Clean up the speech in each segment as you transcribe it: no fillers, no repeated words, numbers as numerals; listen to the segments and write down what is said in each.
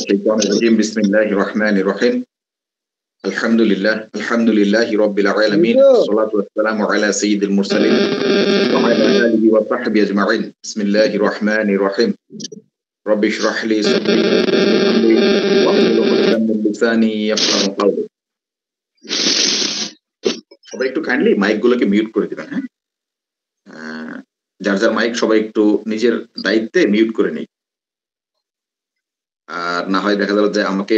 الشيطان الرجيم بسم الله الرحمن الرحيم الحمد لله رب العالمين والصلاة والسلام على سيد المرسلين وعلى آله وصحبه أجمعين بسم الله الرحمن الرحيم رب اشرح لي صدري واحلل عقدة من لساني يفقهوا قولي সবাই একটু kindly মাইকগুলোকে mute করে দিবেন। হ্যাঁ, যার যার মাইক সবাই একটু নিজের দায়িত্বে মিউট করে নেই, আর না হয় দেখা যাবে যে আমাকে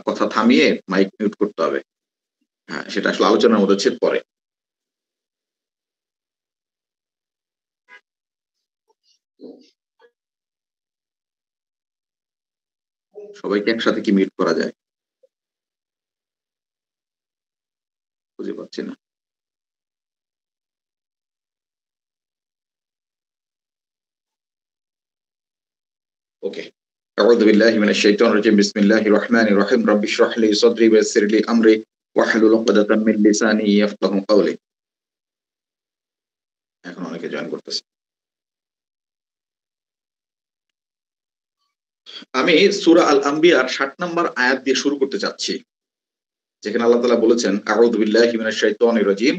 কথা থামিয়ে মাইক মিউট করতে হবে। হ্যাঁ, সেটা আসলে আলোচনার মধ্যে ছেদ পড়ে। সবাইকে একসাথে কি মিউট করা যায় বুঝতে পারছি না। ওকে, أعوذ بالله من الشيطان الرجيم بسم الله الرحمن الرحيم رب اشرح لي صدري ويسر لي أمري واحلل عقدة من لساني يفقهوا قولي। এখন অনেকে জয়েন করতেছে। আমি সূরা আল আম্বিয়ার 60 নম্বর আয়াত দিয়ে শুরু করতে যাচ্ছি, যেখানে আল্লাহ তাআলা বলেছেন আউযু বিল্লাহি মিনাশ শাইতানির রাজীম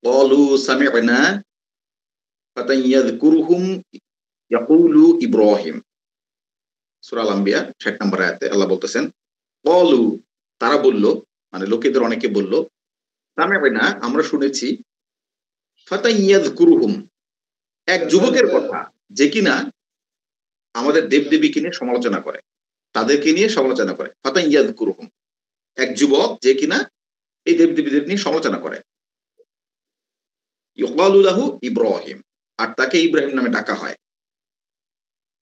ক্বালু সামি'না ফাতান ইয়াযকুরুহুম ইয়াকুলু ইব্রাহিম। সূরা আল আম্বিয়া 60 নম্বর আয়াতে আল্লাহ বলতেছেন ক্বালু, তারা বলল, মানে লোকেদের অনেকে বলল, সামি'না, আমরা শুনেছি, ফাতান ইয়াযকুরুহুম, এক যুবকের কথা যে কিনা আমাদের দেবদেবীকে নিয়ে সমালোচনা করে, তাদেরকে নিয়ে সমালোচনা করে। ফাতান ইয়াযকুরুহুম, এক যুবক যে কিনা এই দেবদেবীদের নিয়ে সমালোচনা করে। ইউকালু লাহু ইব্রাহিম, আর তাকে ইব্রাহিম নামে ডাকা হয়।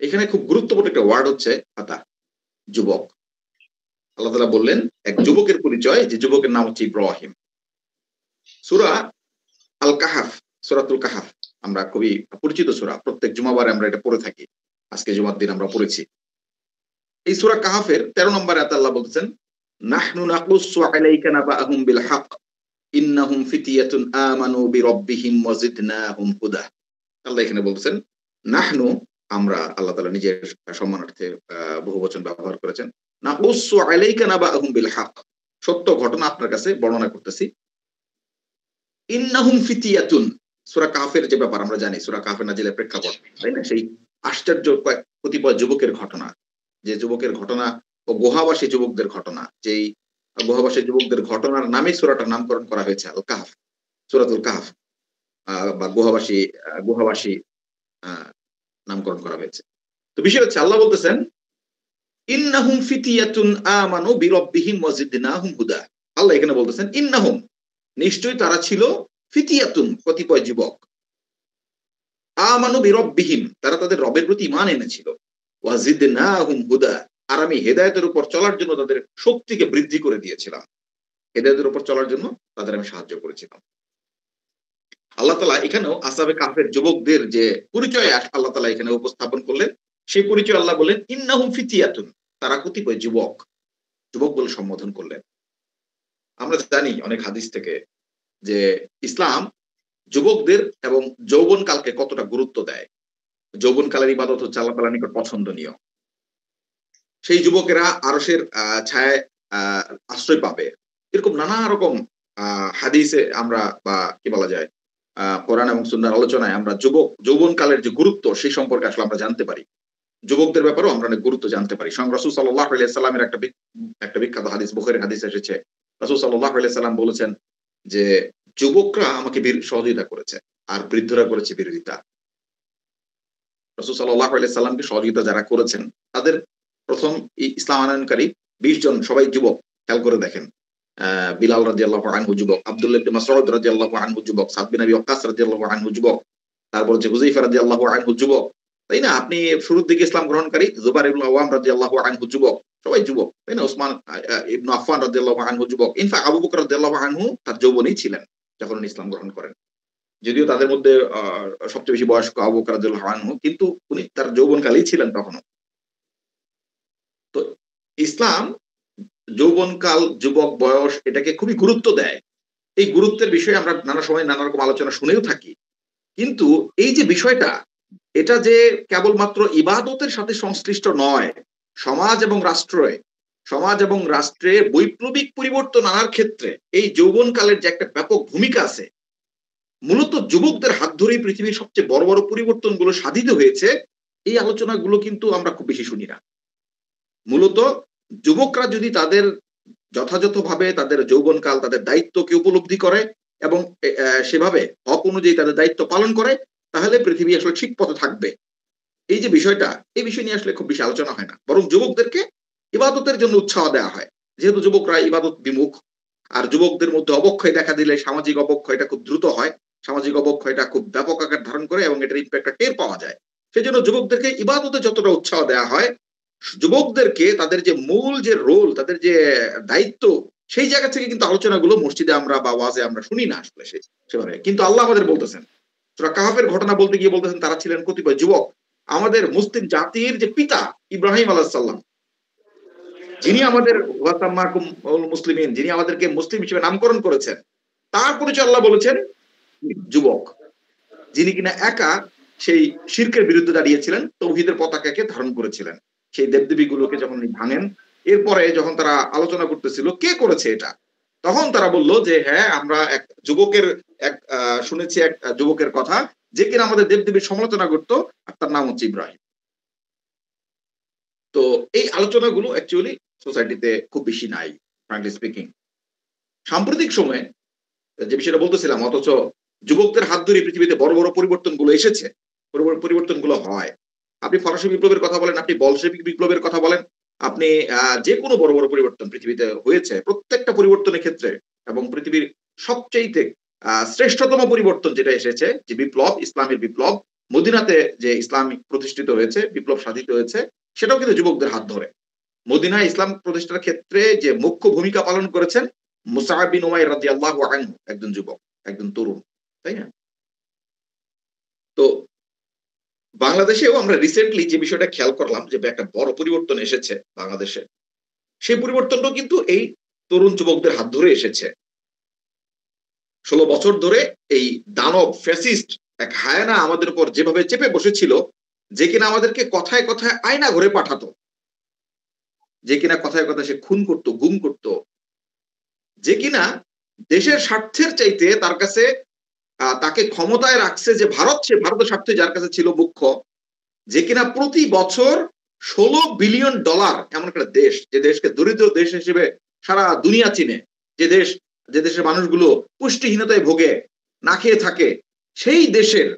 এখানে খুব গুরুত্বপূর্ণ একটা ওয়ার্ড হচ্ছে ফাতা, যুবক। আল্লাহ তাআলা বললেন এক যুবকের পরিচয়, যে যুবকের নাম হচ্ছে ইব্রাহিম। সূরা আল কাহাফ, সূরাতুল কাহাফ আমরা খুবই পরিচিত সূরা, প্রত্যেক জুমাবারে আমরা এটা পড়ে থাকি। আজকে জুমার দিন আমরা পড়েছি। এই সূরা কাহাফের 13 নম্বর আয়াতে আল্লাহ বলতেছেন নাহনু নাকুসু আলাইকা নাবাআহুম বিল হক ইন্নাহুম ফিতিয়াতুন আমানু বিরাব্বিহিম ওয়া জিদনাহুম হুদা। আল্লাহ এখানে বলতেছেন নাহনু, আমরা, আল্লাহ তাআলা নিজের সম্মানার্থে বহুবচন ব্যবহার করেছেন। নাকুসু আলাইকা নাবাআহুম বিল হক, সত্য ঘটনা আপনার কাছে বর্ণনা করতেছি। ইন্নাহুম ফিতিয়াতুন, সূরা কাহাফের যে ব্যাপার আমরা জানি, সূরা কাহাফের নাজিলের প্রেক্ষাপট, তাই না? সেই আশ্চর্য কতিপয় যুবকের ঘটনা, যে যুবকের ঘটনা ও গুহাবাসী যুবকদের ঘটনা, যেই গুহাবাসী যুবকদের ঘটনার নামে সূরাটার নামকরণ করা হয়েছে আল কাহাফ, সূরাতুল কাহাফ, বা গুহাবাসী নামকরণ করা হয়েছে। তো বিষয় হচ্ছে আল্লাহ বলতেছেন ইন্নাহুম ফিতিয়াতুন আমানু বিরাব্বিহিম ওয়া জিদনাহুম হুদা। আল্লাহ এখানে বলতেছেন ইন্নাহুম, নিশ্চয়ই তারা ছিল, ফিতিয়াতুন, কতিপয় যুবক, আমানু বিরাব্বিহিম, তারা তাদের রবের প্রতি ঈমান এনেছিল, ওয়া জিদনাহুম হুদা, আর আমি হেদায়েতের উপর চলার জন্য তাদের শক্তিকে বৃদ্ধি করে দিয়েছিলাম, হেদায়েতের উপর চলার জন্য তাদের আমি সাহায্য করেছিলাম। আল্লাহ তাআলা এখানেও আসহাবে কাহফের যুবকদের যে পরিচয় আল্লাহ তাআলা এখানে উপস্থাপন করলেন, সেই পরিচয় আল্লাহ বলেন ইন্নাহুম ফিতিয়াতুন, তারা কতিপয় যুবক, যুবক বলে সম্বোধন করলেন। আমরা জানি অনেক হাদিস থেকে যে ইসলাম যুবকদের এবং যৌবনকালকে কতটা গুরুত্ব দেয়। যৌবনকালের ইবাদত হচ্ছে আল্লাহ তাআলার নিকট পছন্দনীয়। সেই যুবকেরা আরশের ছায়ায় আশ্রয় পাবে, এরকম নানা রকম হাদিসে আমরা, বা কি বলা যায়, কোরআন এবং সুন্নাহর আলোচনায় আমরা যৌবনকালের যে গুরুত্ব সেই সম্পর্কে আসলে আমরা জানতে পারি। যুবকদের ব্যাপারেও আমরা অনেক গুরুত্ব জানতে পারি। স্বয়ং রাসূল সাল্লাল্লাহু আলাইহি সাল্লামের একটা বিখ্যাত হাদিস, বুখারীর হাদিস এসেছে। রাসূল সাল্লাল্লাহু আলাইহি সাল্লাম বলেছেন যে যুবকরা আমাকে সহযোগিতা করেছে, আর বৃদ্ধরা করেছে বিরোধিতা। রাসূল সাল্লাল্লাহু আলাইহি সাল্লামকে সহযোগিতা যারা করেছেন তাদের প্রথম ইসলাম আনয়নকারী 20 জন সবাই যুবক। খেয়াল করে দেখেন, বিলাল রাদিয়াল্লাহু আনহু যুবক, আব্দুল্লাহ ইবনে মাসউদ রাদিয়াল্লাহু আনহু যুবক, সাদ বিন আবি ওয়াক্কাস রাদিয়াল্লাহু আনহু যুবক, তারপর হচ্ছে হুযায়ফা রাদিয়াল্লাহু আনহু যুবক, তাই না? আপনি শুরুর দিকে ইসলাম গ্রহণকারী জুবাইর ইবনে আওয়াম রাদিয়াল্লাহু আনহু যুবক, সবাই যুবক, তাই না? ওসমান ইবনে আফফান রাদিয়াল্লাহু আনহু যুবক। ইনফ্যাক্ট আবু বকর রাদিয়াল্লাহু আনহু তার যৌবনেই ছিলেন যখন উনি ইসলাম গ্রহণ করেন। যদিও তাদের মধ্যে সবচেয়ে বেশি বয়স্ক আবু বকর রাদিয়াল্লাহু আনহু, কিন্তু উনি তার যৌবনকালেই ছিলেন তখনও। তো ইসলাম যৌবনকাল, যুবক বয়স, এটাকে খুবই গুরুত্ব দেয়। এই গুরুত্বের বিষয়ে আমরা নানা সময় নানা রকম আলোচনা শুনেও থাকি। কিন্তু এই যে বিষয়টা, এটা যে কেবলমাত্র ইবাদতের সাথে সংশ্লিষ্ট নয়, সমাজ এবং রাষ্ট্রে বৈপ্লবিক পরিবর্তন আনার ক্ষেত্রে এই যৌবনকালের যে একটা ব্যাপক ভূমিকা আছে, মূলত যুবকদের হাত ধরেই পৃথিবীর সবচেয়ে বড় বড় পরিবর্তনগুলো সাধিত হয়েছে। এই আলোচনাগুলো কিন্তু আমরা খুব বেশি শুনি না। মূলত যুবকরা যদি তাদের যথাযথভাবে তাদের যৌবনকাল, তাদের দায়িত্বকে উপলব্ধি করে এবং সেভাবে হক অনুযায়ী তাদের দায়িত্ব পালন করে, তাহলে পৃথিবী আসলে ঠিক পথে থাকবে। এই যে বিষয়টা, এই বিষয় নিয়ে আসলে খুব বেশি আলোচনা হয় না, বরং যুবকদেরকে ইবাদতের জন্য উৎসাহ দেওয়া হয়। যেহেতু যুবকরা ইবাদত বিমুখ, আর যুবকদের মধ্যে অবক্ষয় দেখা দিলে সামাজিক অবক্ষয়টা খুব দ্রুত হয়, সামাজিক অবক্ষয়টা খুব ব্যাপক আকার ধারণ করে এবং এটার ইম্প্যাক্টটা টের পাওয়া যায়। সেজন্য যুবকদেরকে ইবাদতে যতটা উৎসাহ দেওয়া হয়, যুবকদেরকে তাদের যে মূল যে রোল, তাদের যে দায়িত্ব, সেই জায়গা থেকে কিন্তু আলোচনাগুলো মসজিদে আমরা বা ওয়াজে আমরা শুনি না আসলে সেভাবে। কিন্তু আল্লাহ আমাদের বলতেছেন, সূরা কাহফের ঘটনা বলতে গিয়ে বলতেছেন তারা ছিলেন কতিপয় যুবক। আমাদের মুসলিম জাতির যে পিতা ইব্রাহিম আলাইহিস সালাম, যিনি আমাদের মুসলিমিন, যিনি আমাদেরকে মুসলিম হিসেবে নামকরণ করেছেন, তার পরিচয় আল্লাহ বলেছেন যুবক, যিনি কিনা একা সেই শিরকের বিরুদ্ধে দাঁড়িয়েছিলেন, তৌহিদের পতাকাকে ধারণ করেছিলেন। সেই দেবদেবীগুলোকে যখন ভাঙেন, এরপরে যখন তারা আলোচনা করতেছিল কে করেছে এটা, তখন তারা বলল যে হ্যাঁ, আমরা এক যুবকের শুনেছি এক যুবকের কথা, যে কিনা আমাদের দেবদেবীর সমালোচনা করত, আর তার নাম হচ্ছে ইব্রাহিম। তো এই আলোচনাগুলো অ্যাকচুয়ালি সোসাইটিতে খুব বেশি নাই, ফ্র্যাঙ্কলি স্পিকিং। সাম্প্রতিক সময়ে যে বিষয়টা বলতেছিলাম, অথচ যুবকদের হাত ধরে পৃথিবীতে বড় বড় পরিবর্তনগুলো এসেছে, বড় বড় পরিবর্তনগুলো হয়। আপনি ফরাসি বিপ্লবের কথা বলেন, আপনি বলশেভিক বিপ্লবের কথা বলেন, আপনি যে কোনো বড় বড় পরিবর্তন পৃথিবীতে হয়েছে, প্রত্যেকটা পরিবর্তনের ক্ষেত্রে এবং পৃথিবীর সবচেয়ে শ্রেষ্ঠতম পরিবর্তন যেটা এসেছে, যে বিপ্লব, ইসলামের বিপ্লব, মদিনাতে যে ইসলাম প্রতিষ্ঠিত হয়েছে, বিপ্লব সাধিত হয়েছে, সেটাও কিন্তু যুবকদের হাত ধরে। মদিনায় ইসলাম প্রতিষ্ঠার ক্ষেত্রে যে মুখ্য ভূমিকা পালন করেছেন মুসআব বিন উমাইর রাদিয়াল্লাহু আনহু, একজন যুবক, একজন তরুণ, তাই না? তো বাংলাদেশেও আমরা রিসেন্টলি যে বিষয়টা খেয়াল করলাম, যে একটা বড় পরিবর্তন এসেছে বাংলাদেশে, সেই পরিবর্তনটাও কিন্তু এই তরুণ যুবকদের হাত ধরে এসেছে। ১৬ বছর ধরে এই দানব ফ্যাসিস্ট এক হায়ানা আমাদের উপর যেভাবে চেপে বসেছিল, যে কিনা আমাদেরকে কথায় কথায় আয়না ঘরে পাঠাতো, যে কিনা কথায় কথায় সে খুন করতো, গুম করতো, যে কিনা দেশের স্বার্থের চাইতে তার কাছে তাকে ক্ষমতায় রাখছে যে ভারত, সে ভারতের স্বার্থ যার কাছে ছিল মুখ্য, যে কিনা প্রতি বছর $16 বিলিয়ন, এমন একটা দেশ, যে দেশকে দরিদ্র দেশ হিসেবে সারা দুনিয়া চিনে, যে দেশের মানুষগুলো পুষ্টিহীনতায় ভোগে, না খেয়ে থাকে, সেই দেশের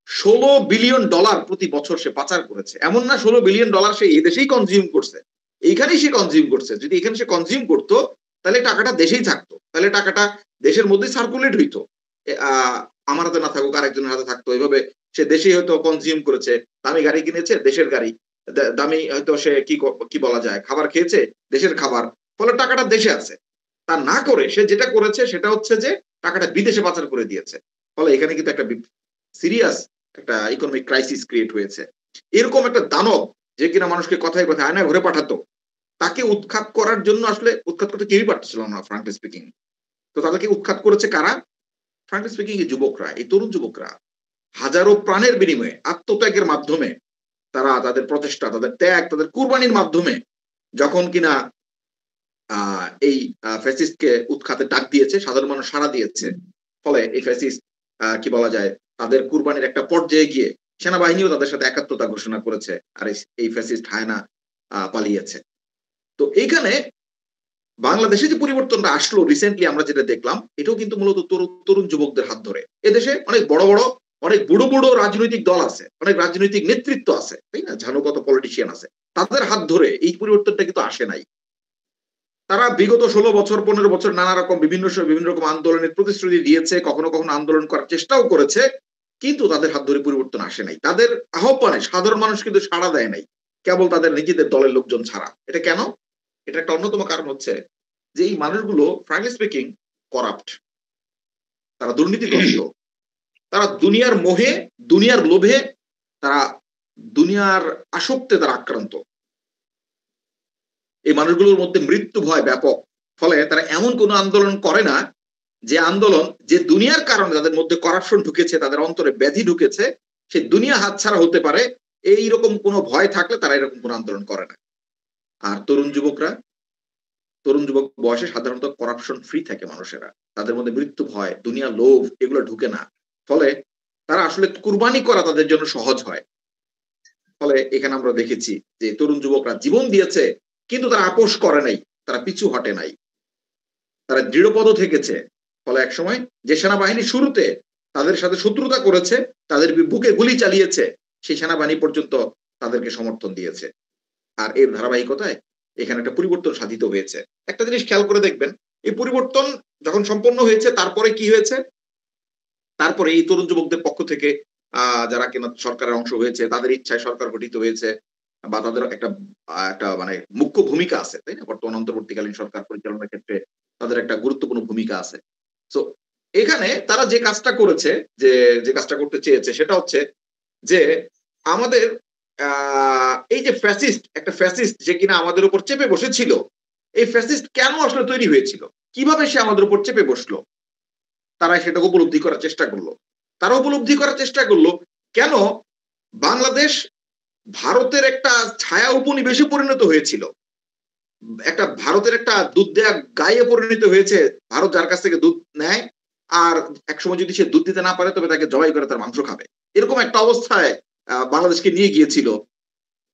$16 বিলিয়ন প্রতি বছর সে পাচার করেছে। এমন না $16 বিলিয়ন সে এই দেশেই কনজিউম করছে, এইখানেই সে কনজিউম করছে। যদি এখানে সে কনজিউম করতো, তাহলে টাকাটা দেশেই থাকতো, তাহলে টাকাটা দেশের মধ্যে সার্কুলেট হইতো, আমার হাতে না থাকুক আরেকজনের হাতে থাকতো। এইভাবে সে দেশেই হয়তো কনজিউম করেছে, দামি গাড়ি কিনেছে, দেশের গাড়ি, দামি হয়তো সে কি বলা যায়, খাবার খেয়েছে, দেশের খাবার, ফলে টাকাটা দেশে আছে। তা না করে সে যেটা করেছে সেটা হচ্ছে যে টাকাটা বিদেশে পাচার করে দিয়েছে। ফলে এখানে কিন্তু একটা সিরিয়াস একটা ইকোনমিক ক্রাইসিস ক্রিয়েট হয়েছে। এরকম একটা দানব, যে কিনা মানুষকে কথায় কথায় আয়না ঘুরে পাঠাতো, তাকে উৎখাত করার জন্য আসলে উৎখাত করতে কেউই পারতেছিল না, ফ্রাঙ্কলি স্পিকিং। তো তাদেরকে উৎখাত করেছে কারা? ফ্রাঙ্কলি স্পিকিং এই যুবকরা, এই তরুণ যুবকরা হাজারো প্রাণের বিনিময়ে, আত্মত্যাগের মাধ্যমে, তারা তাদের প্রচেষ্টা, তাদের ত্যাগ, তাদের কুরবানির মাধ্যমে যখন কিনা এই ফ্যাসিস্টকে উৎখাতে ডাক দিয়েছে, সাধারণ মানুষ সাড়া দিয়েছে। ফলে এই ফ্যাসিস্ট কি বলা যায়, তাদের কুরবানির একটা পর্যায়ে গিয়ে সেনাবাহিনীও তাদের সাথে একাত্মতা ঘোষণা করেছে, আর এই ফ্যাসিস্ট হায়না পালিয়েছে। তো এইখানে বাংলাদেশে যে পরিবর্তনটা আসলো রিসেন্টলি, আমরা যেটা দেখলাম, এটাও কিন্তু মূলত তরুণ যুবকদের হাত ধরে। এদেশে অনেক বড় বড়, অনেক বুড়ো বুড়ো রাজনৈতিক দল আছে, অনেক রাজনৈতিক নেতৃত্ব আছে, তাই না, ঝানুকত পলিটিশিয়ান আছে, তাদের হাত ধরে এই পরিবর্তনটা কিন্তু আসে নাই। তারা বিগত 16 বছর 15 বছর নানা রকম বিভিন্ন রকম আন্দোলনের প্রতিশ্রুতি দিয়েছে, কখনো কখনো আন্দোলন করার চেষ্টাও করেছে, কিন্তু তাদের হাত ধরে পরিবর্তন আসে নাই। তাদের আহ্বানে সাধারণ মানুষ কিন্তু সাড়া দেয় নাই, কেবল তাদের নিজেদের দলের লোকজন ছাড়া। এটা কেন? এটা একটা অন্যতম কারণ হচ্ছে যে এই মানুষগুলো ফ্র্যাঙ্কলি স্পিকিং করাপ্ট, তারা দুর্নীতিগ্রস্ত, তারা দুনিয়ার মোহে, দুনিয়ার লোভে, তারা দুনিয়ার আসক্তে তারা আক্রান্ত। এই মানুষগুলোর মধ্যে মৃত্যু ভয় ব্যাপক। ফলে তারা এমন কোন আন্দোলন করে না, যে আন্দোলন, যে দুনিয়ার কারণে তাদের মধ্যে করাপশন ঢুকেছে, তাদের অন্তরে ব্যাধি ঢুকেছে, সে দুনিয়া হাতছাড়া হতে পারে, এইরকম কোনো ভয় থাকলে তারা এরকম কোনো আন্দোলন করে না। আর তরুণ যুবক বয়সে সাধারণত করাপশন ফ্রি থাকে মানুষেরা। তাদের মধ্যে মৃত্যু ভয়, দুনিয়া লোভ এগুলো ঢুকে না। ফলে তারা আসলে কুরবানি করা তাদের জন্য সহজ হয়। ফলে এখানে আমরা দেখেছি যে তরুণ যুবকরা জীবন দিয়েছে কিন্তু তারা আপোস করে নাই। তারা পিছু হটে নাই। তারা দৃঢ়পদ থেকেছে। ফলে একসময় যে সেনাবাহিনী শুরুতে তাদের সাথে শত্রুতা করেছে, তাদের বুকে গুলি চালিয়েছে, সেই সেনাবাহিনী পর্যন্ত তাদেরকে সমর্থন দিয়েছে। আর এর ধারাবাহিকতায় এখানে একটা পরিবর্তন সাধিত হয়েছে। একটা জিনিস খেয়াল করে দেখবেন, এই পরিবর্তন যখন সম্পন্ন হয়েছে তারপরে কি হয়েছে? তারপরে এই তরুণ যুবকদের পক্ষ থেকে যারা কিনা সরকারের অংশ হয়েছে, তাদের ইচ্ছায় সরকার গঠিত হয়েছে বা তাদের একটা মানে মুখ্য ভূমিকা আছে, তাই না? বর্তমান অন্তর্বর্তীকালীন সরকার পরিচালনার ক্ষেত্রে তাদের একটা গুরুত্বপূর্ণ ভূমিকা আছে। সো এখানে তারা যে কাজটা করেছে, যে কাজটা করতে চেয়েছে সেটা হচ্ছে যে আমাদের আ এই যে একটা ফ্যাসিস্ট যে কিনা আমাদের উপর চেপে বসেছিল, এই ফ্যাসিস্ট কেন আসলে তৈরি হয়েছিল? কিভাবে সে আমাদের উপর চেপে বসলো? তারা সেটাকে উপলব্ধি করার চেষ্টা করল। তারা উপলব্ধি করার চেষ্টা করল কেন বাংলাদেশ ভারতের একটা ছায়া উপনিবেশে পরিণত হয়েছিল। ভারতের একটা দুধ দেয়া গাইয়ে পরিণত হয়েছে। ভারত যার কাছ থেকে দুধ নেয় আর একসময় যদি সে দুধ দিতে না পারে তবে তাকে জবাই করে তার মাংস খাবে। এরকম একটা অবস্থায় বাংলাদেশকে নিয়ে গিয়েছিল।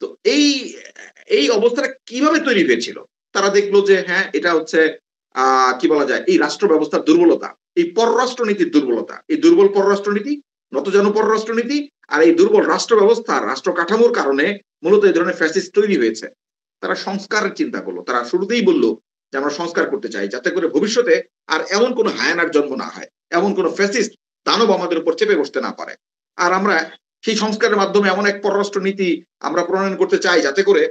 তো এই অবস্থাটা কিভাবে তৈরি হয়েছিল? তারা দেখলো যে হ্যাঁ, এটা হচ্ছে আ কি বলা যায়? এই রাষ্ট্র ব্যবস্থার দুর্বলতা। এই পররাষ্ট্রনীতির দুর্বলতা। এই দুর্বল পররাষ্ট্রনীতি, নতজানু পররাষ্ট্রনীতি আর এই দুর্বল রাষ্ট্র ব্যবস্থা, রাষ্ট্র কাঠামোর কারণে মূলত এই ধরনের ফ্যাসিস্ট তৈরি হয়েছে। তারা সংস্কারের চিন্তা করল। তারা শুরুতেই বলল যে আমরা সংস্কার করতে চাই। যাতে করে ভবিষ্যতে আর এমন কোন হায়ানার জন্ম না হয়। এমন কোন ফ্যাসিস্ট দানব আমাদের উপর চেপে বসতে না পারে। আর আমরা সেই সংস্কারের মাধ্যমে এমন এক পররাষ্ট্র নীতি আমরা প্রণয়ন করতে চাই যাতে করে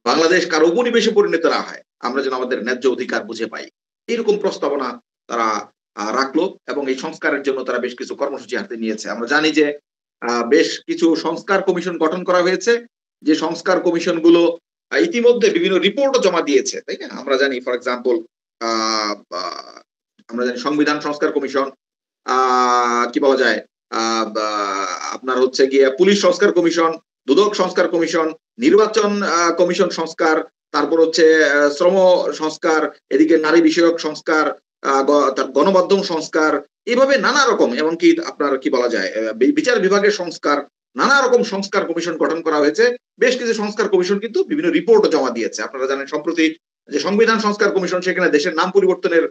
বাংলাদেশ কারো উপনিবেশে পরিণত না হয়। আমরা যেন আমাদের ন্যায্য অধিকার বুঝে পাই। এরকম প্রস্তাবনা তারা রাখলো এবং এই সংস্কারের জন্য তারা বেশ কিছু কর্মসূচি হাতে নিয়েছে। আমরা জানি যে বেশ কিছু সংস্কার কমিশন গঠন করা হয়েছে। যে সংস্কার কমিশন গুলো ইতিমধ্যে বিভিন্ন রিপোর্টও জমা দিয়েছে, তাই না? আমরা জানি ফর এক্সাম্পল আ আ আমরা জানি সংবিধান সংস্কার কমিশন, আ কি বলা যায়? আ বা আপনার হচ্ছে গিয়ে পুলিশ সংস্কার কমিশন, দুদক সংস্কার কমিশন, নির্বাচন কমিশন সংস্কার, তারপর হচ্ছে শ্রম সংস্কার, এদিকে নারী বিষয়ক সংস্কার, আ গ তার গণমাধ্যম সংস্কার, এভাবে নানা রকম এমনকি আপনার কি বলা যায়? বিচার বিভাগের সংস্কার, নানা রকম সংস্কার কমিশন গঠন করা হয়েছে। বেশ কিছু সংস্কার কমিশন কিন্তু বিভিন্ন রিপোর্টও জমা দিয়েছে। আপনারা জানেন সম্প্রতি যে সংবিধান সংস্কার কমিশন সেখানে দেশের নাম পরিবর্তনের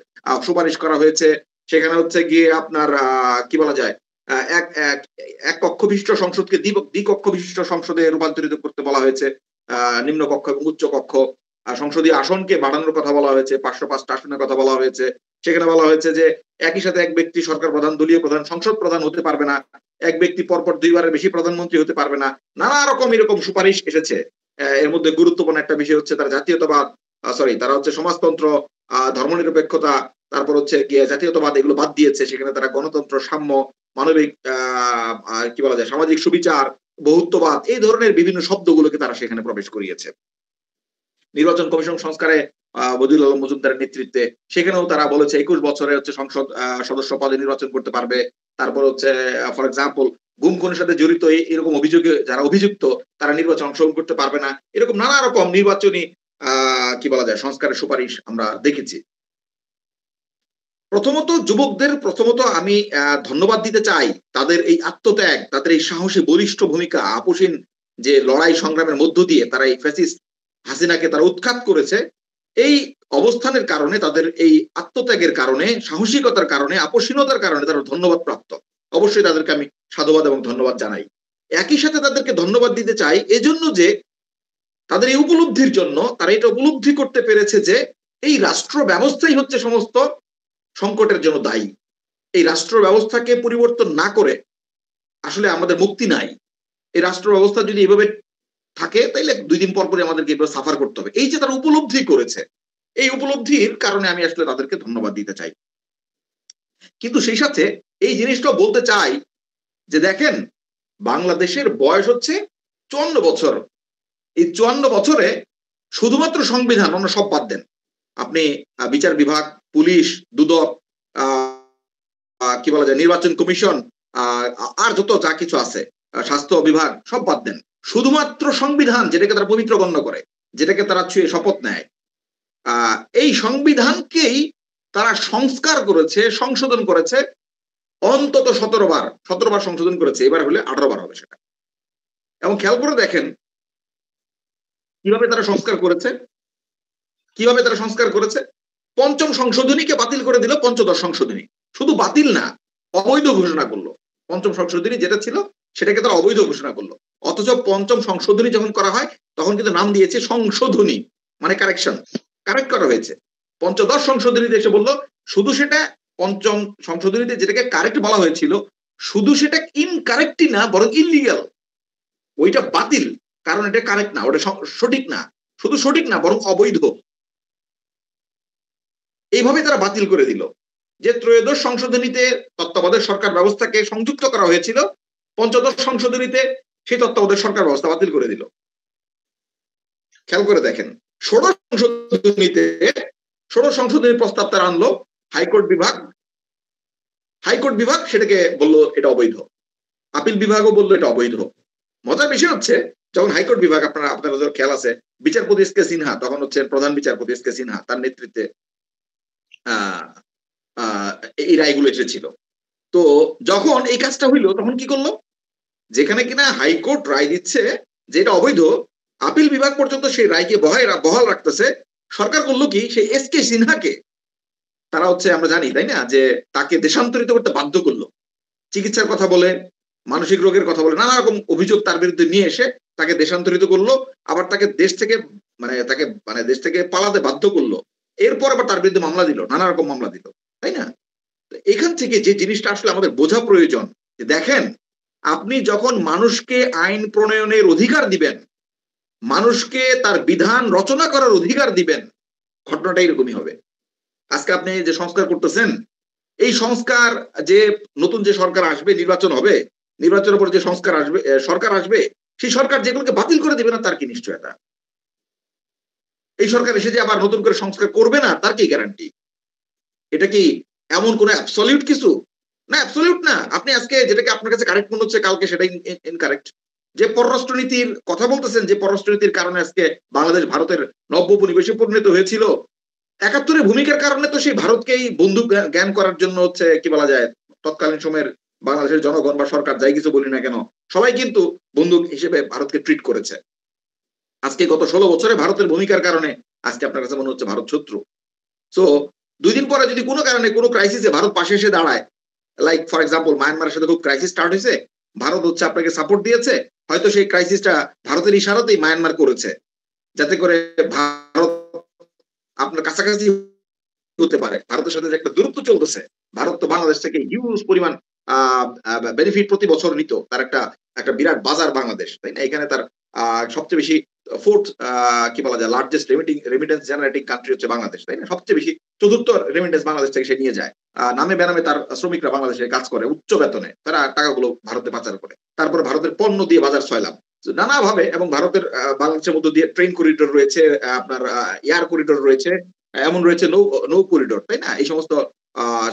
সুপারিশ করা হয়েছে। সেখানে হচ্ছে গিয়ে আপনার কি বলা যায়? আ এক এক এক কক্ষ বিশিষ্ট সংসদকে দ্বিকক্ষ বিশিষ্ট সংসদে রূপান্তরিত করতে বলা হয়েছে। আ নিম্ন কক্ষ এবং উচ্চ কক্ষ। সংসদীয় আসনকে বাড়ানোর কথা বলা হয়েছে। ৫০৫ টা আসনের কথা বলা হয়েছে। সেখানে বলা হয়েছে যে একই সাথে এক ব্যক্তি সরকার প্রধান, দলীয় প্রধান, সংসদ প্রধান হতে পারবে না। এক ব্যক্তি পরপর ২ বারের বেশি প্রধানমন্ত্রী হতে পারবে না। নানা রকম এরকম সুপারিশ এসেছে। এর মধ্যে গুরুত্বপূর্ণ একটা বিষয় হচ্ছে তারা জাতীয়তাবাদ, তারা হচ্ছে সমাজতন্ত্র, ধর্মনিরপেক্ষতা, তারপর হচ্ছে গিয়ে জাতীয়তাবাদ এগুলো বাদ দিয়েছে। সেখানে তারা গণতন্ত্র, সাম্য, মানবিক কি বলা যায়? সামাজিক সুবিচার, বহুত্ববাদ এই ধরনের বিভিন্ন শব্দগুলোকে তারা সেখানে প্রবেশ করিয়েছে। নির্বাচন কমিশন সংস্কারে বদিউল আলম মজুমদারের নেতৃত্বে সেখানেও তারা বলেছে ২১ বছরে হচ্ছে সংসদ সদস্য পদে নির্বাচন করতে পারবে। তারপর হচ্ছে ফর এক্সাম্পল গুম খুনের সাথে জড়িত এরকম অভিযোগে যারা অভিযুক্ত তারা নির্বাচনে অংশগ্রহণ করতে পারবে না। এরকম নানা রকম নির্বাচনী কি বলা যায়? সংস্কারের সুপারিশ আমরা দেখেছি। প্রথমত আমি ধন্যবাদ দিতে চাই। তাদের এই আত্মত্যাগ, তাদের এই সাহসী বলিষ্ঠ ভূমিকা, আপোষহীন যে লড়াই সংগ্রামের মধ্য দিয়ে তারা এই ফ্যাসিস্ট হাসিনাকে তারা উৎখাত করেছে। এই অবস্থানের কারণে তাদের এই আত্মত্যাগের কারণে, সাহসিকতার কারণে, আপোষহীনতার কারণে তারা ধন্যবাদ প্রাপ্ত। অবশ্যই তাদেরকে আমি সাধুবাদ এবং ধন্যবাদ জানাই। একই সাথে তাদেরকে ধন্যবাদ দিতে চাই এজন্য যে তাদের এই উপলব্ধির জন্য তারা এটা উপলব্ধি করতে পেরেছে যে এই রাষ্ট্র ব্যবস্থাই হচ্ছে সমস্ত সংকটের জন্য দায়ী। এই রাষ্ট্র ব্যবস্থাকে পরিবর্তন না করে আসলে আমাদের মুক্তি নাই। এই রাষ্ট্র ব্যবস্থা যদি এভাবে থাকে তাইলে ২ দিন পরই আমাদেরকে এভাবে সাফার করতে হবে। এই যে তারা উপলব্ধি করেছে, এই উপলব্ধির কারণে আমি আসলে তাদেরকে ধন্যবাদ দিতে চাই। কিন্তু সেই সাথে এই জিনিসটাও বলতে চাই যে দেখেন বাংলাদেশের বয়স হচ্ছে ৫৪ বছর। এই ৫৪ বছরে শুধুমাত্র সংবিধান অন্য সব বাদ দেন। আপনি বিচার বিভাগ, পুলিশ, দুদক, আ কি বলা যায়? নির্বাচন কমিশন, আর যত যা কিছু আছে স্বাস্থ্য বিভাগ সব বাদ দেন, শুধুমাত্র সংবিধান যেটাকে তারা পবিত্র গণ্য করে, যেটাকে তারা ছুঁয়ে শপথ নেয়, এই সংবিধানকেই তারা সংস্কার করেছে, সংশোধন করেছে অন্তত 17 বার সংশোধন করেছে, এবার হলে 18 বার হবে সেটা। এবং খেয়াল করে দেখেন কিভাবে তারা সংস্কার করেছে, পঞ্চম সংশোধনীকে বাতিল করে দিল পঞ্চদশ সংশোধনী। শুধু বাতিল না, অবৈধ ঘোষণা করলো। পঞ্চম সংশোধনী যেটা ছিল সেটাকে তারা অবৈধ ঘোষণা করলো। অথচ পঞ্চম সংশোধনী যখন করা হয় তখন কিন্তু নাম দিয়েছে সংশোধনী, মানে কারেক্ট করা হয়েছে। পঞ্চদশ সংশোধনীতে এসে বললো শুধু সেটা পঞ্চম সংশোধনীতে যেটাকে কারেক্ট বলা হয়েছিল, শুধু সেটা ইনকারেক্টই না, বরং ইলিগাল। ওইটা বাতিল, কারণ এটা কারেক্ট না, ওটা সঠিক না, শুধু সঠিক না বরং অবৈধ। এইভাবে তারা বাতিল করে দিল। যে ত্রয়োদশ সংশোধনীতে তত্ত্বাবধায়ক সরকার ব্যবস্থাকে সংযুক্ত করা হয়েছিল, পঞ্চদশ সংশোধনীতে সেই তত্ত্বাবধায়ক সরকার ব্যবস্থা বাতিল করে দিল। খেয়াল করে দেখেন, ষোড়শ সংশোধনীর প্রস্তাব তারা আনলো, হাইকোর্ট বিভাগ সেটাকে বললো এটা অবৈধ, আপিল বিভাগও বললো এটা অবৈধ। মজার বিষয় হচ্ছে যখন হাইকোর্ট বিভাগ, আপনারা খেয়াল আছে, বিচারপতি এস কে সিনহা তখন হচ্ছে প্রধান বিচারপতি এস কে সিনহা, তার নেতৃত্বে এই রায়গুলো এসেছিল। তো যখন এই কাজটা হইলো তখন কি করলো, যেখানে কিনা হাইকোর্ট রায় দিচ্ছে যে এটা অবৈধ, আপিল বিভাগ পর্যন্ত সেই রায়কে বহাল রাখতেছে, সরকার করলো কি, সেই এস কে সিনহাকে তারা হচ্ছে, আমরা জানি তাই না, যে তাকে দেশান্তরিত করতে বাধ্য করলো। চিকিৎসার কথা বলে, মানসিক রোগের কথা বলে, নানা রকম অভিযোগ তার বিরুদ্ধে নিয়ে এসে তাকে দেশান্তরিত করলো, আবার তাকে দেশ থেকে পালাতে বাধ্য করলো। এরপর আবার তার বিরুদ্ধে মামলা দিল, নানা রকম মামলা দিল, তাই না? এখান থেকে যে জিনিসটা আসলে আমাদের বোঝা প্রয়োজন, যে দেখেন, আপনি যখন মানুষকে আইন প্রণয়নের অধিকার দিবেন, মানুষকে তার বিধান রচনা করার অধিকার দিবেন, ঘটনাটা এরকমই হবে। আজকে আপনি যে সংস্কার করতেছেন, এই সংস্কার, যে নতুন যে সরকার আসবে, নির্বাচন হবে, নির্বাচনের পর যে সরকার আসবে, সেই সরকার যেগুলোকে বাতিল করে দিবে না তার কি নিশ্চয়তা? এই সরকার এসে যে আবার নতুন করে সংস্কার করবে না তার কি গ্যারান্টি? এটা কি এমন কোন অ্যাবসলিউট কিছু না? অ্যাবসলিউট না। আপনি আজকে যেটাকে আপনার কাছে কারেক্ট মনে হচ্ছে, কালকে সেটা ইনকারেক্ট। যে পররাষ্ট্রনীতির কথা বলতেছেন, যে পররাষ্ট্রনীতির কারণে আজকে বাংলাদেশ ভারতের নব্য উপনিবেশে পরিণত হয়েছিল, 71-এর ভূমিকার কারণে তো সেই ভারতকেই বন্দুক জ্ঞান করার জন্য হচ্ছে, কি বলা যায়, তৎকালীন সময়ের বাংলাদেশের জনগণ বা সরকার যাই কিছু বলি না কেন, সবাই কিন্তু বন্দুক হিসেবে ভারতকে ট্রিট করেছে। আজকে গত 16 বছরে ভারতের ভূমিকার কারণে আজকে আপনার কাছে মনে হচ্ছে ভারত শত্রু। সো 2 দিন পরে যদি কোনো কারণে কোনো ক্রাইসিসে ভারত পাশে এসে দাঁড়ায়, লাইক ফর এক্সাম্পল মায়ানমারের সাথে খুব ক্রাইসিস স্টার্ট হয়েছে, ভারত হচ্ছে আপনাকে সাপোর্ট দিয়েছে, হয়তো সেই ক্রাইসিসটা ভারতের ইশারাতেই মায়ানমার করেছে, যাতে করে ভারত আপনার কাছাকাছি হতে পারে। ভারতের সাথে যে একটা দূরত্ব চলতেছে, ভারত তো বাংলাদেশ থেকে হিউজ পরিমাণ বেনিফিট প্রতি বছর নিত, তার একটা বিরাট বাজার বাংলাদেশ, তাই না? এখানে তার সবচেয়ে বেশি ফোর্থ, কি বলা যায়, লার্জেস্ট রেমিটেন্স জেনারেটিং কান্ট্রি হচ্ছে বাংলাদেশ, তাই না? সবচেয়ে বেশি, চতুর্থ রেমিটেন্স বাংলাদেশ থেকে সে নিয়ে যায়। নামে বেনামে তার শ্রমিকরা বাংলাদেশে কাজ করে, উচ্চ বেতনে তারা টাকাগুলো ভারতে পাচার করে, তারপরে ভারতের পণ্য দিয়ে বাজার ছয়লাম নানাভাবে। এবং ভারতের বাংলাদেশের মধ্য দিয়ে ট্রেন করিডোর রয়েছে, আপনার এয়ার করিডোর রয়েছে, এমন রয়েছে নৌ করিডোর, তাই না? এই সমস্ত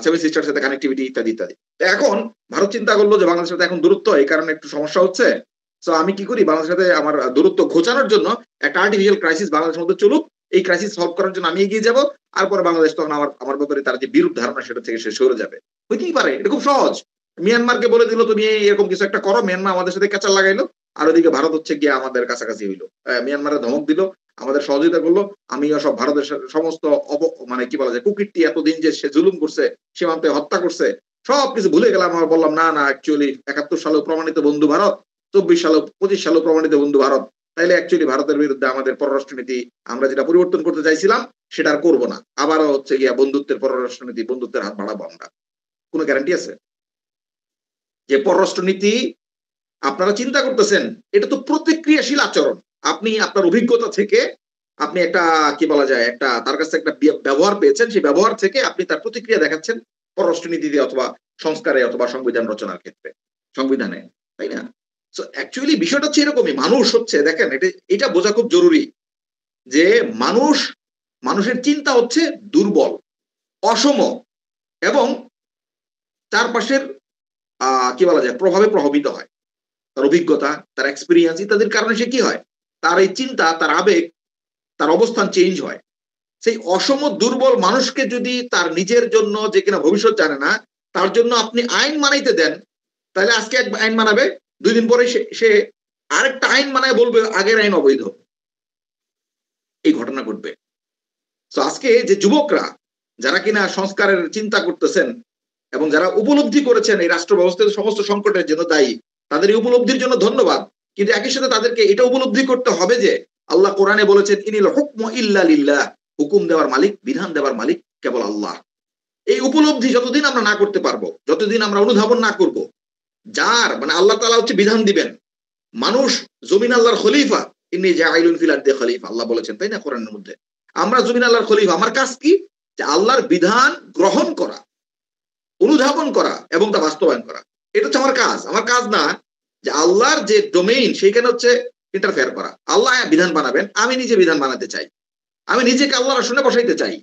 সেভেন সিস্টার সাথে কানেক্টিভিটি ইত্যাদি ইত্যাদি। এখন ভারত চিন্তা করলো যে বাংলাদেশের সাথে এখন দূরত্ব, এই কারণে একটু সমস্যা হচ্ছে, সো আমি কি করি, বাংলাদেশের সাথে আমার দূরত্ব ঘোচানোর জন্য একটা আর্টিফিশিয়াল ক্রাইসিস বাংলাদেশের মধ্যে চলুক, এই ক্রাইসিস সলভ করার জন্য আমি এগিয়ে যাবো, আর পরে বাংলাদেশ তখন আমার ব্যাপারে তার যে বিরূপ ধারণা সেটা থেকে সে সরে যাবে। হইতেই পারে, এটা খুব সহজ। মিয়ানমারকে বলে দিল তুমি এরকম কিছু একটা করো, মিয়ানমার আমাদের সাথে ক্যাচার লাগাইলো, আর ওদিকে ভারত হচ্ছে গিয়ে আমাদের কাছাকাছি হইলো, মিয়ানমারে ধমক দিল, আমাদের সহযোগিতা করলো। আমিও সব ভারতের সমস্ত মানে কি বলা যায় কুকীর্তি, এতদিন যে সে জুলুম করছে, সীমান্তে হত্যা করছে, সবকিছু ভুলে গেলাম। আমরা বললাম না অ্যাকচুয়ালি 71 সালেও প্রমাণিত বন্ধু ভারত, 24 সালেও 25 সালেও প্রমাণিত বন্ধু ভারত, তাইলে অ্যাকচুয়ালি ভারতের বিরুদ্ধে আমাদের পররাষ্ট্রনীতি আমরা যেটা পরিবর্তন করতে চাইছিলাম সেটা আর করবো না, আবারও হচ্ছে গিয়া বন্ধুত্বের পররাষ্ট্রনীতি, বন্ধুত্বের হাত বাড়াবো আমরা। কোনো গ্যারান্টি আছে? যে পররাষ্ট্রনীতি আপনারা চিন্তা করতেছেন, এটা তো প্রতিক্রিয়াশীল আচরণ। আপনি আপনার অভিজ্ঞতা থেকে আপনি একটা, কি বলা যায়, একটা তার কাছে একটা ব্যবহার পেয়েছেন, সেই ব্যবহার থেকে আপনি তার প্রতিক্রিয়া দেখাচ্ছেন পররাষ্ট্রনীতিতে অথবা সংস্কারে অথবা সংবিধান রচনার ক্ষেত্রে, সংবিধানে, তাই না? সো অ্যাকচুয়ালি বিষয়টা হচ্ছে এরকমই। মানুষ হচ্ছে, দেখেন, এটা বোঝা খুব জরুরি যে মানুষের চিন্তা হচ্ছে দুর্বল, অসম এবং চারপাশের কি বলা যায় প্রভাবে প্রভাবিত হয়। তার অভিজ্ঞতা, তার এক্সপিরিয়েন্স ইত্যাদির কারণে সে কি হয়, তার এই চিন্তা, তার আবেগ, তার অবস্থান চেঞ্জ হয়। সেই অসম দুর্বল মানুষকে যদি তার নিজের জন্য, যে কিনা ভবিষ্যৎ জানে না, তার জন্য আপনি আইন মানাইতে দেন, তাহলে আজকে এক আইন মানাবে, 2 দিন পরে সে আরেকটা আইন মানায় বলবে আগের আইন অবৈধ। এই ঘটনা ঘটবে। তো আজকে যে যুবকরা যারা কিনা সংস্কারের চিন্তা করতেছেন এবং যারা উপলব্ধি করেছেন এই রাষ্ট্র ব্যবস্থার সমস্ত সংকটের জন্য দায়ী, তাদের এই উপলব্ধির জন্য ধন্যবাদ। কিন্তু একই সাথে তাদেরকে এটা উপলব্ধি করতে হবে যে আল্লাহ কোরআনে বলেছেন, ইনিল হুকমু ইল্লা লিল্লাহ, হুকুম দেওয়ার মালিক, বিধান দেওয়ার মালিক কেবল আল্লাহ। এই উপলব্ধি যতদিন আমরা না করতে পারবো, যতদিন আমরা অনুধাবন না করব, যার মানে আল্লাহ তাআলা হচ্ছে বিধান দিবেন, মানুষ জমিন আল্লাহর খলিফা, ইন্নী জাইলুন ফিল আরদি খলিফা, আল্লাহ বলেছেন তাই না কোরআনের মধ্যে, আমরা জমিন আল্লাহর খলিফা। আমার কাজ কি? যে আল্লাহর বিধান গ্রহণ করা, অনুধাবন করা এবং তা বাস্তবায়ন করা। এটা হচ্ছে আমার কাজ। আমার কাজ না যে আল্লাহর যে ডোমেইন সেইখানে হচ্ছে ইন্টারফেয়ার করা। আল্লাহ বিধান বানাবেন, আমি নিজে বিধান বানাতে চাই, আমি নিজেকে আল্লাহর আসনে বসাইতে চাই।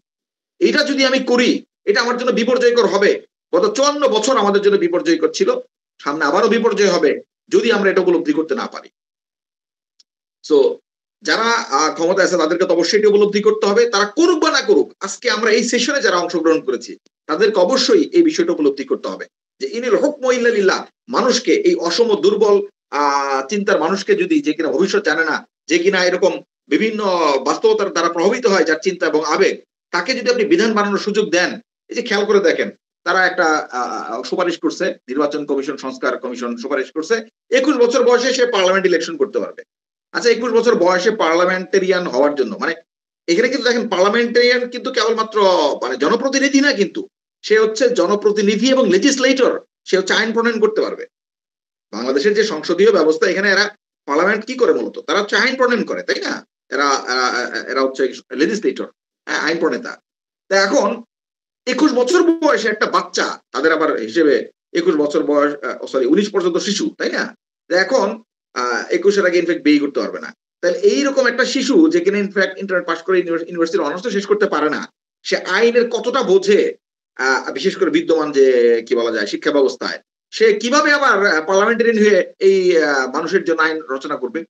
এটা যদি আমি করি, এটা আমার জন্য বিপর্যয়কর হবে। গত 54 বছর আমাদের জন্য বিপর্যয়কর ছিল, সামনে আবারও বিপর্যয় হবে যদি আমরা এটা উপলব্ধি করতে না পারি। সো যারা ক্ষমতা আছে তাদেরকে তো অবশ্যই এটি উপলব্ধি করতে হবে, তারা করুক বা না করুক। আজকে আমরা এই সেশনে যারা অংশগ্রহণ করেছি তাদেরকে অবশ্যই এই বিষয়টা উপলব্ধি করতে হবে যে ইনিল হুকমু ইল্লা লিল্লাহ। মানুষকে, এই অসম দুর্বল চিন্তার মানুষকে যদি, যে কিনা ভবিষ্যৎ জানে না, যে কিনা এরকম বিভিন্ন বাস্তবতার দ্বারা প্রভাবিত হয়, যার চিন্তা এবং আবেগ, তাকে যদি আপনি বিধান বানানোর সুযোগ দেন, এই যে খেয়াল করে দেখেন, তারা একটা সুপারিশ করছে, নির্বাচন কমিশন, সংস্কার কমিশন সুপারিশ করছে 21 বছর বয়সে সে পার্লামেন্ট ইলেকশন করতে পারবে। আচ্ছা, 21 বছর বয়সে পার্লামেন্টেরিয়ান হওয়ার জন্য, মানে এখানে কিন্তু দেখেন পার্লামেন্টেরিয়ান কিন্তু কেবলমাত্র মানে জনপ্রতিনিধি না, কিন্তু সে হচ্ছে জনপ্রতিনিধি এবং লেজিসলেটর, সে হচ্ছে আইন প্রণয়ন করতে পারবে। বাংলাদেশের যে সংসদীয় ব্যবস্থা, এখানে এরা পার্লামেন্ট কি করে মূলত, তারা হচ্ছে আইন প্রণয়ন করে, তাই না? এরা এরা হচ্ছে লেজিসলেটর, আইন প্রণেতা। তা এখন 21 বছর বয়সে একটা বাচ্চা, তাদের আবার হিসেবে 21 বছর বয়স, সরি 19 পর্যন্ত শিশু, তাই না? এখন 21-এর আগে ইনফ্যাক্ট বিয়ে করতে পারবে না। তাহলে এইরকম একটা শিশু যে কিনা ইনফ্যাক্ট ইন্টার পাস করে ইউনিভার্সিটির অনার্স শেষ করতে পারে না, সে আইনের কতটা বোঝে, বিশেষ করে বিদ্যমান যে কি বলা যায় শিক্ষা ব্যবস্থায়, সে কিভাবে আবার পার্লামেন্টারিয়ান হয়ে এই মানুষের জন্য আইন রচনা করবে?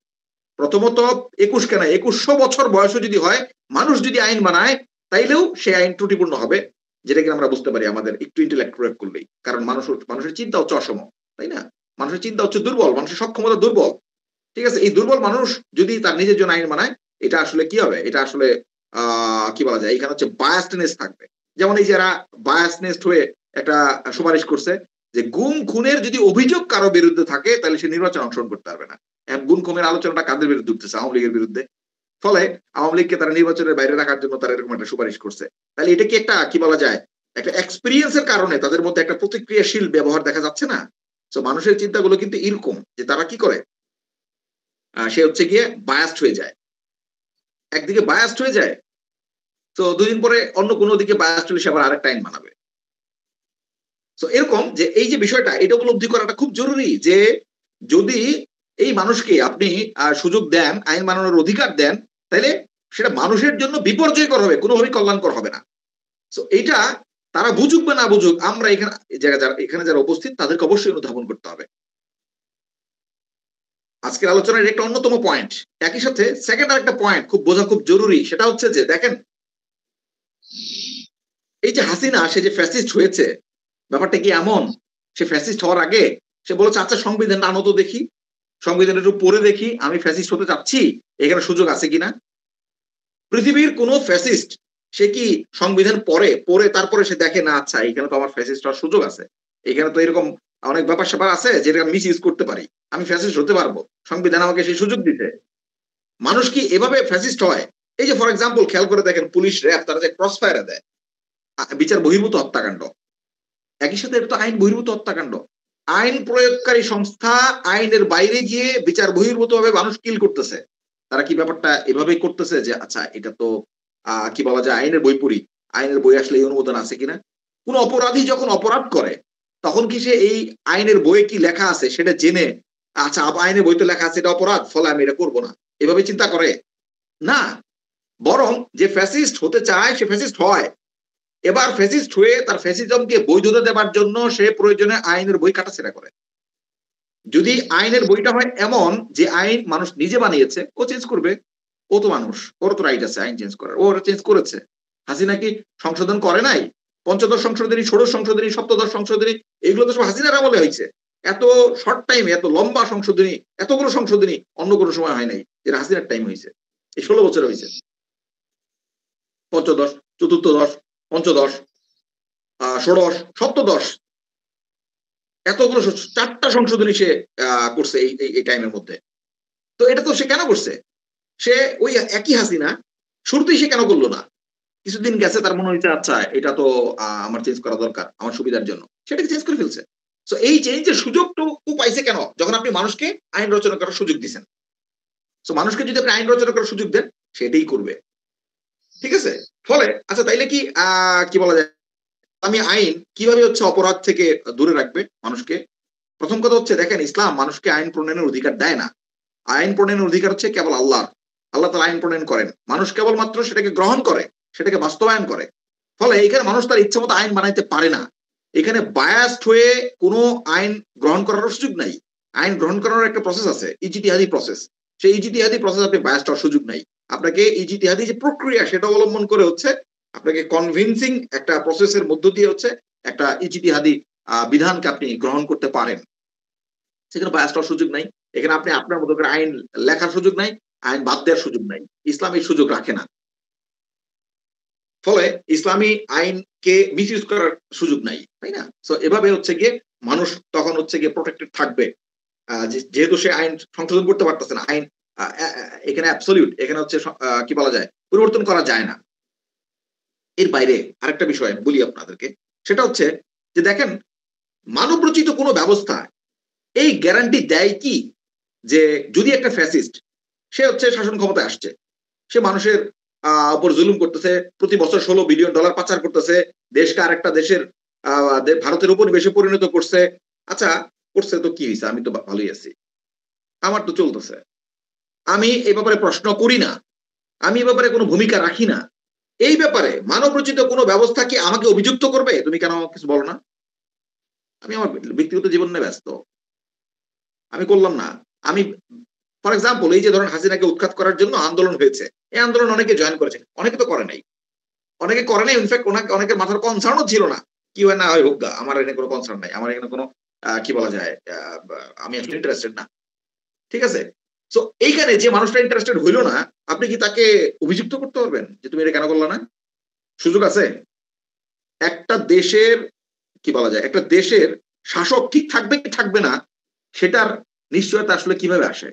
প্রথমত 21 কেন, 2100 বছর বয়সও যদি হয়, মানুষ যদি আইন বানায়, তাইলেও সে আইন ত্রুটিপূর্ণ হবে, যেটা কিনা আমরা বুঝতে পারি আমাদের একটু ইন্টেলেক্ট প্রয়োগ করলেই। কারণ মানুষের চিন্তা হচ্ছে অসম, তাই না? মানুষের চিন্তা হচ্ছে দুর্বল, মানুষের সক্ষমতা দুর্বল। ঠিক আছে, এই দুর্বল মানুষ যদি তার নিজের জন্য আইন বানায়, এটা আসলে কি হবে, এটা আসলে কি বলা যায়, এখানে হচ্ছে বায়াসনেস থাকবে। যেমন এই যারা বায়াসনেস হয়ে একটা সুপারিশ করছে যে গুম খুনের যদি অভিযোগ কারো বিরুদ্ধে থাকে, তাহলে সে নির্বাচনে অংশগ্রহণ করতে পারবে না। গুম খুনের আলোচনাটা কাদের বিরুদ্ধে উঠতেছে? আওয়ামী লীগের বিরুদ্ধে। ফলে আওয়ামী লীগকে তারা নির্বাচনের বাইরে রাখার জন্য তারা এরকম একটা সুপারিশ করছে। তাহলে এটা কি একটা কি বলা যায়, একটা এক্সপিরিয়েন্সের কারণে তাদের মধ্যে একটা প্রতিক্রিয়াশীল ব্যবহার দেখা যাচ্ছে না? তো মানুষের চিন্তাগুলো কিন্তু এরকম যে তারা কি করে, সে হচ্ছে গিয়ে বায়াসড হয়ে যায়, একদিকে বায়াসড হয়ে যায়, তো 2 দিন পরে অন্য কোনো দিকে বায়াসড হলে সে আবার আরেকটা আইন বানাবে। তো এরকম যে এই যে বিষয়টা, এটা উপলব্ধি করাটা খুব জরুরি যে যদি এই মানুষকে আপনি সুযোগ দেন, আইন বানানোর অধিকার দেন, তাহলে সেটা মানুষের জন্য বিপর্যয়কর হবে, কোনোভাবেই কল্যাণকর হবে না। তো এইটা তারা বুঝুক বা না বুঝুক, আমরা এখানে যারা উপস্থিত তাদেরকে অবশ্যই অনুধাবন করতে হবে। আজকের আলোচনার একটা অন্যতম পয়েন্ট, একই সাথে সেকেন্ড আর একটা পয়েন্ট খুব বোঝা খুব জরুরি, সেটা হচ্ছে যে দেখেন, এই যে হাসিনা, সে যে ফ্যাসিস্ট হয়েছে, ব্যাপারটা কি এমন, সে ফ্যাসিস্ট হওয়ার আগে সে বলেছে আচ্ছা সংবিধানটা আনো তো দেখি, সংবিধান একটু পড়ে দেখি, আমি ফ্যাসিস্ট হতে চাচ্ছি, এখানে সুযোগ আছে কিনা। পৃথিবীর কোন ফ্যাসিস্ট সে কি সংবিধান পড়ে তারপরে সে দেখে না আচ্ছা এখানে তো আমার ফ্যাসিস্ট হওয়ার সুযোগ আছে, এখানে তো এরকম অনেক ব্যাপার স্যাপার আছে যেটা মিস ইউজ করতে পারি, আমি ফ্যাসিস্ট হতে পারবো, সংবিধান আমাকে সেই সুযোগ দিতে। মানুষ কি এভাবে ফ্যাসিস্ট হয়? এই যে ফর এক্সাম্পল খেয়াল করে দেখেন, পুলিশ র্যাব তারা যে ক্রস ফায়ারে দেয়, বিচার বহির্ভূত হত্যাকাণ্ড, একই সাথে এটা তো আইন বহির্ভূত হত্যাকাণ্ড। আইন প্রয়োগকারী সংস্থা আইনের বাইরে গিয়ে বিচার বহির্ভূত ভাবে মানুষ কিল করতেছে। তারা কি ব্যাপারটা এভাবেই করতেছে যে আচ্ছা এটা তো কি বলা যায়, আইনের বই পড়ি, আইনের বই আসলে এই অনুমোদন আছে কিনা। কোন অপরাধী যখন অপরাধ করে, তখন কি সে এই আইনের বইয়ে কি লেখা আছে সেটা জেনে আচ্ছা আইনের বইতে লেখা আছে এটা অপরাধ, ফলে আমি এটা করবো না, এভাবে চিন্তা করে না। বরং যে ফ্যাসিস্ট হতে চায় সে ফ্যাসিস্ট হয়। এবার ফ্যাসিস্ট হয়ে তার ফ্যাসিজমকে বৈধতা দেবার জন্য সে প্রয়োজনে আইনের বই কাটাছেড়া করে। যদি আইনের বইটা হয় এমন যে আইন মানুষ নিজে বানিয়েছে, ও চেঞ্জ করবে। ও তো মানুষ, ওর তো রাইট আছে আইন চেঞ্জ করার, ও ওরা চেঞ্জ করেছে। হাসিনা কি সংশোধন করে নাই? পঞ্চদশ সংশোধনী, ষোড়শ সংশোধনী, সপ্তদশ সংশোধনী, এগুলো তো সব হাসিনার আমলে হয়েছে। এত শর্ট টাইমে এত লম্বা সংশোধনী, এতগুলো সংশোধনী অন্য কোনো সময় হয় নাই, যেটা হাসিনার টাইম হয়েছে। এই 16 বছরে হয়েছে। পঞ্চদশ, চতুর্থদশ, পঞ্চদশ, ষোড়শ, সপ্তদশ, এতগুলো 4টা সংশোধনী সে করছে এই টাইমের মধ্যে। তো এটা তো সে কেন করছে? সে ওই একই হাসিনা, শুরুতেই সে কেন করলো না? কিছুদিন গেছে, তার মনে হয়েছে আচ্ছা এটা তো আমার চেঞ্জ করা দরকার আমার সুবিধার জন্য, সেটাকে চেঞ্জ করে ফেলছে। সো এই চেঞ্জের সুযোগটুকু পাইছে কেন? যখন আপনি মানুষকে আইন রচনা করার সুযোগ দিচ্ছেন। সো মানুষকে যদি আপনি আইন রচনা করার সুযোগ দেন, সেটাই করবে। ঠিক আছে? ফলে আচ্ছা তাইলে কি কি বলা যায়, আমি আইন কিভাবে হচ্ছে অপরাধ থেকে দূরে রাখবে মানুষকে? প্রথম কথা হচ্ছে, দেখেন ইসলাম মানুষকে আইন প্রণয়নের অধিকার দেয় না। আইন প্রণয়নের অধিকার হচ্ছে কেবল আল্লাহর। আল্লাহ তাআলা আইন প্রণয়ন করেন, মানুষ কেবলমাত্র সেটাকে গ্রহণ করে, সেটাকে বাস্তবায়ন করে। ফলে এখানে মানুষ তার ইচ্ছা মতো আইন বানাইতে পারে না। এখানে বায়াসড হয়ে কোনো আইন গ্রহণ করার সুযোগ নাই। আইন গ্রহণ করার একটা প্রসেস আছে, ইজতিহাদি প্রসেস। সেই ইজতিহাদি প্রসেস আপনি বায়াসড হওয়ার সুযোগ নাই। আপনাকে ইজতিহাদি যে প্রক্রিয়া সেটা অবলম্বন করে হচ্ছে আপনাকে কনভিন্সিং একটা প্রসেসের মধ্য দিয়ে হচ্ছে একটা ইজতিহাদি বিধানকে আপনি গ্রহণ করতে পারেন। সেখানে বায়াসড হওয়ার সুযোগ নাই। এখানে আপনি আপনার মতো করে আইন লেখার সুযোগ নাই, আইন বাদ দেওয়ার সুযোগ নাই। ইসলাম এই সুযোগ রাখে না। ফলে ইসলামী আইনকে মিসইউজ করার সুযোগ নাই, তাই না? সো এভাবে হচ্ছে গিয়ে মানুষ তখন হচ্ছে গিয়ে প্রোটেক্টেড থাকবে। যেহেতু সে আইন সংশোধন করতে পারতেছে না, আইন এখানে অ্যাবসলিউট, এখানে হচ্ছে কি বলা যায়, পরিবর্তন করা যায় না। এর বাইরে আরেকটা বিষয় বলি আপনাদেরকে, সেটা হচ্ছে যে দেখেন, মানব রচিত কোনো ব্যবস্থা এই গ্যারান্টি দেয় কি যে যদি একটা ফ্যাসিস্ট সে হচ্ছে শাসন ক্ষমতায় আসছে, সে মানুষের উপর জুলুম করতেছে, প্রতি বছর $16 বিলিয়ন পাচার করতেছে, দেশকে আরেকটা দেশের ভারতের উপনিবেশে পরিণত করছে। আচ্ছা করছে তো কি হয়েছে, আমি তো ভালোই আছি, আমার তো চলতেছে, আমি এই ব্যাপারে প্রশ্ন করি না, আমি এই ব্যাপারে কোনো ভূমিকা রাখি না। এই ব্যাপারে মানব রচিত কোনো ব্যবস্থা কি আমাকে অভিযুক্ত করবে, তুমি কেন কিছু বলো না? আমি আমার ব্যক্তিগত জীবন নিয়ে ব্যস্ত, আমি করলাম না। আমি ফর এক্সাম্পল, এই যে ধরেন হাসিনাকে উৎখাত করার জন্য আন্দোলন হয়েছে, এই আন্দোলন অনেকে জয়েন করেছে, অনেকে তো করে নাই। অনেকে করে নাই, ইনফ্যাক্ট অনেকের মাথার কনসার্নও ছিল না, কি হয় না হয় হোক গা, আমার এখানে কোনো কনসার্ন নাই, আমার এখানে কোনো কি বলা যায়, আমি আসলে ইন্টারেস্টেড না। ঠিক আছে? সো এইখানে যে মানুষটা ইন্টারেস্টেড হইল না, আপনি কি তাকে অভিযুক্ত করতে পারবেন যে তুমি এটা কেন করলা না? সুযোগ আছে? একটা দেশের কি বলা যায়, একটা দেশের শাসক ঠিক থাকবে কি থাকবে না, সেটার নিশ্চয়তা আসলে কিভাবে আসে?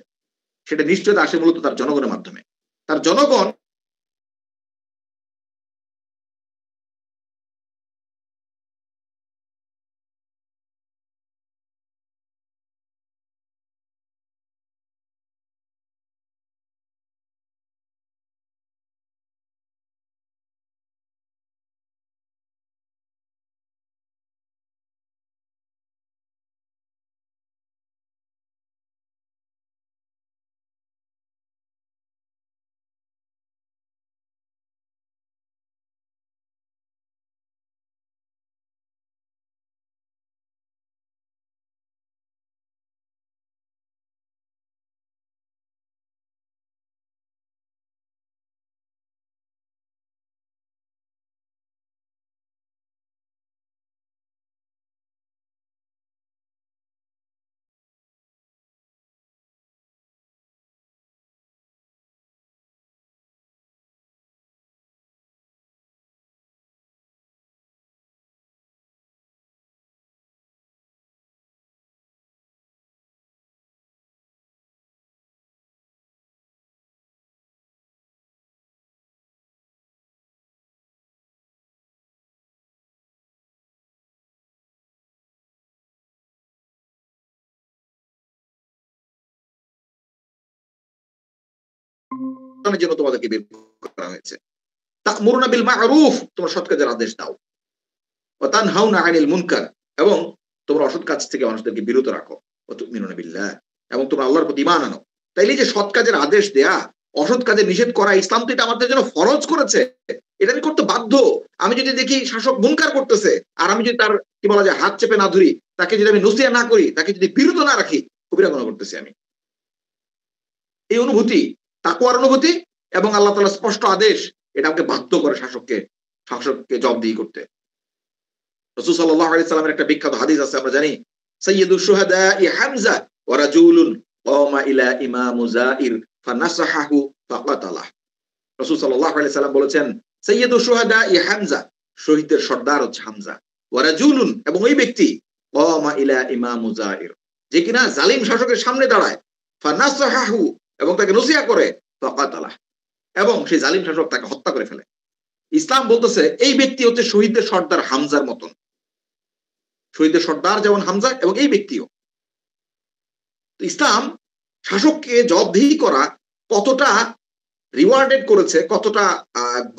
সেটা নিশ্চয়তা আসে মূলত তার জনগণের মাধ্যমে। তার জনগণ জন্য তোমাদেরকে বের করা হয়েছে। তা'মুরুনা বিল মা'রুফ, তোমরা সৎ কাজের আদেশ দাও। ওয়া তানহাউনা আনিল মুনকার, এবং তোমরা অসৎ কাজ থেকে মানুষদেরকে বিরত রাখো। ওয়া তু'মিনুনা বিল্লাহ, এবং তোমরা আল্লাহর প্রতি ঈমান আনো। তাইলে যে সৎ কাজের আদেশ দেয়া, অসৎ কাজে নিষেধ করা, ইসলাম তো এটা আমাদের জন্য ফরজ করেছে। এটা আমি করতে বাধ্য। আমি যদি দেখি শাসক মুনকার করতেছে, আর আমি যদি তার কি বলা যায় হাত চেপে না ধরি, তাকে যদি আমি নসিহত না করি, তাকে যদি বিরত না রাখি, কবিরা গুনাহ করতেছি আমি। এই অনুভূতি, তাকওয়ার অনুভূতি এবং আল্লাহ তাআলার স্পষ্ট আদেশ এটা আমাকে বাধ্য করে শাসককে জবাবদিহি করতে। রাসূল সাল্লাল্লাহু আলাইহি সাল্লামের একটা বিখ্যাত হাদিস আছে আমরা জানি, সাইয়্যিদুশ শুহাদা'i হামজা ওয়া রাজুলুন ক্বামা ইলা ইমামু যাইর ফানাসাহাহু ফাকাতালাহ। রাসূল সাল্লাল্লাহু আলাইহি সাল্লাম বলেছেন, সাইয়্যিদুশ শুহাদা'i হামজা, শহীদদের সর্দার হচ্ছে হামজা। ওয়া রাজুলুন, এবং ওই ব্যক্তি ক্বামা ইলা ইমামু যাইর, যে কিনা জালিম শাসকের সামনে দাঁড়ায়, ফানাসাহাহু, এবং তাকে নসিহত করে, ফাকাতালাহ, এবং সেই জালিম শাসক তাকে হত্যা করে ফেলে। ইসলাম বলতেছে এই ব্যক্তি হচ্ছে শহীদদের সর্দার হামজার মতন। শহীদের সর্দার যেমন হামজা, এবং এই ব্যক্তিও। ইসলাম শাসককে জবাবদিহি করা কতটা রিওয়ার্ডেড করেছে, কতটা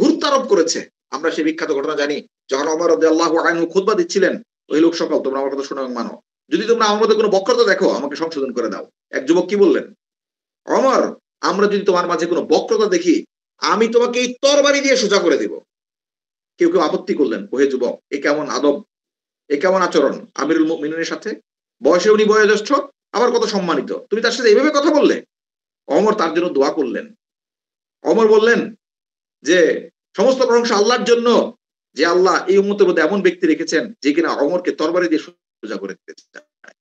গুরুত্ব আরোপ করেছে, আমরা সেই বিখ্যাত ঘটনা জানি। যখন ওমর রাদিয়াল্লাহু আনহু খুতবা দিচ্ছিলেন, ওই লোক সকল, তোমরা আমার কথা শোনো এবং মানো, যদি তোমরা আমার মধ্যে কোনো বক্রতা দেখো আমাকে সংশোধন করে দাও। এক যুবক কি বললেন, ওমর, আমরা যদি তোমার মাঝে কোনো বক্রতা দেখি আমি তোমাকে এই তরবারি দিয়ে সোজা করে দেব। কেউ কেউ আপত্তি করলেন, ওহে যুবক, এ কেমন আদব, এ কেমন আচরণ আমিরুল মুমিনিনের সাথে? বয়সে উনি বয়োজ্যেষ্ঠ, আবার কত সম্মানিত, তুমি তার সাথে এইভাবে কথা বললে? ওমর তার জন্য দোয়া করলেন। ওমর বললেন যে সমস্ত প্রশংসা আল্লাহর জন্য, যে আল্লাহ এই উম্মতের মধ্যে এমন ব্যক্তি রেখেছেন যে কিনা ওমরকে তরবারি দিয়ে সোজা করে দিতে চায়।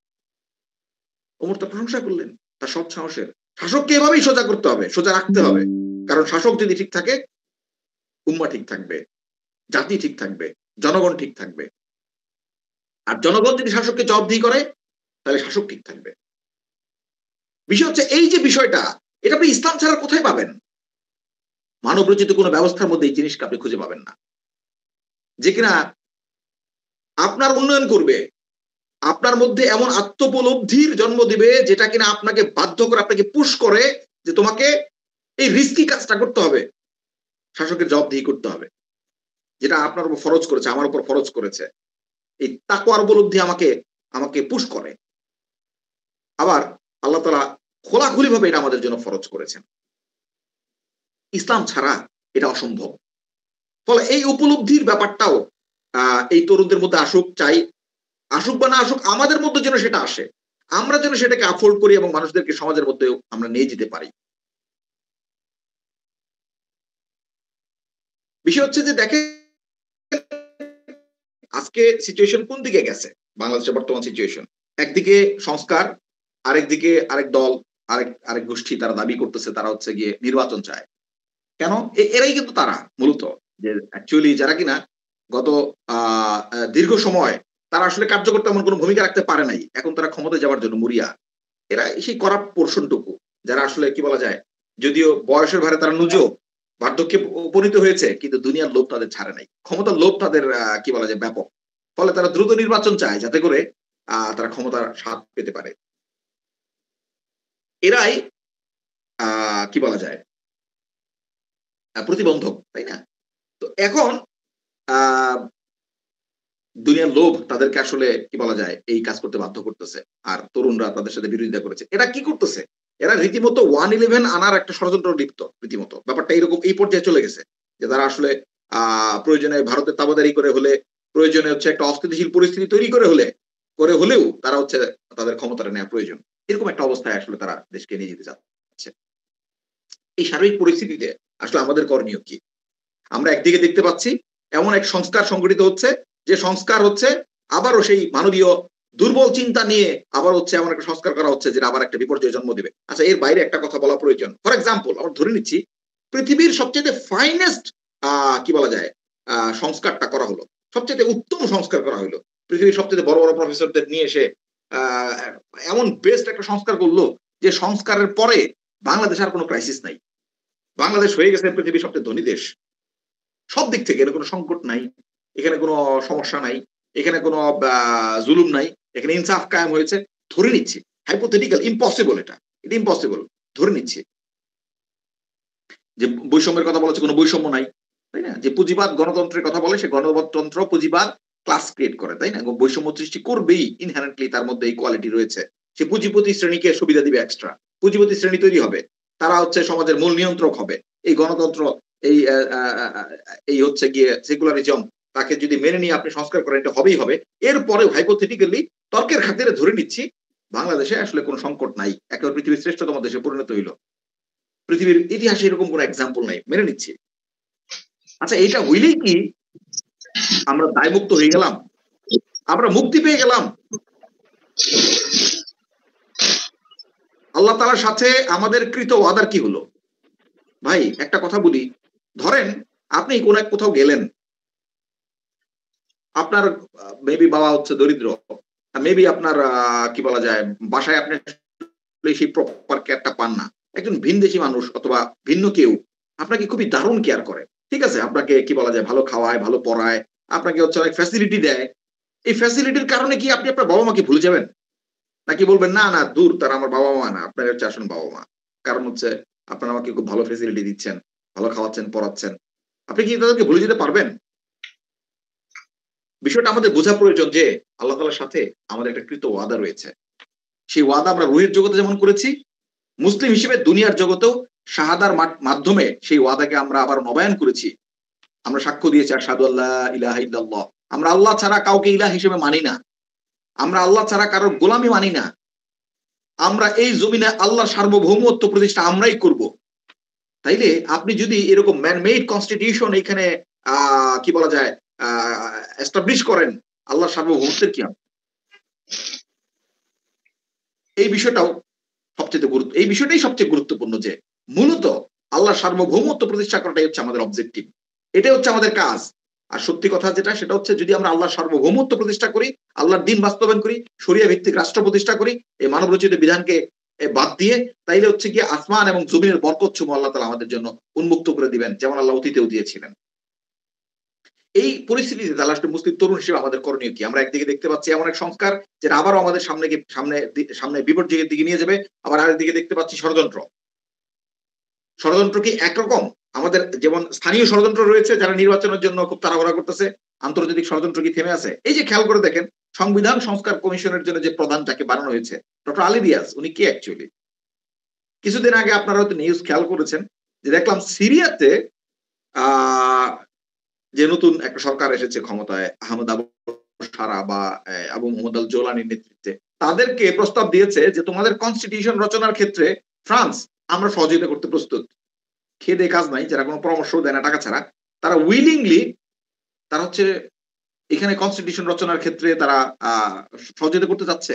ওমর তার প্রশংসা করলেন তার সৎ সাহসের। শাসককে এভাবেই সোজা করতে হবে, সোজা রাখতে হবে, কারণ শাসক যদি ঠিক থাকে উম্মাহ ঠিক থাকবে, জাতি ঠিক থাকবে, জনগণ ঠিক থাকবে। আর জনগণ যদি শাসককে জবাবদিহি করে তাহলে শাসক ঠিক থাকবে। বিষয় হচ্ছে এই যে বিষয়টা, এটা আপনি ইসলাম ছাড়া কোথায় পাবেন? মানব রচিত কোনো ব্যবস্থার মধ্যে এই জিনিসটা আপনি খুঁজে পাবেন না, যে কিনা আপনার উন্নয়ন করবে, আপনার মধ্যে এমন আত্মোপলব্ধির জন্ম দিবে যেটা কিনা আপনাকে বাধ্য করে, আপনাকে পুশ করে যে তোমাকে এই রিস্কি কাজটা করতে হবে, শাসকের জবাবদিহি করতে হবে, যেটা আপনার উপর ফরজ করেছে, আমার উপর ফরজ করেছে। এই তাকওয়ার উপলব্ধি আমাকে পুশ করে। আবার আল্লাহ তাআলা খোলাখুলি ভাবে এটা আমাদের জন্য ফরজ করেছেন। ইসলাম ছাড়া এটা অসম্ভব। ফলে এই উপলব্ধির ব্যাপারটাও এই তরুণদের মধ্যে আসুক, চাই আসুক বা না আসুক, আমাদের মধ্যে যেন সেটা আসে, আমরা যেন সেটাকে আফোর্ড করি এবং মানুষদেরকে সমাজের মধ্যে আমরা নিয়ে যেতে পারি। বিষয় হচ্ছে যে দেখেন আজকে সিচুয়েশন কোন দিকে গেছে, বাংলাদেশের বর্তমান সিচুয়েশন। একদিকে সংস্কার, আরেকদিকে আরেক দল, আরেক গোষ্ঠী তারা দাবি করতেছে তারা হচ্ছে গিয়ে নির্বাচন চায়। কেন? এরাই কিন্তু তারা মূলত, যে অ্যাকচুয়ালি যারা কিনা গত দীর্ঘ সময় তারা আসলে কার্যকর তেমন কোনো ভূমিকা রাখতে পারে নাই, এখন তারা ক্ষমতায় যাওয়ার জন্য মরিয়া। এরা সেই করাপ্ট পোরশনটুকু, যারা আসলে কি বলা যায়, যদিও বয়সের ভারে তারা নুজো, বার্ধক্যে উপনীত হয়েছে, কিন্তু দুনিয়ার লোভ তাদের ছাড়ে নাই, ক্ষমতার লোভ তাদের কি বলা যায় ব্যাপক। ফলে তারা দ্রুত নির্বাচন চায় যাতে করে তারা ক্ষমতার স্বাদ পেতে পারে। এরাই কি বলা যায় প্রতিবন্ধক, তাই না? তো এখন দুনিয়ার লোভ তাদেরকে আসলে কি বলা যায় এই কাজ করতে বাধ্য করতেছে, আর তরুণরা তাদের সাথে বিরোধিতা করেছে। এটা কি করতেছে? এরা রীতিমতো 111 আনার একটা ষড়যন্ত্র লিপ্ত, রীতিমতো ব্যাপারটা এরকম এই পর্যায়ে চলে গেছে যে তারা আসলে প্রয়োজনে ভারতের তাবেদারি করে হলে, প্রয়োজনে হচ্ছে একটা অস্থিতিশীল পরিস্থিতি তৈরি করে হলেও তারা হচ্ছে তাদের ক্ষমতাটা নেওয়া প্রয়োজন, এরকম একটা অবস্থায় আসলে তারা দেশকে নিয়ে যেতে চাচ্ছে। এই সার্বিক পরিস্থিতিতে আসলে আমাদের করণীয় কি? আমরা একদিকে দেখতে পাচ্ছি এমন এক সংস্কার সংগঠিত হচ্ছে, যে সংস্কার হচ্ছে আবারও সেই মানবীয় দুর্বল চিন্তা নিয়ে আবার হচ্ছে এমন একটা সংস্কার করা হচ্ছে যেটা আবার একটা বিপর্যয় জন্ম দিবে। আচ্ছা, এর বাইরে একটা কথা বলা প্রয়োজন। ফর এক্সাম্পল, আমরা ধরে নিচ্ছি পৃথিবীর সবচেয়ে ফাইনেস্ট কি বলা যায় সংস্কারটা করা হলো, সবচেয়ে উত্তম সংস্কার করা হলো, পৃথিবীর সবচেয়ে বড় বড় প্রফেসরদের নিয়ে এসে এমন বেস্ট একটা সংস্কার করলো যে সংস্কারের পরে বাংলাদেশ আর কোনো ক্রাইসিস নাই, বাংলাদেশ হয়ে গেছে পৃথিবীর সবচেয়ে ধনী দেশ। সব দিক থেকে এর কোনো সংকট নাই, এখানে কোনো সমস্যা নাই, এখানে কোনো জুলুম নাই, এখানে ইনসাফ কায়েম হয়েছে। ধরে নিচ্ছি, হাইপোথেটিক্যাল, ইম্পসিবল, এটা ইম্পসিবল, ধরে নিচ্ছি যে বৈষম্যের কথা বলেছে, কোনো বৈষম্য নাই, তাই না? যে পুঁজিবাদ গণতন্ত্রের কথা বলে, সে গণতন্ত্র পুঁজিবাদ ক্লাস ক্রিয়েট করে, তাই না? বৈষম্য সৃষ্টি করবেই, ইনহেরেন্টলি তার মধ্যে এই কোয়ালিটি রয়েছে। সে পুঁজিপতি শ্রেণীকে সুবিধা দিবে এক্সট্রা, পুঁজিপতি শ্রেণী তৈরি হবে, তারা হচ্ছে সমাজের মূল নিয়ন্ত্রক হবে। এই গণতন্ত্র, এই হচ্ছে গিয়ে সেকুলারিজম, তাকে যদি মেনে নিয়ে আপনি সংস্কার করেন, এটা হবেই হবে। এরপরে হাইপোথেটিক্যালি তর্কের খাতিরে ধরে নিচ্ছি বাংলাদেশে আসলে কোনো সংকট নাই, একেবারে পৃথিবীর শ্রেষ্ঠতম দেশে পরিণত হইল। পৃথিবীর ইতিহাসে এরকম কোনো এক্সাম্পল নাই, মেনে নিচ্ছি। আচ্ছা, এটা হইলেই কি আমরা দায়মুক্ত হয়ে গেলাম, আমরা মুক্তি পেয়ে গেলাম? আল্লাহ তাআলার সাথে আমাদের কৃত ওয়াদার কি হলো? ভাই একটা কথা বলি, ধরেন আপনি কোন এক কোথাও গেলেন, আপনার মেবি বাবা হচ্ছে দরিদ্র, মেবি আপনার কি বলা যায়, বাসায় আপনি সেই প্রপার কেয়ারটা পান না। একজন ভিনদেশী মানুষ অথবা ভিন্ন কেউ আপনাকে খুবই দারুণ কেয়ার করে। ঠিক আছে? আপনাকে কি বলা যায়, ভালো খাওয়ায়, ভালো পড়ায়, আপনাকে হচ্ছে অনেক ফ্যাসিলিটি দেয়। এই ফ্যাসিলিটির কারণে কি আপনি আপনার বাবা-মাকে ভুলে যাবেন? নাকি বলবেন, "না, না, দূর, তারা আমার বাবা-মা না। আপনারা হচ্ছে আসলে বাবা-মা।" কারণ হচ্ছে আপনারা আমাকে খুব ভালো ফ্যাসিলিটি দিচ্ছেন, ভালো খাওয়াচ্ছেন, পড়াচ্ছেন। আপনি কি তাদেরকে ভুলে যেতে পারবেন? বিষয়টা আমাদের বোঝা প্রয়োজন যে আল্লাহ তাআলার সাথে আমাদের একটা কৃত ওয়াদা রয়েছে। সেই ওয়াদা আমরা রুহের জগতে যেমন করেছি, মুসলিম হিসেবে দুনিয়ার জগতেও শাহাদার মাধ্যমে সেই ওয়াদাকে আমরা আবার নবায়ন করেছি। আমরা সাক্ষ্য দিয়েছি আশহাদু আল্লা ইলাহা ইল্লাল্লাহ। আমরা আল্লাহ ছাড়া কাউকে ইলাহ হিসেবে মানি না। আমরা আল্লাহ ছাড়া কারোর গোলামি মানি না। আমরা এই জমিনে আল্লাহর সার্বভৌমত্ব প্রতিষ্ঠা আমরাই করব। তাইলে আপনি যদি এরকম ম্যান মেড কনস্টিটিউশন এখানে আ কি বলা যায়, আ এস্টাবলিশ করেন, আল্লাহর সার্বভৌমত্বের কি হবে? এই বিষয়টাও এই বিষয়টাই সবচেয়ে গুরুত্বপূর্ণ যে মূলত আল্লাহর সার্বভৌমত্ব প্রতিষ্ঠা করাটাই হচ্ছে আমাদের অবজেক্টিভ। এটাই হচ্ছে আমাদের কাজ। আর সত্যি কথা যেটা সেটা হচ্ছে, যদি আমরা আল্লাহর সার্বভৌমত্ব প্রতিষ্ঠা করি, আল্লাহর দ্বীন বাস্তবায়ন করি, শরিয়া ভিত্তিক রাষ্ট্র প্রতিষ্ঠা করি, এই মানব রচিত বিধানকে বাদ দিয়ে, তাইলে হচ্ছে গিয়ে আসমান এবং জমিনের বরকতসমূহ আল্লাহ তাআলা আমাদের জন্য উন্মুক্ত করে দিবেন, যেমন আল্লাহ অতীতেও দিয়েছিলেন। এই পরিস্থিতিতে তাহলে আসলে মুসলিম তরুণ হিসেবে আমাদের করণীয় কি? আমরা একদিকে দেখতে পাচ্ছি এমন এক সংস্কার যেটা আবারও আমাদের সামনে বিপর্যয়ের দিকে নিয়ে যাবে। আবার আরেকদিকে দেখতে পাচ্ছি ষড়যন্ত্র। ষড়যন্ত্র কি একরকম? আমাদের যেমন স্থানীয় ষড়যন্ত্র রয়েছে যারা নির্বাচনের জন্য খুব তাড়াহুড়া করতেছে, আন্তর্জাতিক ষড়যন্ত্র কি থেমে আছে? এই যে খেয়াল করে দেখেন, সংবিধান সংস্কার কমিশনের জন্য যে প্রধান যাকে বানানো হয়েছে, ডক্টর আলী রিয়াজ, উনি কে অ্যাকচুয়ালি? কিছুদিন আগে আপনারা হয়তো নিউজ খেয়াল করেছেন যে দেখলাম সিরিয়াতে আ যে নতুন একটা সরকার এসেছে ক্ষমতায়, আহমদ আবু সারা বা আবু মোহাম্মদ আল জোলানির নেতৃত্বে। তাদেরকে প্রস্তাব দিয়েছে যে তোমাদের কনস্টিটিউশন রচনার ক্ষেত্রে ফ্রান্স আমরা সহযোগিতা করতে প্রস্তুত। খেয়ে দেয়ে কাজ নাই, যারা কোন পরামর্শও দেয় না টাকা ছাড়া। তারা উইলিংলি তারা হচ্ছে এখানে কনস্টিটিউশন রচনার ক্ষেত্রে তারা আ সহযোগিতা করতে চাচ্ছে।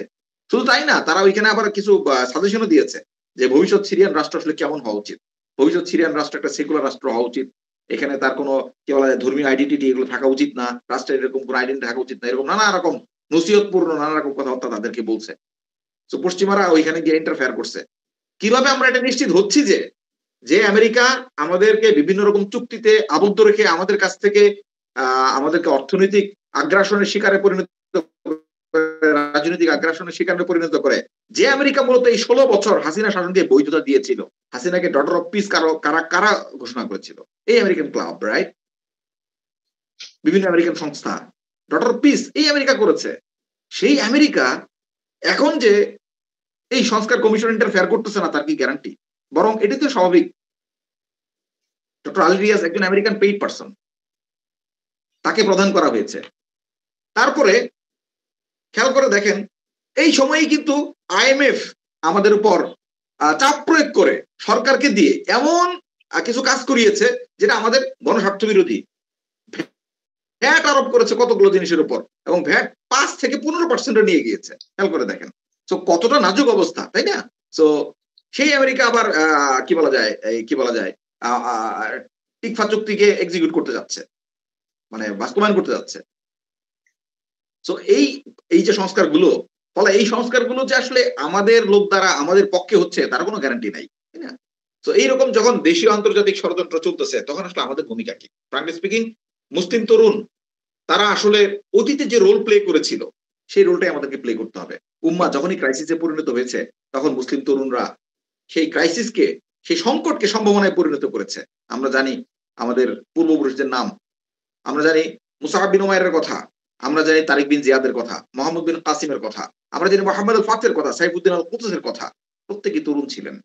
শুধু তাই না, তারা ওইখানে আবার কিছু সাজেশনও দিয়েছে যে ভবিষ্যৎ সিরিয়ান রাষ্ট্র আসলে কেমন হওয়া উচিত। ভবিষ্যৎ সিরিয়ান রাষ্ট্র একটা সেকুলার রাষ্ট্র হওয়া উচিত। এখানে তার কোন কি বলা যায়, ধর্মীয় আইডেন্টিটি এগুলো থাকা উচিত না। রাষ্ট্রের এরকম কোন আইডেন্টিটি থাকা উচিত না। এরকম নানা রকম নসিহতপূর্ণ নানা রকম কথাবার্তা তাদেরকে বলছে। সো পশ্চিমারা ওইখানে গিয়ে ইন্টারফেয়ার করছে। কিভাবে আমরা এটা নিশ্চিত হচ্ছি যে, যে আমেরিকা আমাদেরকে বিভিন্ন রকম চুক্তিতে আবদ্ধ রেখে আমাদের কাছ থেকে আমাদেরকে অর্থনৈতিক আগ্রাসনের শিকারে পরিণত করে, রাজনৈতিক আগ্রাসনের শিকারে পরিণত করে। যে আমেরিকা মূলত এই ১৬ বছর হাসিনা শাসনকে বৈধতা দিয়েছিল। হাসিনাকে ডটার অফ পিস কারা ঘোষণা করেছিল? এই আমেরিকান ক্লাব, রাইট? বিভিন্ন আমেরিকান সংস্থা। ডটার অফ পিস এই আমেরিকা করেছে। সেই আমেরিকা এখন যে এই সংস্কার কমিশন ইন্টারফেয়ার করতেছে না, তার কি গ্যারান্টি? বরং এটাই তো স্বাভাবিক। ডক্টর আলী রিয়াজ একজন আমেরিকান পেইড পারসন। তাকে প্রদান করা হয়েছে। তারপরে খেয়াল করে দেখেন, এই সময়েই কিন্তু আইএমএফ আমাদের উপর চাপ প্রয়োগ করে সরকারকে দিয়ে এমন কিছু কাজ করিয়েছে যেটা আমাদের গণস্বার্থ বিরোধী। ভ্যাট আরোপ করেছে কতগুলো জিনিসের উপর এবং ভ্যাট ৫ থেকে ১৫% নিয়ে গিয়েছে। খেয়াল করে দেখেন। সো কতটা নাজুক অবস্থা, তাই না? সো সেই আমেরিকা আবার কি বলা যায়, কি বলা যায়, আ আ টিকফা চুক্তিকে এক্সিকিউট করতে যাচ্ছে। মানে বাস্তবায়ন করতে যাচ্ছে। সো এই যে সংস্কারগুলো, ফলে এই সংস্কারগুলো যে আসলে আমাদের লোক দ্বারা আমাদের পক্ষে হচ্ছে তার কোনো গ্যারান্টি নাই। তাই না? সো এইরকম যখন দেশীয় আন্তর্জাতিক ষড়যন্ত্র চলতেছে তখন আসলে আমাদের ভূমিকা কি? ফ্রাঙ্কলি স্পিকিং, মুসলিম তরুণ তারা আসলে অতীতে যে রোল প্লে করেছিল সেই রোলটাই আমাদেরকে প্লে করতে হবে। উম্মাহ যখনই ক্রাইসিসে পরিণত হয়েছে তখন মুসলিম তরুণরা সেই ক্রাইসিসকে, সেই সংকটকে সম্ভাবনায় পরিণত করেছে। আমরা জানি আমাদের পূর্বপুরুষদের নাম। আমরা জানি মুসাআব বিন উমাইরের কথা। আমরা জানি তারিক বিন জিয়াদের কথা, মোহাম্মদ বিন কাসিমের কথা। আমরা জানি মোহাম্মদ আল ফাতের কথা, সাইফুদ্দিন আল কুতুসের কথা। প্রত্যেকেই তরুণ ছিলেন।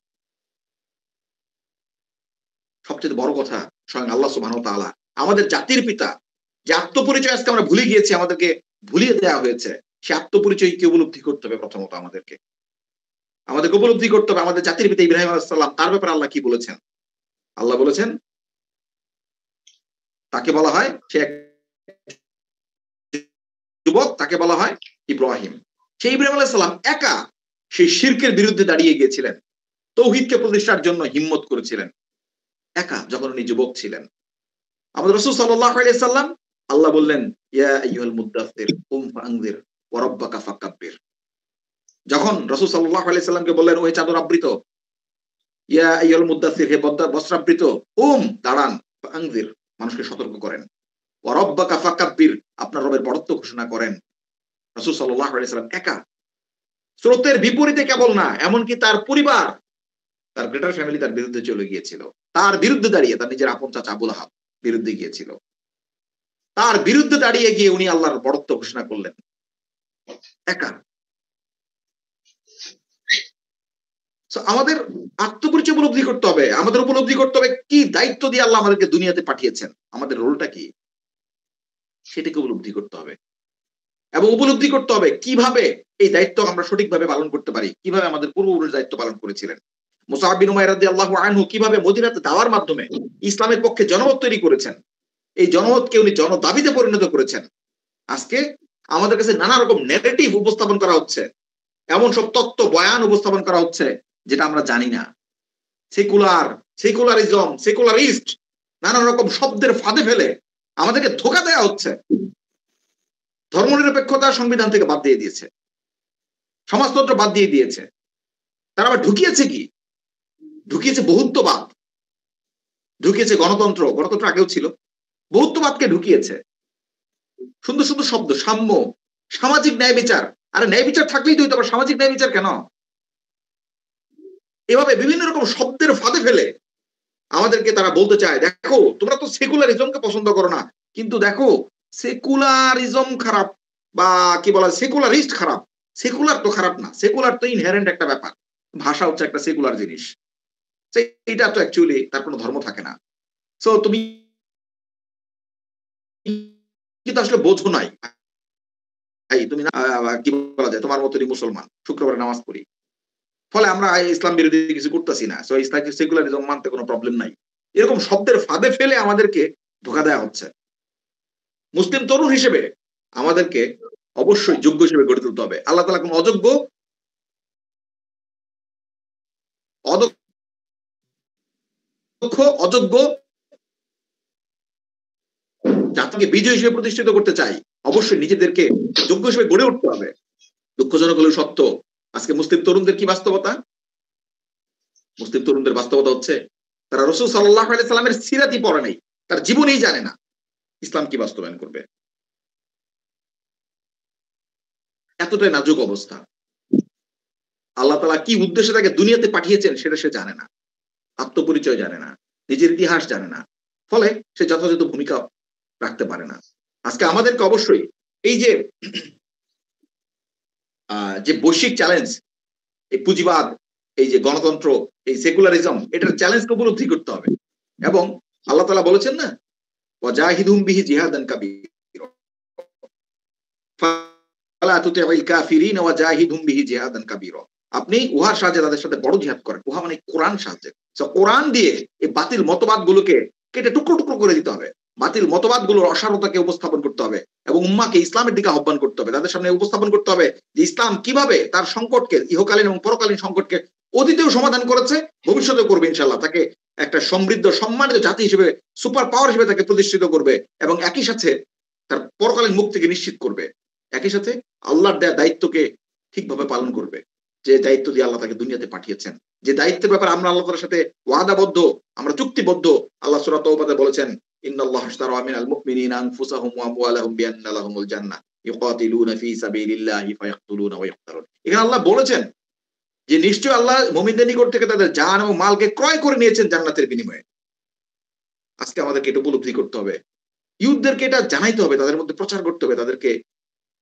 সবচেয়ে বড় কথা, স্বয়ং আল্লাহ সুবহানাহু ওয়া তাআলা আমাদের জাতির পিতা, যে আত্মপরিচয় আজকে আমরা ভুলে গিয়েছি, আমাদেরকে ভুলিয়ে দেওয়া হয়েছে। সে আত্মপরিচয়কে উপলব্ধি করতে হবে প্রথমত আমাদেরকে। আমাদেরকে উপলব্ধি করতে হবে আমাদের জাতির পিতা ইব্রাহিম আলাইহিস সালাম, তার ব্যাপারে আল্লাহ কি বলেছেন। আল্লাহ বলেছেন তাকে বলা হয় সে এক যুবক, তাকে বলা হয় ইব্রাহিম। সেই ইব্রাহিম আলাইহিস সালাম একা সেই শিরকের বিরুদ্ধে দাঁড়িয়ে গিয়েছিলেন, তৌহিদকে প্রতিষ্ঠার জন্য হিম্মত করেছিলেন একা, যখন উনি যুবক ছিলেন। আমাদের রাসূল সাল্লাল্লাহু আলাইহি সাল্লাম, আল্লাহ বললেন ইয়া আইয়ুহাল মুদ্দাসসির কুম ফাআনজির ওয়া রাব্বাকা ফাকাব্বির। যখন রাসূল সাল্লাল্লাহু আলাইহি সাল্লামকে বললেন ওহে চাদর আবৃত, ইয়া আইয়ুহাল মুদ্দাসসির, হে বস্ত্রাবৃত, দাঁড়ান, ফাআনজির, মানুষকে সতর্ক করেন, ওয়া রাব্বাকা ফাকাব্বির, আপনার রবের বড়ত্ব ঘোষণা করেন। রাসূল সাল্লাল্লাহু আলাইহি সাল্লাম একা, স্রোতের বিপরীতে কেবল না, এমনকি তার পরিবার, তার গ্রেটার ফ্যামিলি তার বিরুদ্ধে চলে গিয়েছিল। তার বিরুদ্ধে দাঁড়িয়ে তার নিজের আপন চাচা আবু লাহাব বিরুদ্ধে গিয়েছিল। তার বিরুদ্ধে দাঁড়িয়ে গিয়ে উনি আল্লাহর বড়ত্ব ঘোষণা করলেন একা। আমাদের আত্মপরিচয় উপলব্ধি করতে হবে, আমাদের উপলব্ধি করতে হবে কি দায়িত্ব দিয়ে আল্লাহ আমাদেরকে দুনিয়াতে পাঠিয়েছেন, আমাদের রোলটা কি সেটাকে উপলব্ধি করতে হবে। এবং উপলব্ধি করতে হবে কিভাবে এই দায়িত্ব আমরা সঠিকভাবে পালন করতে পারি, কিভাবে আমাদের পূর্বপুরুষ দায়িত্ব পালন করেছিলেন। মুসআব বিন উমাইর রাদিয়াল্লাহু আনহু কিভাবে মদিনাতে দাওয়ার মাধ্যমে ইসলামের পক্ষে জনমত তৈরি করেছেন, এই জনমতকে উনি জনদাবিতে পরিণত করেছেন। আজকে আমাদের কাছে নানা রকম নেগেটিভ উপস্থাপন করা হচ্ছে, এমন সব তত্ত্ব বয়ান উপস্থাপন করা হচ্ছে যেটা আমরা জানি না। সেকুলারিজম, সেকুলারিস্ট, নানা রকম শব্দের ফাঁদে ফেলে আমাদেরকে ধোঁকা দেওয়া হচ্ছে। ধর্মনিরপেক্ষতা সংবিধান থেকে বাদ দিয়ে দিয়েছে, সমাজতন্ত্র বাদ দিয়ে দিয়েছে। তারা আবার ঢুকিয়েছে কি? ঢুকিয়েছে বহুত্ববাদ, ঢুকিয়েছে গণতন্ত্র। গণতন্ত্র আগেও ছিল, বহুত্ববাদকে ঢুকিয়েছে। সুন্দর সুন্দর শব্দ, সাম্য, সামাজিক ন্যায় বিচার। আরে ন্যায় বিচার থাকলেই তো আবার সামাজিক ন্যায় বিচার কেন? এভাবে বিভিন্ন রকম শব্দের ফাঁদে ফেলে আমাদেরকে তারা বলতে চায়, দেখো তোমরা তো সেকুলারিজমকে পছন্দ করো না, কিন্তু দেখো সেকুলারিজম খারাপ, বা কি বলা, সেকুলারিস্ট খারাপ। সেকুলার তো খারাপ না, সেকুলার তো ইনহেরেন্ট একটা ব্যাপার। ভাষা হচ্ছে একটা সেকুলার জিনিস, এটা তো অ্যাকচুয়ালি তার কোনো ধর্ম থাকে না। সো তুমি কিন্তু আসলে বোঝো নাই ভাই, তুমি কি বলা যায়, তোমার মতনই মুসলমান, শুক্রবারে নামাজ পড়ি, ফলে আমরা ইসলাম বিরোধী কিছু করতেছি না, সো ইসলাম সেকুলারিজম মানতে কোনো প্রবলেম নাই। এরকম শব্দের ফাঁদে ফেলে আমাদেরকে ধোঁকা দেওয়া হচ্ছে। মুসলিম তরুণ হিসেবে আমাদেরকে অবশ্যই যোগ্য হিসেবে গড়ে তুলতে হবে। আল্লাহ তাআলা কোন অযোগ্য, অযোগ্য জাতিকে বিজয় হিসেবে প্রতিষ্ঠিত করতে চাই, অবশ্যই নিজেদেরকে যোগ্য হিসেবে গড়ে উঠতে হবে। দুঃখজনক হলেও সত্য, আজকে মুসলিম তরুণদের কি বাস্তবতা? মুসলিম তরুণদের বাস্তবতা হচ্ছে তারা রাসূল সাল্লাল্লাহু আলাইহি সাল্লামের সিরাতই পড়ে নাই, তার জীবনেই জানে না ইসলাম কি বাস্তবায়ন করবে। এতটাই নাজুক অবস্থা। আল্লাহ তাআলা কি উদ্দেশ্যে তাকে দুনিয়াতে পাঠিয়েছেন সেটা সে জানে না, আত্মপরিচয় জানে না, নিজের ইতিহাস জানে না, ফলে সে যথাযথ ভূমিকা রাখতে পারে না। আজকে আমাদেরকে অবশ্যই এই যে যে বৈশ্বিক চ্যালেঞ্জ, এই পুঁজিবাদ, এই যে গণতন্ত্র, এই সেকুলারিজম, এটার চ্যালেঞ্জকে উপলব্ধি করতে হবে। এবং আল্লাহ তাআলা বলেছেন না, ওয়াজাহিদুম বিহি জিহাদান কাবীরা, ফালা তুতিউল কাফিরিন ওয়াজাহিদুম বিহি জিহাদান কাবীরা, আপনি উহার সাহায্যে তাদের সাথে বড় জিহাদ করেন। উহা মানে কোরআন সাহায্যে। সো কোরআন দিয়ে এই বাতিল মতবাদগুলোকে কেটে টুকরো টুকরো করে দিতে হবে। বাতিল মতবাদগুলোর অসারতাকে উপস্থাপন করতে হবে এবং উম্মাহকে ইসলামের দিকে আহ্বান করতে হবে। তাদের সামনে উপস্থাপন করতে হবে যে ইসলাম কিভাবে তার সংকটকে, ইহকালীন এবং পরকালীন সংকটকে অতীতেও সমাধান করেছে, ভবিষ্যতেও করবে ইনশাআল্লাহ। তাকে একটা সমৃদ্ধ সম্মানিত জাতি হিসেবে, সুপার পাওয়ার হিসেবে তাকে প্রতিষ্ঠিত করবে এবং একই সাথে তার পরকালীন মুক্তিকে নিশ্চিত করবে। একই সাথে আল্লাহর দেয়া দায়িত্বকে ঠিকভাবে পালন করবে, যে দায়িত্ব দিয়ে আল্লাহ তাকে দুনিয়াতে পাঠিয়েছেন, যে দায়িত্বের ব্যাপারে আমরা আল্লাহ তাআলার সাথে ওয়াদাবদ্ধ, আমরা চুক্তিবদ্ধ। আল্লাহ সূরা তাওবাতে বলেছেন, ইন্নাল্লাহা আশতারা মিনাল মুমিনিনা আনফুসাহুম ওয়া আমওয়ালাহুম বিআন্না লাহুমুল জান্নাহ ইউকাতিলুনা ফি সাবিলিল্লাহি ফায়াকতুলুনা ওয়া ইয়ুকতালুন। এখানে আল্লাহ বলেছেন যে নিশ্চয়ই আল্লাহ মুমিনদের নিকট থেকে তাদের জান এবং মালকে ক্রয় করে নিয়েছেন জান্নাতের বিনিময়ে। আজকে আমাদেরকে এটা উপলব্ধি করতে হবে, ইউথদেরকে এটা জানাইতে হবে, তাদের মধ্যে প্রচার করতে হবে, তাদেরকে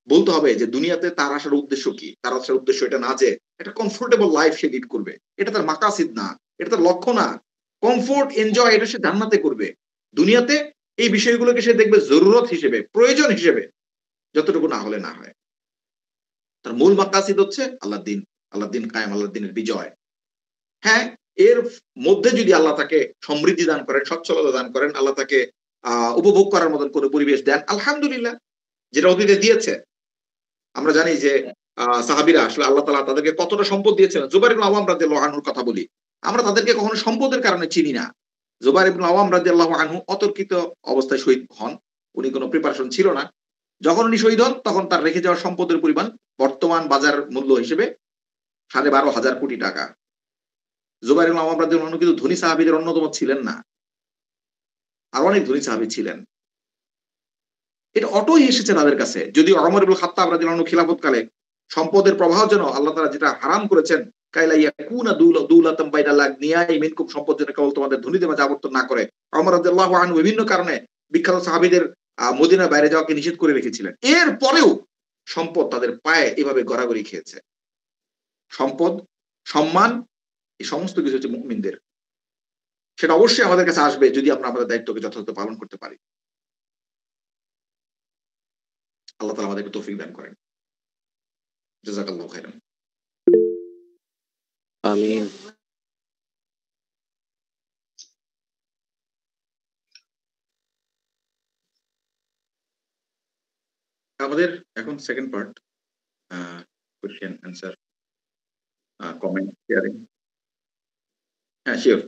বলতে হবে যে দুনিয়াতে তার আসার উদ্দেশ্য কি। তার আসার উদ্দেশ্য এটা না যে একটা কমফোর্টেবল লাইফ সে লিড করবে, এটা তার মাকাসিদ না, এটা তার লক্ষ্য না। কমফোর্ট, এনজয়, এটা সে জান্নাতে করবে। দুনিয়াতে এই বিষয়গুলোকে সে দেখবে জরুরত হিসেবে, প্রয়োজন হিসেবে, যতটুকু না হলে না হয়। তার মূল মাকাসিদ হচ্ছে আল্লাহর দ্বীন আল্লাহর দিন কায়েম, আল্লাহর দিনের বিজয়। হ্যাঁ, এর মধ্যে যদি আল্লাহ তাকে সমৃদ্ধি দান করেন, সচ্ছলতা দান করেন, আল্লাহ তাকে উপভোগ করার মতন কোন পরিবেশ দেন, আলহামদুলিল্লাহ, যেটা অতীতে দিয়েছে। আমরা জানি যে সাহাবীরা আসলে আল্লাহ তাআলা তাদেরকে কতটা সম্পদ দিয়েছেন। জুবাইর ইবনে আওয়াম রাদিয়াল্লাহু আনহুর কথা বলি। আমরা তাদেরকে কখনো সম্পদের কারণে চিনি না। জুবাইর ইবনে আওয়াম রাদিয়াল্লাহু আনহু অতর্কিত অবস্থায় শহীদ হন। উনি কোন প্রিপারেশন ছিল না। যখন উনি শহীদ হন তখন তার রেখে যাওয়া সম্পদের পরিমাণ বর্তমান বাজার মূল্য হিসেবে ১২,৫০০ কোটি টাকা। জুবাইর ইবনে আওয়াম রাদিয়াল্লাহু আনহু কিন্তু ধনী সাহাবীদের অন্যতম ছিলেন না। আরো অনেক ধনী সাহাবী ছিলেন। এটা অটোই এসেছে তাদের কাছে। যদিও ওমর ইবনুল খাত্তাব রাদিয়াল্লাহু আনহু খিলাফতকালে সম্পদের প্রবাহ যেন আল্লাহ তাআলা যেটা হারাম করেছেন, কাইলা ইয়াকুনা দুলাতাম বাইনাল আগনিয়াই মিনকুম, সম্পদ যেন কেবল তোমাদের ধনীদের মাঝে আবর্তন না করে। ওমর রাদিয়াল্লাহু আনহু বিভিন্ন কারণে বিখ্যাত সাহাবীদের মদিনার বাইরে যাওয়াকে নিষেধ করে রেখেছিলেন। এরপরেও সম্পদ তাদের পায়ে এভাবে গড়াগড়ি খেয়েছে। সম্পদ, সম্মান, এই সমস্ত কিছু হচ্ছে মুমিনদের। সেটা অবশ্যই আমাদের কাছে আসবে যদি আমরা আমাদের দায়িত্বকে যথাযথ পালন করতে পারি। আল্লাহ তাআলা আমাদেরকে তৌফিক দান করেন। জাযাকাল্লাহু খাইরান। আমিন। আমাদের এখন সেকেন্ড পার্ট, আ কোয়েশ্চেন অ্যান্সার, কমেন্ট শেয়ারিং। হ্যাঁ, সিউর।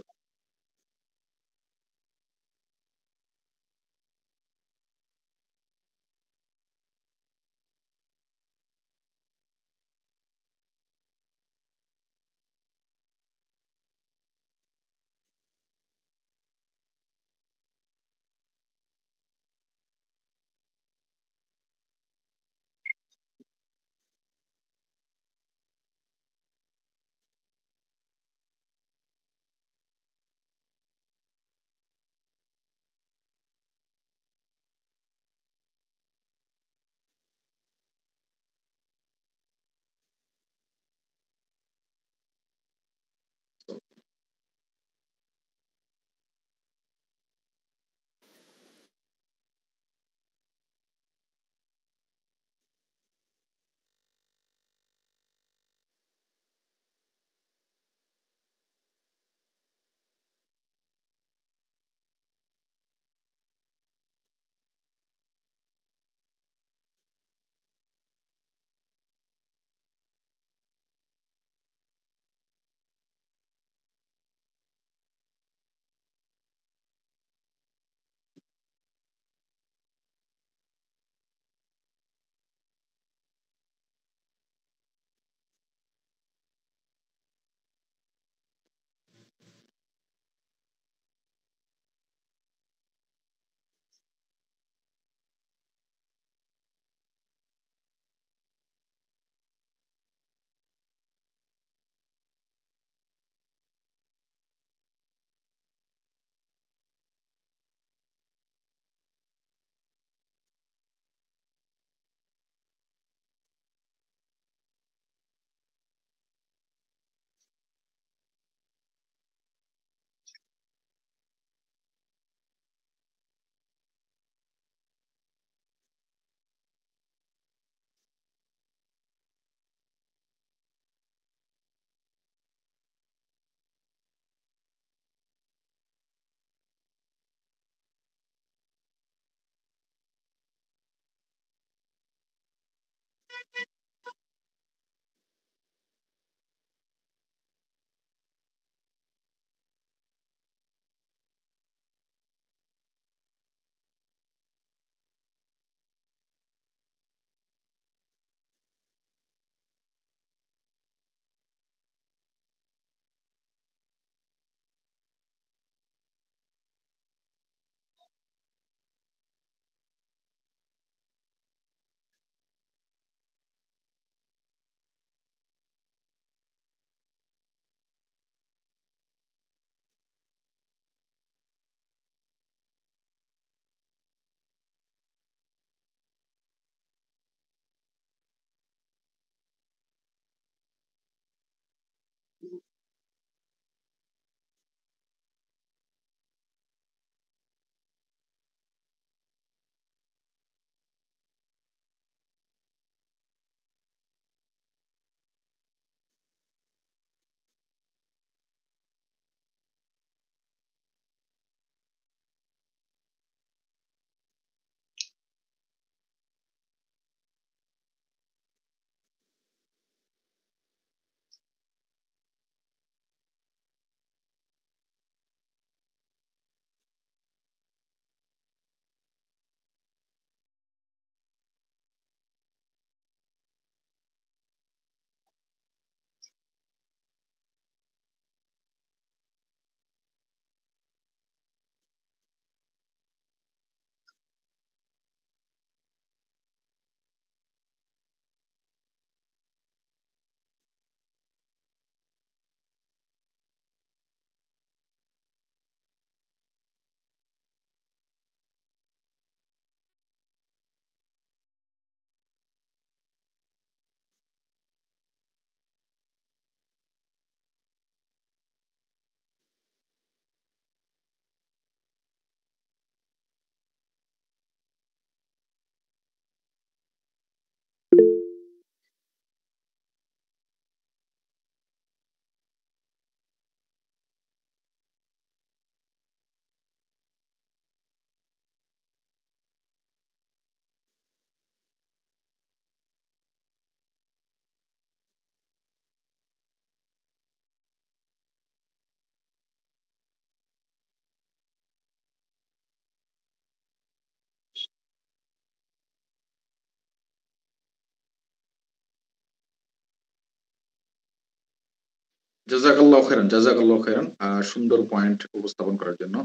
জাযাকাল্লাহু খাইরান, জাযাকাল্লাহু খাইরান। সুন্দর পয়েন্ট উপস্থাপন করার জন্য।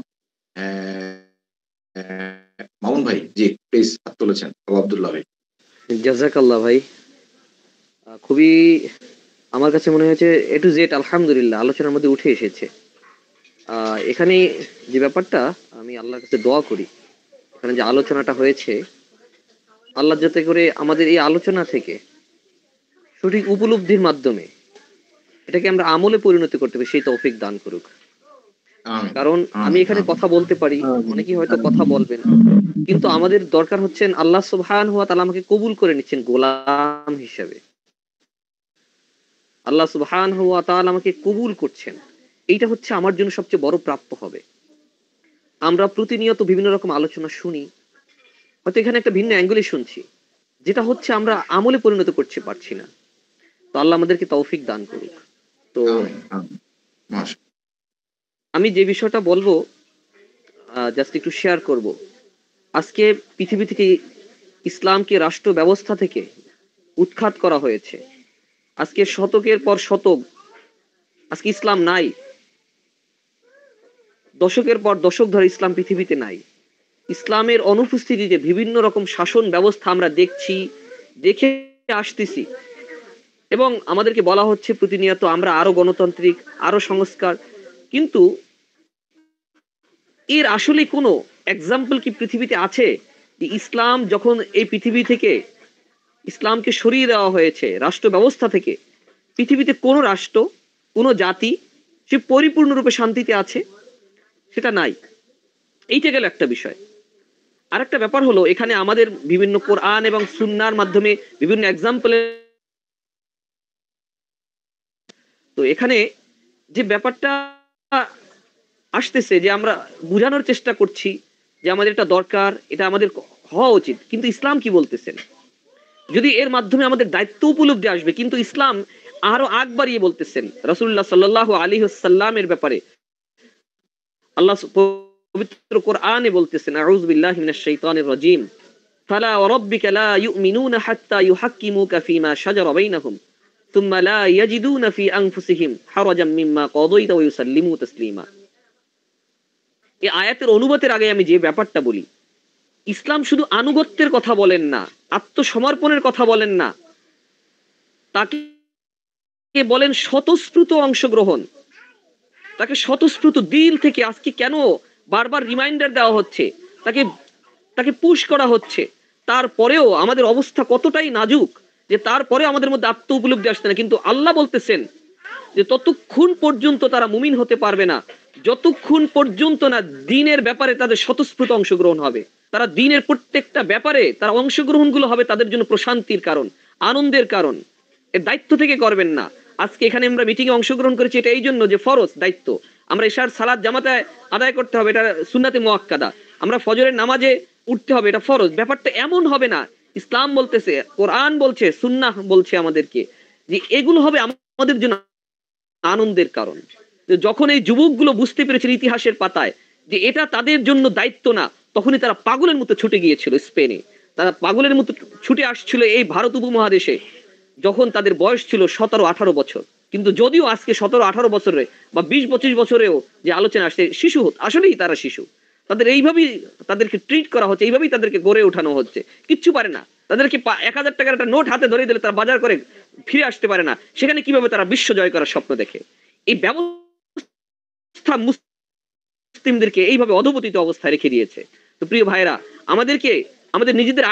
মামুন ভাই, জি প্লিজ হাত তুলেছেন, আবু আব্দুল্লাহ ভাই। জাযাকাল্লাহ ভাই, খুবই আমার কাছে মনে হয়েছে এ টু জেড আলহামদুলিল্লাহ আলোচনার মধ্যে উঠে এসেছে। এখানে যে ব্যাপারটা, আমি আল্লাহর কাছে দোয়া করি, এখানে যে আলোচনাটা হয়েছে, আল্লাহ যাতে করে আমাদের এই আলোচনা থেকে সঠিক উপলব্ধির মাধ্যমে এটাকে আমরা আমলে পরিণত করতে পারি, সেই তৌফিক দান করুক। আমিন, কারণ আমি আমিন, এখানে আমিন। কথা বলতে পারি, অনেকেই হয়তো কথা বলবেন, কিন্তু আমাদের দরকার হচ্ছেন আল্লাহ সুবহানাহু ওয়া তাআলা আমাকে কবুল করে নিচ্ছেন গোলাম হিসেবে। আল্লাহ সুবহানাহু ওয়া তাআলা আমাকে কবুল করছেন, এইটা হচ্ছে আমার জন্য সবচেয়ে বড় প্রাপ্য হবে। আমরা প্রতিনিয়ত বিভিন্ন রকম আলোচনা শুনি, হয়তো এখানে একটা ভিন্ন অ্যাঙ্গেলে শুনছি, যেটা হচ্ছে আমরা আমলে পরিণত করতে পারছি না। তো আল্লাহ আমাদেরকে তৌফিক দান করুক। তো আমিন, আমিন। মাশাআল্লাহ। আমি যে বিষয়টা বলবো, জাস্ট একটু শেয়ার করব। আজকে পৃথিবী থেকে ইসলামকে রাষ্ট্র ব্যবস্থা থেকে উৎখাত করা হয়েছে। আজকে শতকের পর শতক আজকে ইসলাম নাই, দশকের পর দশক ধরে ইসলাম পৃথিবীতে নাই। ইসলামের অনুপস্থিতিতে বিভিন্ন রকম শাসন ব্যবস্থা আমরা দেখছি, দেখে আসতেছি, এবং আমাদেরকে বলা হচ্ছে প্রতিনিয়ত আমরা আরো গণতান্ত্রিক, আরো সংস্কার। কিন্তু এর আসলে কোনো এক্সাম্পল কি পৃথিবীতে আছে যে ইসলাম যখন এই পৃথিবী থেকে ইসলামকে সরিয়ে দেওয়া হয়েছে রাষ্ট্র ব্যবস্থা থেকে, পৃথিবীতে কোনো রাষ্ট্র, কোনো জাতি সে পরিপূর্ণরূপে শান্তিতে আছে? সেটা নাই। এইটা গেল একটা বিষয়। আরেকটা ব্যাপার হলো, এখানে আমাদের বিভিন্ন কোরআন এবং সুন্নাহর মাধ্যমে বিভিন্ন এক্সাম্পলের, তো এখানে যে ব্যাপারটা আসতেছে, যে আমরা বোঝানোর চেষ্টা করছি যে আমাদের এটা দরকার, এটা আমাদের হওয়া উচিত, কিন্তু ইসলাম কি বলতেছেন? যদি এর মাধ্যমে আমাদের দায়িত্ব উপলব্ধি আসবে, কিন্তু ইসলাম আরো আগ বাড়িয়ে বলতেছেন রাসূলুল্লাহ সাল্লাল্লাহু আলাইহি ওয়াসাল্লামের ব্যাপারে। আল্লাহ পবিত্র কোরআনে বলতেছেন, আউযু বিল্লাহি মিনাশ শাইতানির রাজীম, ফালা ওয়ারাব্বিকা লা ইউমিনুনা হাত্তা ইউহাক্কিমুকা ফীমা শাজারা বাইনাহুম সুম্মা লা ইয়াজিদুনা ফী আনফুসিহিম হারাজাম মিম্মা কাদাইতা ওয়া ইউসাল্লিমু তাসলিমা। এই আয়াতের অনুবাদের আগে আমি যে ব্যাপারটা বলি, ইসলাম শুধু আনুগত্যের কথা বলেন না, আত্মসমর্পণের কথা বলেন না, তাকে বলেন স্বতঃস্ফূর্ত অংশগ্রহণ। তাকে স্বতঃস্ফূর্ত দিল থেকে, আজকে কেন বারবার রিমাইন্ডার দেওয়া হচ্ছে, তাকে তাকে পুশ করা হচ্ছে, তারপরেও আমাদের অবস্থা কতটাই নাজুক যে তারপরে আমাদের মধ্যে আত্ম উপলব্ধি আসছে না। কিন্তু আল্লাহ বলতেছেন যে ততক্ষণ পর্যন্ত তারা মুমিন হতে পারবে না যতক্ষণ পর্যন্ত না দ্বীনের ব্যাপারে তাদের স্বতঃস্ফূর্ত অংশগ্রহণ হবে। তারা দ্বীনের প্রত্যেকটা ব্যাপারে তারা অংশগ্রহণ গুলো হবে তাদের জন্য প্রশান্তির কারণ, আনন্দের কারণ। এর দায়িত্ব থেকে করবেন না। আজকে এখানে আমরা মিটিং এ অংশগ্রহণ করেছি এটা এই জন্য যে ফরজ দায়িত্ব, আমরা এশার সালাত জামাতে আদায় করতে হবে, এটা সুন্নাতে মুআক্কাদা। আমরা ফজরের নামাজে উঠতে হবে, এটা ফরজ। ব্যাপারটা এমন হবে না। ইসলাম বলতেছে, কোরআন বলছে, সুন্নাহ বলছে আমাদেরকে যে এগুলো হবে আমাদের জন্য আনন্দের কারণ। যখন এই যুবকগুলো বুঝতে পেরেছিল ইতিহাসের পাতায় যে এটা তাদের জন্য দায়িত্ব না, তখনই তারা পাগলের মতো ছুটে গিয়েছিল স্পেনে, তারা পাগলের মতো ছুটে আসছিল এই ভারত উপমহাদেশে, যখন তাদের বয়স ছিল 17-18 বছর। কিন্তু যদিও আজকে 17-18 বছরে বা 20-25 বছরেও যে আলোচনা আসছে, শিশু আসলেই তারা শিশু। তাদের এইভাবেই তাদেরকে ট্রিট করা হচ্ছে, এইভাবেই তাদেরকে গড়ে ওঠানো হচ্ছে। কিচ্ছু পারে না। তাদেরকে 1000 টাকার একটা নোট হাতে ধরে দিলে তারা বাজার করে ফিরে আসতে পারে না। সেখানে কিভাবে তারা বিশ্ব জয় করার স্বপ্ন দেখে? এই ব্যবস্থা মুসলিমদেরকে এইভাবে অধপতিত অবস্থায় রেখে দিয়েছে। তো প্রিয় ভাইরা, আমাদেরকে আমাদের নিজেদের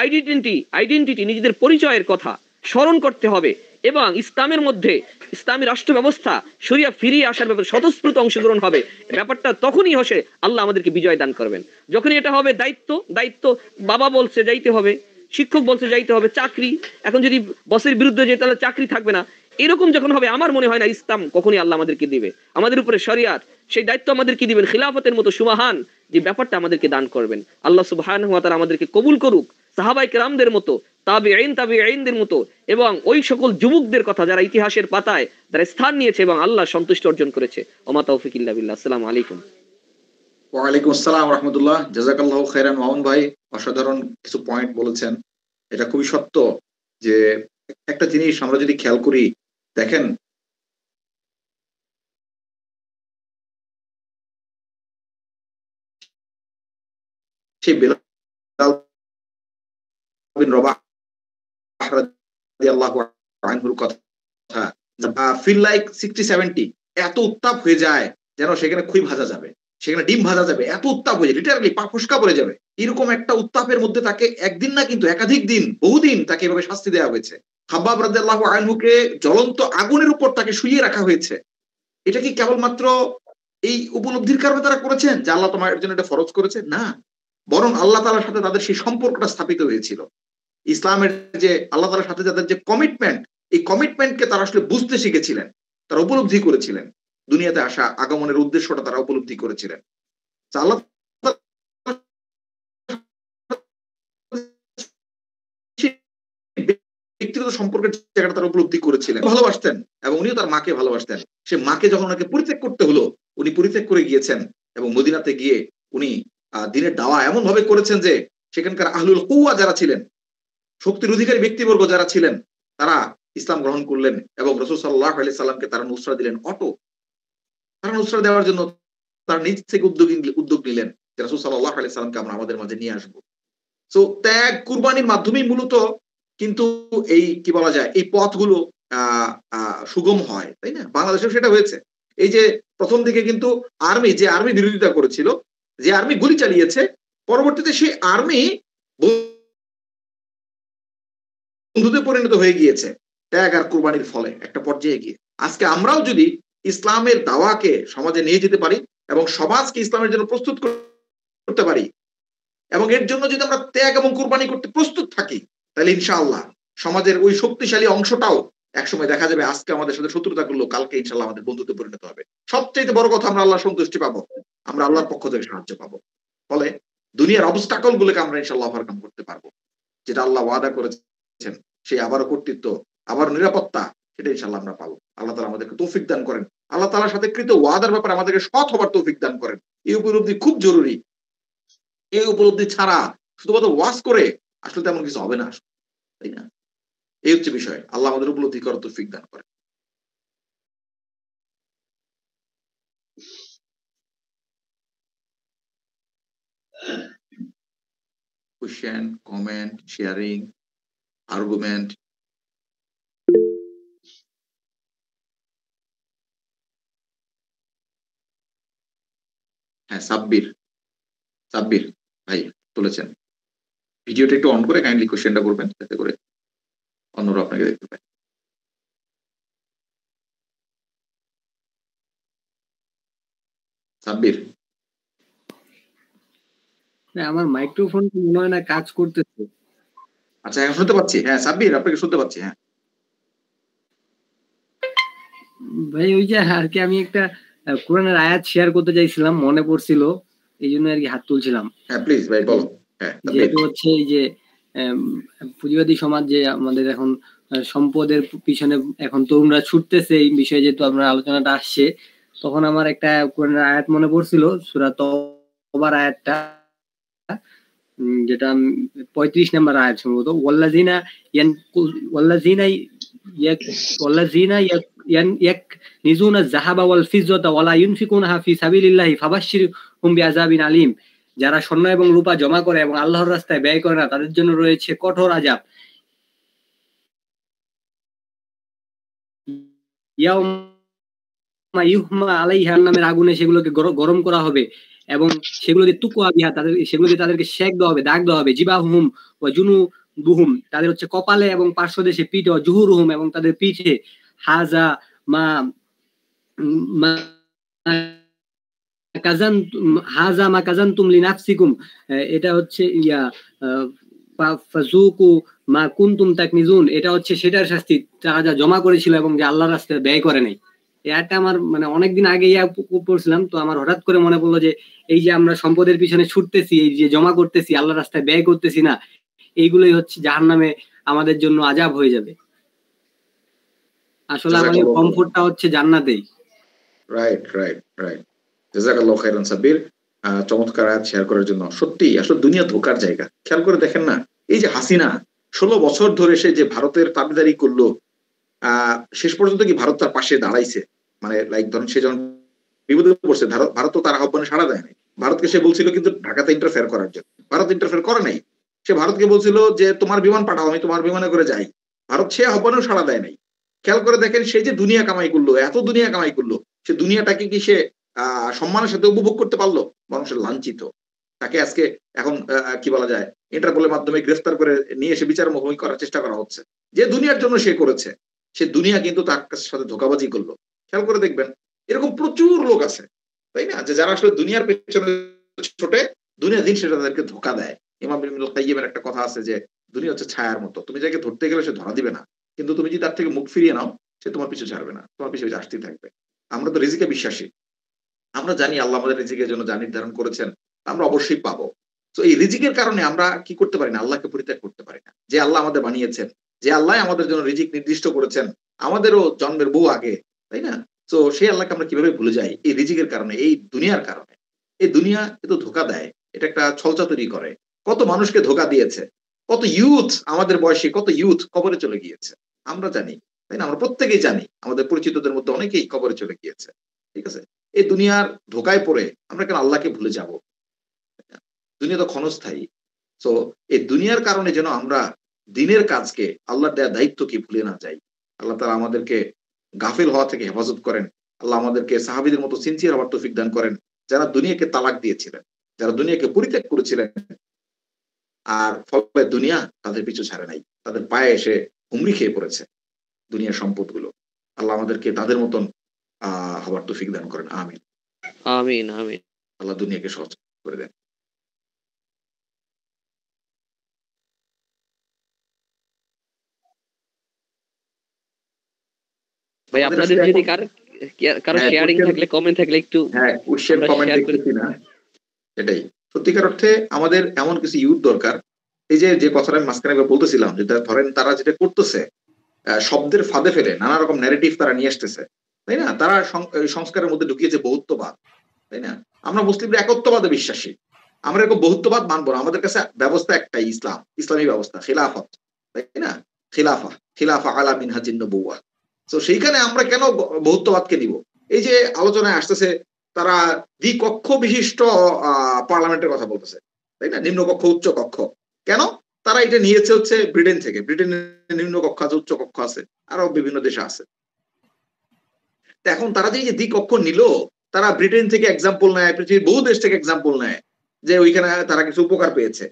আইডেন্টিটি, নিজেদের পরিচয়ের কথা স্মরণ করতে হবে, এবং ইসলামের মধ্যে ইসলামী রাষ্ট্র ব্যবস্থা শরিয়া ফিরিয়ে আসার ব্যাপারে স্বতঃস্ফূর্ত অংশগ্রহণ হবে। ব্যাপারটা তখনই হসে আল্লাহ আমাদেরকে বিজয় দান করবেন, যখনই এটা হবে দায়িত্ব। বাবা বলছে যাইতে হবে, শিক্ষক বলছে যাইতে হবে, চাকরি, এখন যদি বসের বিরুদ্ধে যেতে তাহলে চাকরি থাকবে না। এরকম যখন হবে, আমার মনে হয় না ইসলাম কখনই আল্লাহ আমাদেরকে দিবে। আমাদের উপরে শরিয়াত, সেই দায়িত্ব আমাদেরকে দিবেন, খিলাফতের মতো সুমাহান যে ব্যাপারটা আমাদেরকে দান করবেন। আল্লাহ সুবহানাহু ওয়া তাআলা আমাদেরকে কবুল করুক, সাহাবায়ে কেরামদের মতো, তাবিঈনদের মতো, এবং ওই সকল যুবকদের কথা যারা ইতিহাসের পাতায় যারা স্থান নিয়েছে এবং আল্লাহ সন্তুষ্টি অর্জন করেছে। ওমা তাওফিক ইল্লা বিল্লাহ। আসসালামু আলাইকুম। ওয়ালাইকুম আসসালাম রাহমাতুল্লাহ। জাযাকাল্লাহু খাইরান মামুন ভাই, অসাধারণ কিছু পয়েন্ট বলেছেন। এটা খুবই সত্য যে একটা জিনিস আমরা যদি খেয়াল করি, দেখেন সেই বেলাল বিন রবাহ রাদিয়াল্লাহু আনহুর কথা, ফিল লাইক 60-70, এত উত্তাপ হয়ে যায় যেন সেখানে খুই ভাজা যাবে, সেখানে ডিম ভাজা যাবে, এত উত্তাপ হয়ে যায়, লিটারালি পা ফসকা পড়ে যাবে। এরকম একটা উত্তাপের মধ্যে তাকে একদিন না কিন্তু একাধিক দিন, বহুদিন তাকে এভাবে শাস্তি দেওয়া হয়েছে। খাব্বাব রাদিয়াল্লাহু আনহুকে জ্বলন্ত আগুনের উপর তাকে শুইয়ে রাখা হয়েছে। এটা কি কেবলমাত্র এই উপলব্ধির কারণে তারা করেছেন যে আল্লাহ তোমার জন্য এটা ফরজ করেছে? না, বরং আল্লাহ তাআলার সাথে তাদের সেই সম্পর্কটা স্থাপিত হয়েছিল। ইসলামের যে আল্লাহ তাআলার সাথে যাদের যে কমিটমেন্ট, এই কমিটমেন্টকে তারা আসলে বুঝতে শিখেছিলেন, তারা উপলব্ধি করেছিলেন। দুনিয়াতে আসা আগমনের উদ্দেশ্যটা তারা উপলব্ধি করেছিলেন। আল্লাহ ব্যক্তিগত সম্পর্কের জায়গাটা তারা উপলব্ধি করেছিলেন, ভালোবাসতেন, এবং উনিও তার মাকে ভালোবাসতেন। সে মাকে যখন ওনাকে পরিত্যাগ করতে হলো, উনি পরিত্যাগ করে গিয়েছেন এবং মদিনাতে গিয়ে উনি দ্বীনের দাওয়া এমন ভাবে করেছেন যে সেখানকার আহলুল কুওয়া যারা ছিলেন, শক্তির অধিকারী ব্যক্তিবর্গ যারা ছিলেন, তারা ইসলাম গ্রহণ করলেন এবং রাসূল সাল্লাল্লাহু আলাইহি সাল্লামকে তারা নুসরা দিলেন। তারা নুসরা দেওয়ার জন্য তার নিজ থেকে উদ্যোগ নিলেন যে রাসূল সাল্লাল্লাহু আলাইহি সাল্লামকে আমরা আমাদের মাঝে নিয়ে আসবো। সো ত্যাগ কুরবানির মাধ্যমেই মূলত কিন্তু এই কি বলা যায়, এই পথগুলো সুগম হয়, তাই না? বাংলাদেশেও সেটা হয়েছে। এই যে প্রথম দিকে কিন্তু যে আর্মি বিরোধিতা করেছিল, যে আর্মি গুলি চালিয়েছে, পরবর্তীতে সেই আর্মি বন্ধুতে পরিণত হয়ে গিয়েছে ত্যাগ আর কুরবানির ফলে একটা পর্যায়ে গিয়ে। আজকে আমরাও যদি ইসলামের দাওয়াকে সমাজে নিয়ে যেতে পারি এবং সমাজকে ইসলামের জন্য প্রস্তুত করতে পারি, এবং এর জন্য যদি আমরা ত্যাগ এবং কুরবানি করতে প্রস্তুত থাকি, তাহলে ইনশাআল্লাহ সমাজের ওই শক্তিশালী অংশটাও একসময় দেখা যাবে আজকে আমাদের সাথে শত্রুতা করলো, কালকে ইনশাআল্লাহ আমাদের বন্ধুতে পরিণত হবে। সবচেয়ে বড় কথা, আমরা আল্লাহর সন্তুষ্টি পাবো, আমরা আল্লাহর পক্ষ থেকে সাহায্য পাবো। ফলে দুনিয়ার অবস্টাকল গুলোকে আমরা ইনশাআল্লাহ ওভারকাম করতে পারবো। যেটা আল্লাহ ওয়াদা করেছেন, সেই আবারও কর্তৃত্ব, আবার নিরাপত্তা, সেটা ইনশাআল্লাহ আমরা পাবো। আল্লাহ তাআলা আমাদেরকে তৌফিক দান করেন। আল্লাহ তাআলার সাথে কৃত ওয়াদার ব্যাপারে আমাদেরকে সৎ হবার তৌফিক দান করেন। এই উপলব্ধি খুব জরুরি। এই উপলব্ধি ছাড়া শুধুমাত্র ওয়াজ করে আসলে তেমন কিছু হবে না, তাই না? এই হচ্ছে বিষয়। আল্লাহ আমাদের উপলব্ধি করার তৌফিক দান করেন। Question, comment, sharing, argument. হ্যাঁ, সাব্বির ভাই তুলেছেন। ভিডিওটা একটু অন করে কাইন্ডলি কোশ্চেনটা করবেন, যাতে করে অন্যরা আপনাকে দেখতে পায়। সাব্বির, আমার মাইক্রোফোন মনে হয় না কাজ করতেছে। আচ্ছা, এখন শুনতে পাচ্ছি। হ্যাঁ সাব্বির, আপনাকে শুনতে পাচ্ছি। হ্যাঁ ভাই, ওই যে আর কি আমি একটা কোরআনের আয়াত শেয়ার করতে চাইছিলাম, মনে পড়ছিল, এই জন্য আর কি হাত তুলছিলাম। হ্যাঁ প্লিজ ভাই বলো। হ্যাঁ, যেহেতু হচ্ছে এই যে পুঁজিবাদী সমাজ যে আমাদের এখন সম্পদের পিছনে এখন তরুণরা ছুটতেছে, এই বিষয়ে যেহেতু আমরা আলোচনাটা আসছে, তখন আমার একটা কোরআনের আয়াত মনে পড়ছিল, সূরা তওবার আয়াতটা, যেটা 35 নম্বর আয়াত সম্ভবত, ওয়াল্লাযিনা ইয়াকনিজুনা যাহাবা ওয়াল ফিজ্জাতা ওয়ালা ইউনফিকুনাহা ফি সাবিলিল্লাহি ফাবাশশিরহুম বিআযাবিন আলীম। যারা স্বর্ণ এবং রূপা জমা করে এবং আল্লাহর রাস্তায় ব্যয় করে না, তাদের জন্য রয়েছে কঠোর আযাব। ইয়াউমা ইউহমা আলাইহা নামের আগুনে সেগুলোকে গরম করা হবে এবং সেগুলোকে তুকুয়া বিহা, সেগুলোকে তাদেরকে শেক দেওয়া হবে, দাগ দেওয়া হবে। জিবাহুম ওয়া জুনুবুহুম, তাদের হচ্ছে কপালে এবং পার্শ্বদেশে, পিঠে, জুহুরুহুম এবং তাদের পিঠে, হাজা মা কাযানতুম লিনাফসিকুম, এটা হচ্ছে ফাযুকু মা কুনতুম তাকনিজুন, এটা হচ্ছে সেটার শাস্তি তারা যা জমা করেছিল এবং যে আল্লাহর রাস্তায় ব্যয় করে নাই। এটা আমার মানে অনেকদিন আগে পড়ছিলাম, তো আমার হঠাৎ করে মনে পড়লো যে এই যে আমরা সম্পদের পিছনে ছুটতেছি, এই যে জমা করতেছি, আল্লাহর রাস্তায় ব্যয় করতেছি না, এইগুলোই হচ্ছে জাহান্নামে আমাদের জন্য আযাব হয়ে যাবে। আসলে আমাদের কমফোর্টটা হচ্ছে জান্নাতেই। রাইট। জাযাকাল্লাহু খাইরান সাব্বির, চমৎকার আয়াত শেয়ার করার জন্য। সত্যি আসলে দুনিয়া ধোকার জায়গা। খেয়াল করে দেখেন না, এই যে হাসিনা 16 বছর ধরে সে যে ভারতের তাবেদারি করলো, শেষ পর্যন্ত কি ভারত তার পাশে দাঁড়াইছে? মানে লাইক ধরুন সে যখন বিপদে পড়ছে, ভারত তো তার আহ্বানে সাড়া দেয় নাই। ভারতকে সে বলছিল কিন্তু ঢাকাতে ইন্টারফেয়ার করার জন্য। ভারত ইন্টারফেয়ার করে নাই। সে ভারতকে বলছিল যে তোমার বিমান পাঠাও, আমি তোমার বিমানে করে যাই। ভারত সে আহ্বানেও সাড়া দেয় নাই। খেয়াল করে দেখেন সে যে দুনিয়া কামাই করলো, এত দুনিয়া কামাই করলো, সে দুনিয়াটাকে কি সে সম্মানের সাথে উপভোগ করতে পারলো? বরং সে লাঞ্ছিত। তাকে আজকে এখন কি বলা যায়, ইন্টারপোলের মাধ্যমে গ্রেফতার করে নিয়ে এসে বিচার মুখোমুখি করার চেষ্টা করা হচ্ছে। যে দুনিয়ার জন্য সে করেছে, সে দুনিয়া কিন্তু তার সাথে ধোঁকাবাজি করলো। খেয়াল করে দেখবেন এরকম প্রচুর লোক আছে, তাই না, যে যারা আসলে দুনিয়ার পেছনে ছোটে, দুনিয়া দিন সেটা তাদেরকে ধোঁকা দেয়। ইমাম ইবনুল কাইয়িমের একটা কথা আছে যে দুনিয়া হচ্ছে ছায়ার মতো, তুমি যাকে ধরতে গেলে সে ধরা দিবে না, কিন্তু তুমি যদি তার থেকে মুখ ফিরিয়ে নাও সে তোমার পিছু ছাড়বে না, তোমার পিছু আসতেই থাকবে। আমরা তো রিজিকে বিশ্বাসী, আমরা জানি আল্লাহ আমাদের রিজিকের জন্য যা নির্ধারণ করেছেন আমরা অবশ্যই পাবো। তো এই রিজিকের কারণে আমরা কি করতে পারি না, আল্লাহকে পরিত্যাগ করতে পারি না। যে আল্লাহ আমাদের বানিয়েছেন, যে আল্লাহ আমাদের জন্য রিজিক নির্দিষ্ট করেছেন আমাদেরও জন্মের বহু আগে, তাই না? তো সেই আল্লাহকে আমরা কিভাবে ভুলে যাই? এই রিজিকের কারণে, এই দুনিয়ার কারণে। এই দুনিয়া এত ধোঁকা দেয়, এটা একটা ছলচাতুরি করে। কত মানুষকে ধোঁকা দিয়েছে, কত ইউথ আমাদের বয়সী, কত ইউথ কবরে চলে গিয়েছে আমরা জানি, তাই না? আমরা প্রত্যেকেই জানি, আমাদের পরিচিতদের মধ্যে অনেকেই কবরে চলে গিয়েছে। ঠিক আছে, এই দুনিয়ার ধোঁকায় পড়ে আমরা কেন আল্লাহকে ভুলে যাব? দুনিয়া তো ক্ষণস্থায়ী। তো এই দুনিয়ার কারণে যেন আমরা দিনের কাজকে, আল্লাহর দেওয়া দায়িত্বকে ভুলে না যাই। আল্লাহ তাআলা আমাদেরকে গাফিল হওয়া থেকে হেফাজত করেন। আল্লাহ আমাদেরকে সাহাবীদের মতো সিনসিয়ার হওয়ার তৌফিক দান করেন, যারা দুনিয়াকে তালাক দিয়েছিলেন, যারা দুনিয়াকে পরিত্যাগ করেছিলেন, আর ফলে দুনিয়া তাদের পিছু ছাড়ে নাই, তাদের পায়ে এসে হুমড়ি খেয়ে পড়েছে দুনিয়ার সম্পদগুলো। আল্লাহ আমাদেরকে তাদের মতন হওয়ার তৌফিক দান করেন। আমিন আমিন আমিন। আল্লাহ দুনিয়াকে সহজ করে দেন। ভাই আপনাদের যদি কারো শেয়ারিং থাকলে, কমেন্ট থাকলে একটু কোশ্চেন কমেন্ট দেখতেছি না। এটাই সত্যিকার অর্থে আমাদের এমন কিছু ইউথ দরকার। এই যে কথাটা আমি মাঝখানে বলতেছিলাম, যেটা ধরেন তারা যেটা করতেছে, শব্দের ফাঁদে ফেলে নানা রকম ন্যারেটিভ তারা নিয়ে আসতেছে, তাই না? তারা সংস্কারের মধ্যে ঢুকিয়েছে বহুত্ববাদ, তাই না? আমরা মুসলিমরা একত্ববাদে বিশ্বাসী, আমরা এরকম বহুত্ববাদ মানবো না। আমাদের কাছে ব্যবস্থা একটাই, ইসলাম, ইসলামী ব্যবস্থা, খিলাফত, তাই না? খিলাফা আলা মিনহাজিন নবুওয়া। তো সেইখানে আমরা কেন বহুত্ববাদকে নিব? এই যে আলোচনায় আসতেছে তারা দ্বিকক্ষ বিশিষ্ট পার্লামেন্টের কথা বলতেছে, তাই না? নিম্নকক্ষ উচ্চ কক্ষ। কেন? তারা এটা নিয়েছে হচ্ছে ব্রিটেন থেকে। ব্রিটেনের নিম্ন কক্ষ আছে, উচ্চ কক্ষ আছে, আরো বিভিন্ন দেশে আছে। এখন তারা যে দ্বিকক্ষ নিল, তারা ব্রিটেন থেকে এক্সাম্পল নেয়, পৃথিবীর বহু দেশ থেকে এক্সাম্পল নেয় যে ওইখানে তারা কিছু উপকার পেয়েছে।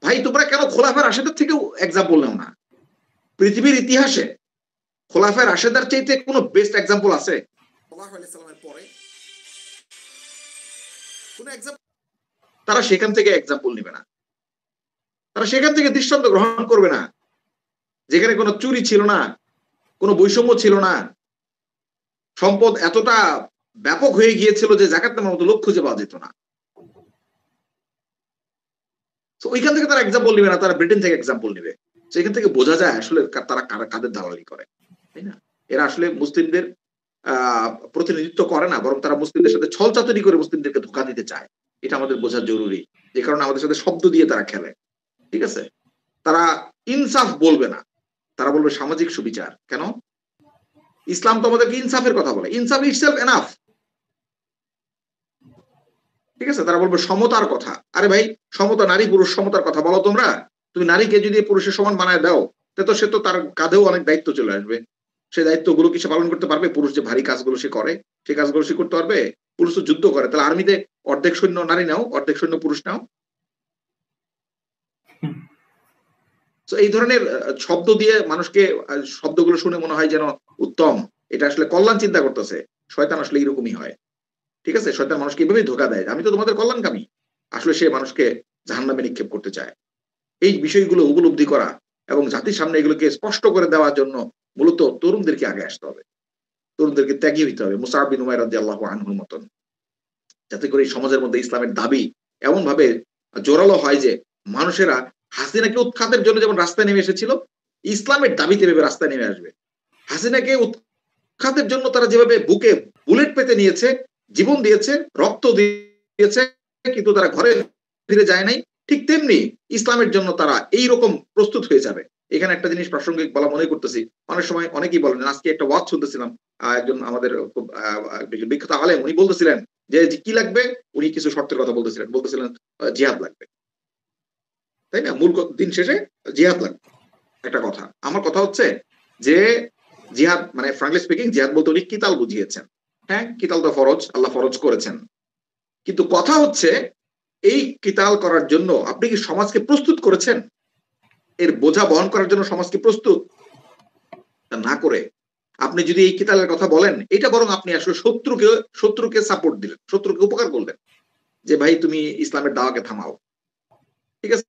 ভাই তোমরা কেন খোলাফায়ে রাশেদের থেকেও এক্সাম্পল নাও না? পৃথিবীর ইতিহাসে খোলাফায়ে রাশেদার চাইতে কোনো বেস্ট এক্সাম্পল আছে? তারা সেখান থেকে এক্সাম্পল নিবে না, তারা সেখান থেকে দৃষ্টান্ত গ্রহণ করবে না, যেখানে কোনো চুরি ছিল না, কোনো বৈষম্য ছিল না, সম্পদ এতটা ব্যাপক হয়ে গিয়েছিল যে জাকাত নেওয়ার মতো লোক খুঁজে পাওয়া যেত না। ওইখান থেকে তারা এক্সাম্পল নিবে না, তারা ব্রিটেন থেকে এক্সাম্পল নিবে। সেখান থেকে বোঝা যায় আসলে তারা কাদের দালালি করে, তাই না? এরা আসলে মুসলিমদের প্রতিনিধিত্ব করে না, বরং তারা মুসলিমদের সাথে ছলচাতুরি করে মুসলিমদেরকে ধোঁকা দিতে চায়। এটা আমাদের বোঝা জরুরি। যে কারণে আমাদের সাথে শব্দ দিয়ে তারা খেলে, ঠিক আছে? তারা ইনসাফ বলবে না, তারা বলবে সামাজিক সুবিচার। কেন? ইসলাম তো আমাদেরকে ইনসাফের কথা বলে, ইনসাফ ইটসেলফ এনাফ, ঠিক আছে? তারা বলবে সমতার কথা। আরে ভাই, সমতা, নারী পুরুষ সমতার কথা বলো তোমরা। তুমি নারীকে যদি পুরুষের সমান বানায় দাও, তো সে তো তার কাঁধেও অনেক দায়িত্ব চলে আসবে। সেই দায়িত্বগুলো কি সে পালন করতে পারবে? পুরুষ যে ভারী কাজগুলো সে করে, সেই কাজগুলো সে করতে পারবে? পুরুষ তো যুদ্ধ করে, তাহলে আর্মিতে অর্ধেক সৈন্য নারী নাও, অর্ধেক সৈন্য পুরুষ নাও। তো এই ধরনের শব্দ দিয়ে মানুষকে, শব্দগুলো শুনে মনে হয় যেন উত্তম, এটা আসলে কল্যাণ চিন্তা করতেছে। শয়তান আসলে এরকমই হয়, ঠিক আছে? শয়তান মানুষকে এইভাবেই ধোঁকা দেয়, আমি তো তোমাদের কল্যাণকামী। আসলে সে মানুষকে জাহান্নামে নিক্ষেপ করতে চায়। এই বিষয়গুলো উপলব্ধি করা এবং জাতির সামনে এগুলোকে স্পষ্ট করে দেওয়ার জন্য মূলত তরুণদেরকে আগে আসতে হবে, তরুণদেরকে ত্যাগী হইতে হবে, মুসআব বিন উমাইর রাদিয়াল্লাহু আনহুর মতন, যাতে করে এই সমাজের মধ্যে ইসলামের দাবি এমন ভাবে জোরালো হয় যে মানুষেরা হাসিনাকে উৎখাতের জন্য যেমন রাস্তায় নেমে এসেছিল, ইসলামের দাবিতে ভেবে রাস্তায় নেমে আসবে। হাসিনাকে উৎখাতের জন্য তারা যেভাবে বুকে বুলেট পেতে নিয়েছে, জীবন দিয়েছে, রক্ত দিয়েছে, কিন্তু তারা ঘরে ফিরে যায় নাই, ঠিক তেমনি ইসলামের জন্য তারা এইরকম প্রস্তুত হয়ে যাবে। এখানে একটা জিনিস প্রাসঙ্গিক বলা মনে করতেছি, অনেক সময় অনেকেই বলেন, আজকে একটা ওয়াজ শুনতেছিলাম, একজন আমাদের খুব বিখ্যাত আলেম, উনি বলতেছিলেন যে কি লাগবে, উনি কিছু শর্তের কথা বলতেছিলেন জিহাদ লাগবে। তাই না? মূল দিন শেষে জিহাদ লাগবে, একটা কথা। আমার কথা হচ্ছে যে জিহাদ মানে ফ্রাঙ্কলি স্পিকিং জিহাদ বলতে উনি কিতাল বুঝিয়েছেন। হ্যাঁ, কিতাল তো ফরজ, আল্লাহ ফরজ করেছেন, কিন্তু কথা হচ্ছে এই কিতাল করার জন্য আপনি কি সমাজকে প্রস্তুত করেছেন? এর বোঝা বহন করার জন্য সমাজকে প্রস্তুত না করে আপনি যদি এই কিতালের কথা বলেন, এটা বরং আপনি আসলে শত্রুকে সাপোর্ট দিলেন, শত্রুকে উপকার করলেন, যে ভাই তুমি ইসলামের দাওয়াকে থামাও। ঠিক আছে,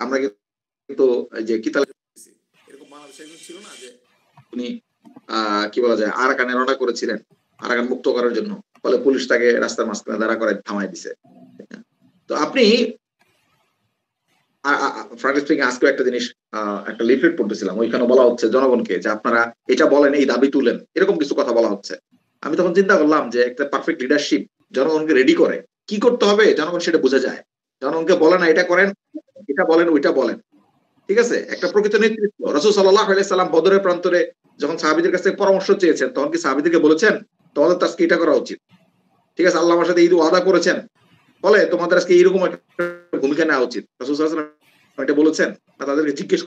আমরা কিন্তু যে কিতাল এরকম বাংলাদেশে ছিল না যে উনি কি বলা যায় আরাকানে রওনা করেছিলেন আরাকান মুক্ত করার জন্য, ফলে পুলিশ তাকে রাস্তার মাঝখানে দাঁড়া করে থামাই দিছে। তো আপনি আজকে একটা জিনিস একটা লিফলেট পড়তেছিলাম, ওইখানে বলা হচ্ছে জনগণকে যে আপনারা এটা বলেন, এই দাবি তুলেন, এরকম কিছু কথা বলা হচ্ছে। আমি তখন চিন্তা করলাম যে একটা পারফেক্ট লিডারশিপ জনগণকে রেডি করে, কি করতে হবে জনগণ সেটা বোঝা যায়। জনগণকে বলে না এটা করেন, এটা বলেন, ওইটা বলেন। ঠিক আছে, একটা প্রকৃত নেতৃত্ব। রাসূল সাল্লাল্লাহু আলাইহি সাল্লাম বদরের প্রান্তরে যখন সাহাবীদের কাছ থেকে পরামর্শ চেয়েছেন, তখন কি সাহাবীদেরকে বলেছেন তোমাদের তো আজকে এটা করা উচিত? ঠিক আছে, আল্লাহ আমার সাথে ঈদ ওয়াদা করেছেন, বলে তোমাদের আজকে এইরকম একটা ভূমিকা নেওয়া উচিত, রাসূল সাল্লাল্লাহু আলাইহি ওয়াসাল্লাম এটা বলেছেন? না, তাদেরকে জিজ্ঞেস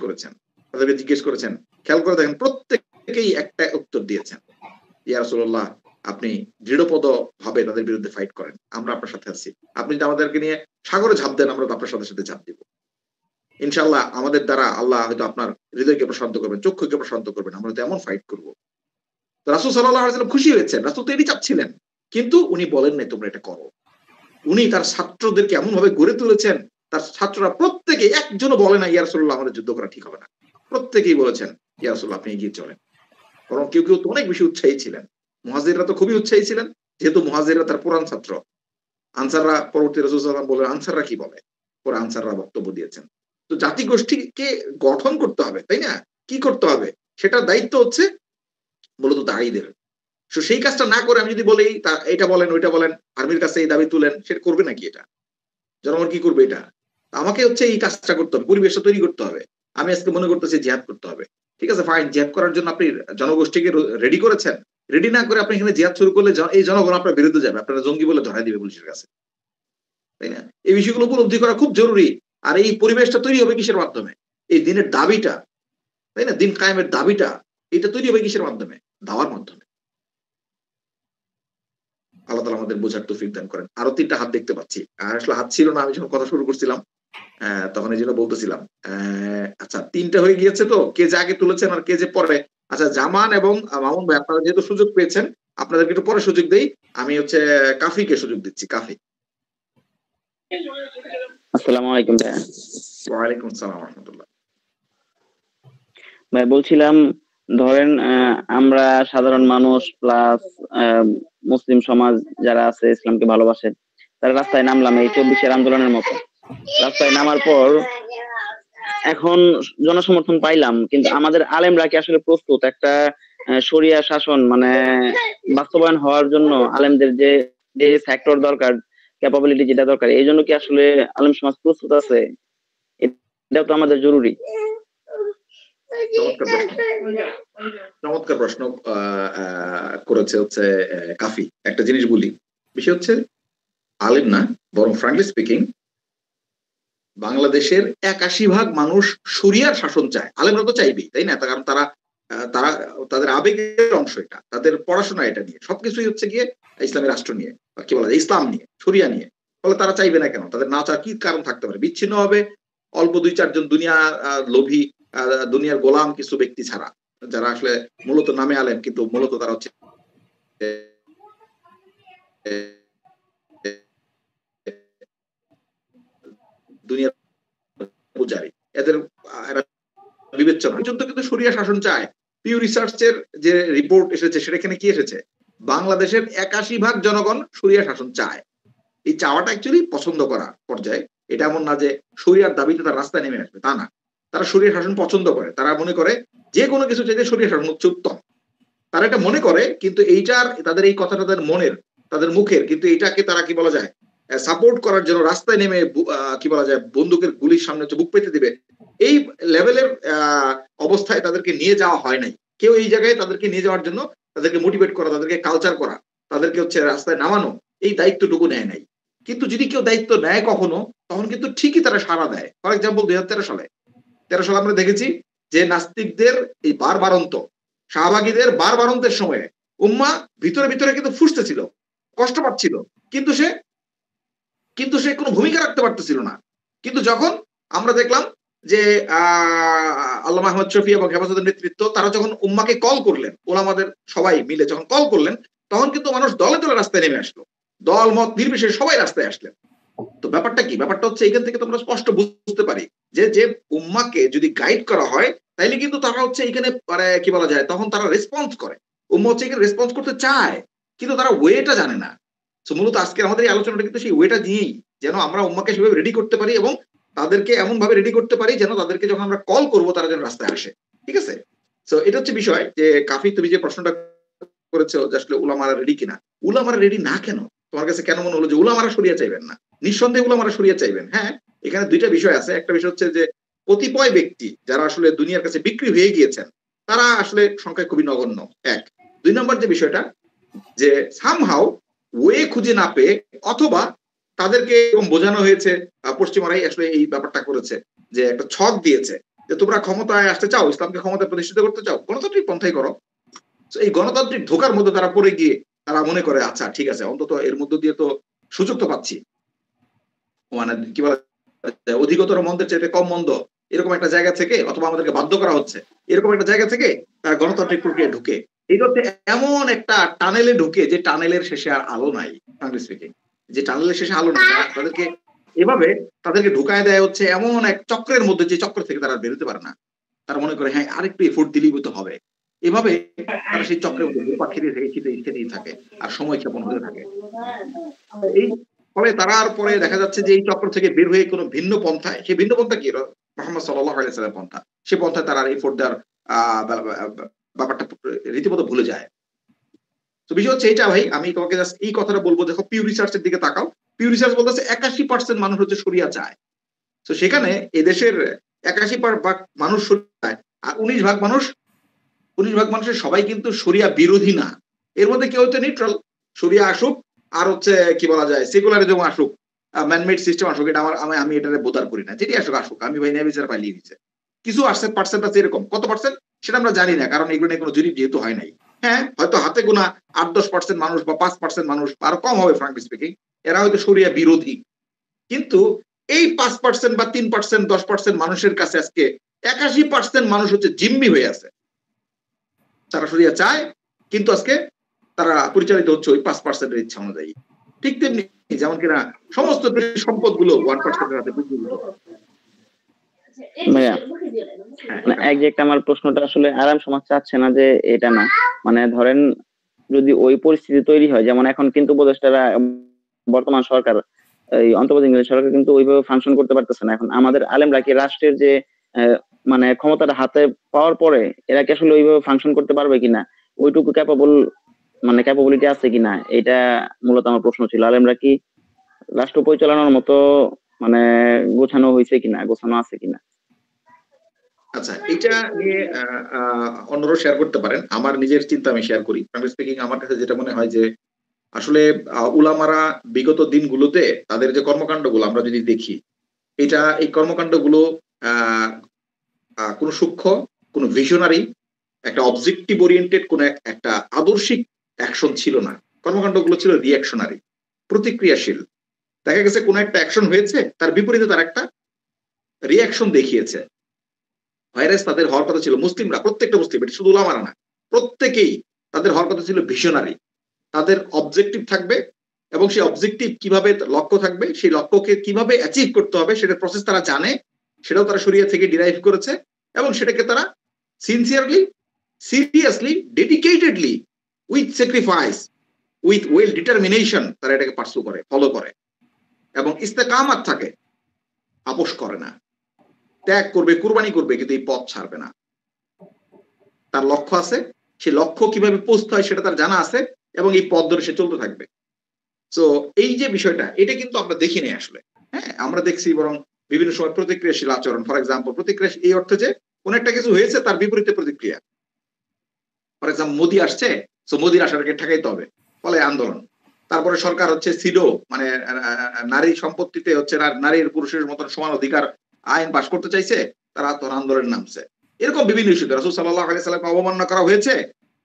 করেছেন। খেয়াল করে দেখেন, প্রত্যেকেই একটা উত্তর দিয়েছেন, ইয়া রাসূলুল্লাহ আপনি দৃঢ়পদ ভাবে তাদের বিরুদ্ধে ফাইট করেন, আমরা আপনার সাথে আছি। আপনি যদি আমাদেরকে নিয়ে সাগরে ঝাঁপ দেন, আমরা তো আপনার সাথে সাথে ঝাঁপ দিব। ইনশাআল্লাহ আমাদের দ্বারা আল্লাহ হয়তো আপনার হৃদয়কে প্রশান্ত করবেন, চক্ষুকে প্রশান্ত করবেন, আমরা তো এমন ফাইট করবো। রাসূল সাল্লাল্লাহু আলাইহি ওয়াসাল্লাম খুশি হয়েছেন, রাসূল তো এটাই চাচ্ছিলেন, কিন্তু উনি বলেন নাই তোমরা এটা করো। উনি তার ছাত্রদেরকে এমন ভাবে গড়ে তুলেছেন, তার ছাত্ররা প্রত্যেকে একজনও বলে না ইয়া রাসূলুল্লাহ আমাদের যুদ্ধ করা ঠিক হবে না, প্রত্যেকেই বলেছেন ইয়া রাসূলুল্লাহ আপনি এগিয়ে চলেন। বরং কেউ কেউ তো অনেক বেশি উৎসাহী ছিলেন, মুহাজিররা তো খুবই উৎসাহী ছিলেন, যেহেতু মুহাজিররা তার পুরান ছাত্র। আনসাররা পরবর্তী রাসূল সাল্লাল্লাহু আলাইহি ওয়াসাল্লাম বলেন আনসাররা কি বলে, পরে আনসাররা বক্তব্য দিয়েছেন। তো জাতিগোষ্ঠীকে গঠন করতে হবে, তাই না? কি করতে হবে সেটার দায়িত্ব হচ্ছে মূলত দায়ীদের। সেই কাজটা না করে আমি যদি বলি এটা বলেন, ওইটা বলেন, আর্মির কাছে এই দাবি তুলেন, সেটা করবে নাকি? এটা জনগণ কি করবে? এটা আমাকে হচ্ছে এই কাজটা করতে হবে, পরিবেশটা তৈরি করতে হবে। আমি আজকে মনে করতেছি জিহাদ করতে হবে, ঠিক আছে ফাইন, জিহাদ করার জন্য আপনি জনগোষ্ঠীকে রেডি করেছেন। রেডি না করে আপনি এখানে জিহাদ শুরু করলে এই জনগণ আপনার বিরুদ্ধে যাবে, আপনারা জঙ্গি বলে ধরাই দিবে পুলিশের কাছে, তাই না? এই বিষয়গুলো উপলব্ধি করা খুব জরুরি। আর এই পরিবেশটা তৈরি হবে কিসের মাধ্যমে? এই দিনের দাবিটা, তাই না, দিন কায়েমের দাবিটা, এটা তৈরি হবে কিসের মাধ্যমে? দাওয়ার মাধ্যমে। আল্লাহ তাআলা আমাদের বোঝার তৌফিক দান করেন। আরো 3টা হাত দেখতে পাচ্ছি, আর আসলে হাত ছিল না আমি যখন কথা শুরু করছিলাম, তখন এই জন্য বলতেছিলাম। আচ্ছা 3টা হয়ে গিয়েছে, তো কে যে আগে তুলেছেন আর কে যে পরে। আচ্ছা জামান এবং মামুন ভাই আপনারা যেহেতু সুযোগ পেয়েছেন, আপনাদেরকে একটু পরে সুযোগ দেই। আমি হচ্ছে কাফিকে সুযোগ দিচ্ছি। কাফি। আসসালামু আলাইকুম ভাই। ওয়ালাইকুম আসসালাম ওয়া রাহমাতুল্লাহ। ভাই বলছিলাম, ধরেন আমরা সাধারণ মানুষ প্লাস মুসলিম সমাজ যারা আছে ইসলামকে ভালোবাসে, তারা রাস্তায় নামলাম এই 24-এর আন্দোলনের মতো। রাস্তায় নামার পর এখন জনসমর্থন পাইলাম, কিন্তু আমাদের আলেমরা কি আসলে প্রস্তুত একটা শরিয়া শাসন মানে বাস্তবায়ন হওয়ার জন্য? আলেমদের যে যে সেক্টর দরকার, ক্যাপাবিলিটি যেটা দরকার, এই জন্য কি আসলে আলেম সমাজ প্রস্তুত আছে? এটা তো আমাদের জরুরি। চমৎকার প্রশ্ন করেছে হচ্ছে কাফি। একটা জিনিস বলি, বিষয় হচ্ছে আলেম না, বরং ফ্রাঙ্কলি স্পিকিং বাংলাদেশের 81% মানুষ শরিয়ার শাসন চায়। আলেমরা তো চাইবেই, তাই না? কারণ তারা তাদের আবেগের অংশ, এটা তাদের পড়াশোনা, এটা নিয়ে সবকিছুই হচ্ছে গিয়ে ইসলামী রাষ্ট্র নিয়ে, কি বলা যায়, ইসলাম নিয়ে, শরিয়া নিয়ে। ফলে তারা চাইবে না কেন? তাদের না চাওয়ার কি কারণ থাকতে পারে? বিচ্ছিন্ন হবে অল্প 2-4 জন দুনিয়া লোভী, দুনিয়ার গোলাম কিছু ব্যক্তি ছাড়া, যারা আসলে মূলত নামে আলেম কিন্তু মূলত তারা হচ্ছে দুনিয়ার পূজারী। এদের বিবেচনা পর্যন্ত কিন্তু শরিয়া শাসন চায়। পিউ রিসার্চের যে রিপোর্ট এসেছে সেখানে কি এসেছে? বাংলাদেশের 81% জনগণ শরিয়া শাসন চায়। এই চাওয়াটা অ্যাকচুয়ালি পছন্দ করা পর্যায়ে। এটা এমন না যে শরিয়ার দাবিতে তারা রাস্তায় নেমে আসবে, তা না। তারা শরিয়া শাসন পছন্দ করে, তারা মনে করে যে কোনো কিছু চাইতে শরিয়া শাসন হচ্ছে উত্তম। তারা এটা মনে করে, কিন্তু এইটার তাদের এই কথাটা তাদের মনের, তাদের মুখের, কিন্তু এটাকে তারা কি বলা যায় সাপোর্ট করার জন্য রাস্তায় নেমে কি বলা যায় বন্দুকের গুলির সামনে বুক পেতে দিবে, এই লেভেলের অবস্থায় তাদেরকে নিয়ে যাওয়া হয় নাই। কেউ এই জায়গায় তাদেরকে নিয়ে যাওয়ার জন্য, তাদেরকে মোটিভেট করা, তাদেরকে কালচার করা, তাদেরকে হচ্ছে রাস্তায় নামানো, এই দায়িত্বটুকু নেয় নাই। কিন্তু যদি কেউ দায়িত্ব নেয় কখনো, তখন কিন্তু ঠিকই তারা সাড়া দেয়। ফর এক্সাম্পল 2013 সালে আমরা দেখেছি যে নাস্তিকদের এই বারবারন্ত, শাহবাগীদের বারবারন্তের সময়ে উম্মাহ ভিতরে ভিতরে কিন্তু ফুসতেছিল, কষ্ট পাচ্ছিল, কিন্তু সে কোনো ভূমিকা রাখতে পারতেছিল না। কিন্তু যখন আমরা দেখলাম যে আল্লামা আহমদ শফী এবং হেফাজতের নেতৃত্ব তারা যখন উম্মাকে কল করলেন, ওলামাদের সবাই মিলে যখন কল করলেন, তখন কিন্তু মানুষ দলে দলে রাস্তায় নেমে আসলো, দল মত নির্বিশেষে সবাই রাস্তায় আসলেন। তো ব্যাপারটা কি? ব্যাপারটা হচ্ছে এখান থেকে তোমরা স্পষ্ট বুঝতে পারি যে উম্মাকে যদি গাইড করা হয়, তাইলে কিন্তু তারা হচ্ছে এখানে কি বলা যায়, তখন তারা রেসপন্স করে। উম্মা হচ্ছে এখানে রেসপন্স করতে চায়, কিন্তু তারা ওয়েটা জানে না। তো মূলত আজকে আমাদের এই আলোচনাটা কিন্তু সেই ওয়েটা দিয়েই, যেন আমরা উম্মাকে সেভাবে রেডি করতে পারি এবং তাদেরকে এমন ভাবে রেডি করতে পারি যেন তাদেরকে যখন আমরা কল করবো তারা যেন রাস্তায় আসে। ঠিক আছে? তো এটা হচ্ছে বিষয় যে কাফি তুমি যে প্রশ্নটা করেছো যে আসলে উলামারা রেডি কিনা, উলামারা রেডি না কেন? তোমার কাছে কেন মনে হলো যে উলামারা সরিয়ে চাইবেন না? নিঃসন্দেহে উলামারা সরিয়ে চাইবেন। হ্যাঁ, এখানে দুইটা বিষয় আছে। একটা বিষয় হচ্ছে যে কতিপয় ব্যক্তি যারা আসলে দুনিয়ার কাছে বিক্রি হয়ে গিয়েছেন, তারা আসলে সংখ্যায় খুবই নগণ্য, এক। দুই নম্বর যে বিষয়টা, যে সামহাও ওয়ে খুঁজে না পেয়ে, অথবা তাদেরকে বোঝানো হয়েছে, পশ্চিমারাই আসলে এই ব্যাপারটা করেছে, যে একটা ছক দিয়েছে যে তোমরা ক্ষমতায় আসতে চাও, ইসলামকে ক্ষমতায় প্রতিষ্ঠিত করতে চাও, গণতান্ত্রিক পন্থাই করো। এই গণতান্ত্রিক ধোকার মধ্যে তারা পড়ে গিয়ে তারা মনে করে আচ্ছা ঠিক আছে, অন্তত এর মধ্য দিয়ে তো সুযোগ তো পাচ্ছি, মানে কি বলে, অধিকতর মন্দের চাইতে কম মন্দ, এরকম একটা জায়গা থেকে, অথবা আমাদেরকে বাধ্য করা হচ্ছে, এরকম একটা জায়গা থেকে তারা গণতান্ত্রিক প্রক্রিয়া ঢুকে, এটা হচ্ছে এমন একটা টানেলে ঢুকে যে টানেলের শেষে আর আলো নাই। ফ্রাঙ্কলি স্পিকিং, যে টানেলের শেষে আলো নাই, তাদেরকে এভাবে তাদেরকে ঢুকায় দেয় হচ্ছে এমন এক চক্রের মধ্যে, যে চক্র থেকে তারা বেরোতে পারে না। তারা মনে করে হ্যাঁ আরেকটু এফোর্ট দিলেই তো হবে। এভাবে তারা সেই চক্রের মধ্যে ঘুরপাক খেতেই থাকে আর সময় ক্ষেপণ হতে থাকে। এই ফলে তারা আর পরে দেখা যাচ্ছে যে এই চক্র থেকে বের হয়ে কোনো ভিন্ন পন্থায়, সেই ভিন্ন পন্থা কি, মুহাম্মদ সাল্লাল্লাহু আলাইহি ওয়াসাল্লাম পন্থা, সে পন্থায় তারা এফোর্ট দেওয়ার ব্যাপারটা রীতিমতো ভুলে যায়। তো বিষয় হচ্ছে এইটা ভাই, আমি তোমাকে জাস্ট এই কথাটা বলবো, দেখো পিউ রিসার্চের দিকে তাকাও। পিউ রিসার্চ বলতেছে 81% মানুষ হচ্ছে শরিয়া চায়। তো সেখানে এদেশের 81% মানুষ শরিয়া চায়, আর 19 ভাগ মানুষের সবাই কিন্তু শরিয়া বিরোধী না। এর মধ্যে কেউ হচ্ছে নিউট্রাল, শরিয়া আসুক আর হচ্ছে কি বলা যায় সেকুলারিজম আসুক, ম্যানমেড সিস্টেম আসুক, এটা আমি এটারে বোধার করি না, যেটি আসুক আসুক, আমি ভাই ন্যায় বিচার পাইলিয়ে দিচ্ছে। কিছু পার্সেন্ট আছে এরকম, কত পার্সেন্ট সেটা আমরা জানি না, কারণ এগুলো নিয়ে কোনো জরিপ যেহেতু হয় নাই। হ্যাঁ, হয়তো হাতে গোনা 8-10% মানুষ বা 5% মানুষ, আরো কম হবে ফ্রাঙ্কলি স্পিকিং, এরা হয়তো শরিয়া বিরোধী। কিন্তু এই 5% বা 3%, 10% মানুষের কাছে আজকে 81% মানুষ হচ্ছে জিম্মি হয়ে আছে। তারা শরিয়া চায়, কিন্তু আজকে তারা পরিচালিত হচ্ছে ওই 5%-এর ইচ্ছা অনুযায়ী। ঠিক তেমনি যেমন কিনা সমস্ত সম্পদ গুলো 1%-এর হাতে বিক্রি হতো। একজ্যাক্ট আমার প্রশ্নটা আসলে আরাম সমাজ চাচ্ছে না যে এটা না, মানে ধরেন যদি ওই পরিস্থিতি তৈরি হয়, যেমন এখন কিন্তু উপদেষ্টারা, বর্তমান সরকার, এই অন্তর্বর্তীকালীন সরকার কিন্তু ওইভাবে ফাংশন করতে পারতেছে না। এখন আমাদের আলেমরা কি রাষ্ট্রের যে মানে ক্ষমতাটা হাতে পাওয়ার পরে এরা কি আসলে ওইভাবে ফাংশন করতে পারবে কিনা, ওইটুকু ক্যাপাবিলিটি আছে কিনা, এটা মূলত আমার প্রশ্ন ছিল। আলেমরা কি রাষ্ট্র পরিচালনার মতো মানে গোছানো হয়েছে কিনা, গোছানো আছে কিনা? আচ্ছা, এটা নিয়ে অন্যরা শেয়ার করতে পারেন, আমার নিজের চিন্তা আমি শেয়ার করি। ফ্রাঙ্কলি স্পিকিং, আমার কাছে যেটা মনে হয় যে আসলে উলামারা বিগত দিনগুলোতে তাদের যে কর্মকাণ্ডগুলো আমরা যদি দেখি, এই কর্মকাণ্ডগুলো কোনো সূক্ষ্ম, কোনো ভিশনারি, একটা অবজেক্টিভ ওরিয়েন্টেড, কোন একটা আদর্শিক অ্যাকশন ছিল না। কর্মকাণ্ডগুলো ছিল রিঅ্যাকশনারি, প্রতিক্রিয়াশীল। দেখা গেছে কোন একটা অ্যাকশন হয়েছে, তার বিপরীতে তার একটা রিঅ্যাকশন দেখিয়েছে। ভাইরাস তাদের হওয়ার কথা ছিল, মুসলিমরা, প্রত্যেকটা মুসলিম, এটা শুধু উলামারা না, প্রত্যেকেই তাদের হওয়ার কথা ছিল ভিশনারি। তাদের অবজেক্টিভ থাকবে, এবং সেই অবজেক্টিভ কিভাবে, লক্ষ্য থাকবে, সেই লক্ষ্যকে কিভাবে অ্যাচিভ করতে হবে সেটার প্রসেস তারা জানে, সেটাও তারা শরিয়া থেকে ডিরাইভ করেছে, এবং সেটাকে তারা sincerely, seriously, dedicatedly, with sacrifice, with well determination তারা এটাকে পার্সু করে, ফলো করে, এবং ইস্তেকামাত থাকে, আপোষ করে না, ত্যাগ করবে, কুরবানি করবে, কিন্তু এই পথ ছাড়বে না। তার লক্ষ্য আছে, সে লক্ষ্য কিভাবে পৌঁছতে হয় সেটা তার জানা আছে, এবং এই পথ ধরে সে চলতে থাকবে। তো এই যে বিষয়টা, এটা কিন্তু আমরা দেখি নাই আসলে। হ্যাঁ, আমরা দেখছি বরং বিভিন্ন সময় প্রতিক্রিয়াশীল আচরণ। ফর এক্সাম্পল, প্রতিক্রিয়া এই অর্থে যে কোন একটা কিছু হয়েছে তার বিপরীতে প্রতিক্রিয়া। ফর এক্সাম্পল, মোদি আসছে, তো মোদির আসাটাকে ঠেকাইতে হবে, ফলে আন্দোলন। তারপরে সরকার হচ্ছে সিডো মানে নারী সম্পত্তিতে হচ্ছে নারীর পুরুষের মতন সমান অধিকার আইন পাশ করতে চাইছে, তারা তখন আন্দোলনে নামছে। এরকম বিভিন্ন ইস্যুতে রাসূল সাল্লাল্লাহু আলাইহি সাল্লামকে অবমাননা করা হয়েছে,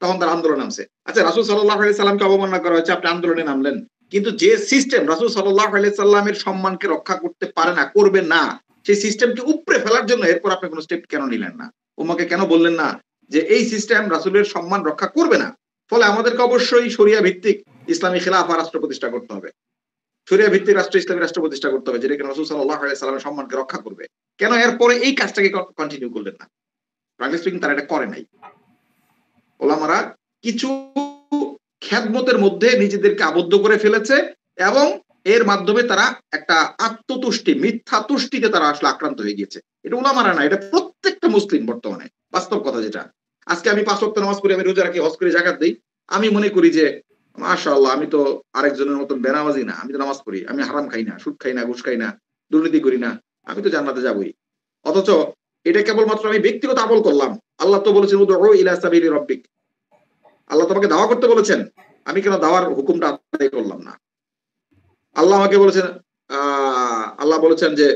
তখন তারা আন্দোলনে নামছে। আচ্ছা, রাসূল সাল্লাল্লাহু আলাইহি সাল্লামকে অবমাননা করা হয়েছে, আপনি আন্দোলনে নামলেন, কিন্তু যে সিস্টেম রাসূল সাল্লাল্লাহু আলাইহি সাল্লামের সম্মানকে রক্ষা করতে পারে না, করবে না, সেই সিস্টেমকে উপড়ে ফেলার জন্য এরপর আপনি কোনো স্টেপ কেন নিলেন না? উম্মাহকে কেন বললেন না যে এই সিস্টেম রাসূলের সম্মান রক্ষা করবে না, ফলে আমাদেরকে অবশ্যই শরিয়া ভিত্তিক ইসলামী খেলাফা রাষ্ট্র প্রতিষ্ঠা করতে হবে, শরিয়া ভিত্তিক রাষ্ট্র, ইসলামী রাষ্ট্র প্রতিষ্ঠা করতে হবে, যেটা কিনা রাসূল সাল্লাল্লাহু আলাইহি সাল্লামের সম্মানকে রক্ষা করবে। কেন এরপরে এই কাজটাকে কন্টিনিউ করলেন না? ফ্রাঙ্কলি স্পিকিং তারা এটা করে নাই। ওলামারা কিছু খেদমতের মধ্যে নিজেদেরকে আবদ্ধ করে ফেলেছে এবং এর মাধ্যমে তারা একটা আত্মতুষ্টি, মিথ্যা তুষ্টিতে তারা আসলে আক্রান্ত হয়ে গিয়েছে। এটা ওলামারা না, এটা প্রত্যেকটা মুসলিম বর্তমানে বাস্তব কথা। যেটা আজকে আমি 5 ওয়াক্ত নামাজ পড়ি, আমি রোজা রাখি, হজ করি, যাকাত দেই, আমি মনে করি যে মাশাআল্লাহ আমি তো আরেকজনের মতন বেনামাজি না, আমি তো নামাজ পড়ি, আমি হারাম খাই না, সুদ খাই না, ঘুষ খাই না, দুর্নীতি করি না, আমি তো জান্নাতে যাবই। অথচ এটা কেবলমাত্র আমি ব্যক্তিগত আমল করলাম। আল্লাহ তো বলেছেন উদউ ইলা সাবিলি রাব্বিক, আল্লাহ তোমাকে দাওয়া করতে বলেছেন, আমি কেন দাওয়ার হুকুমটা আদায় করলাম না? আল্লাহ আমাকে বলেছেন, আল্লাহ বলেছেন যে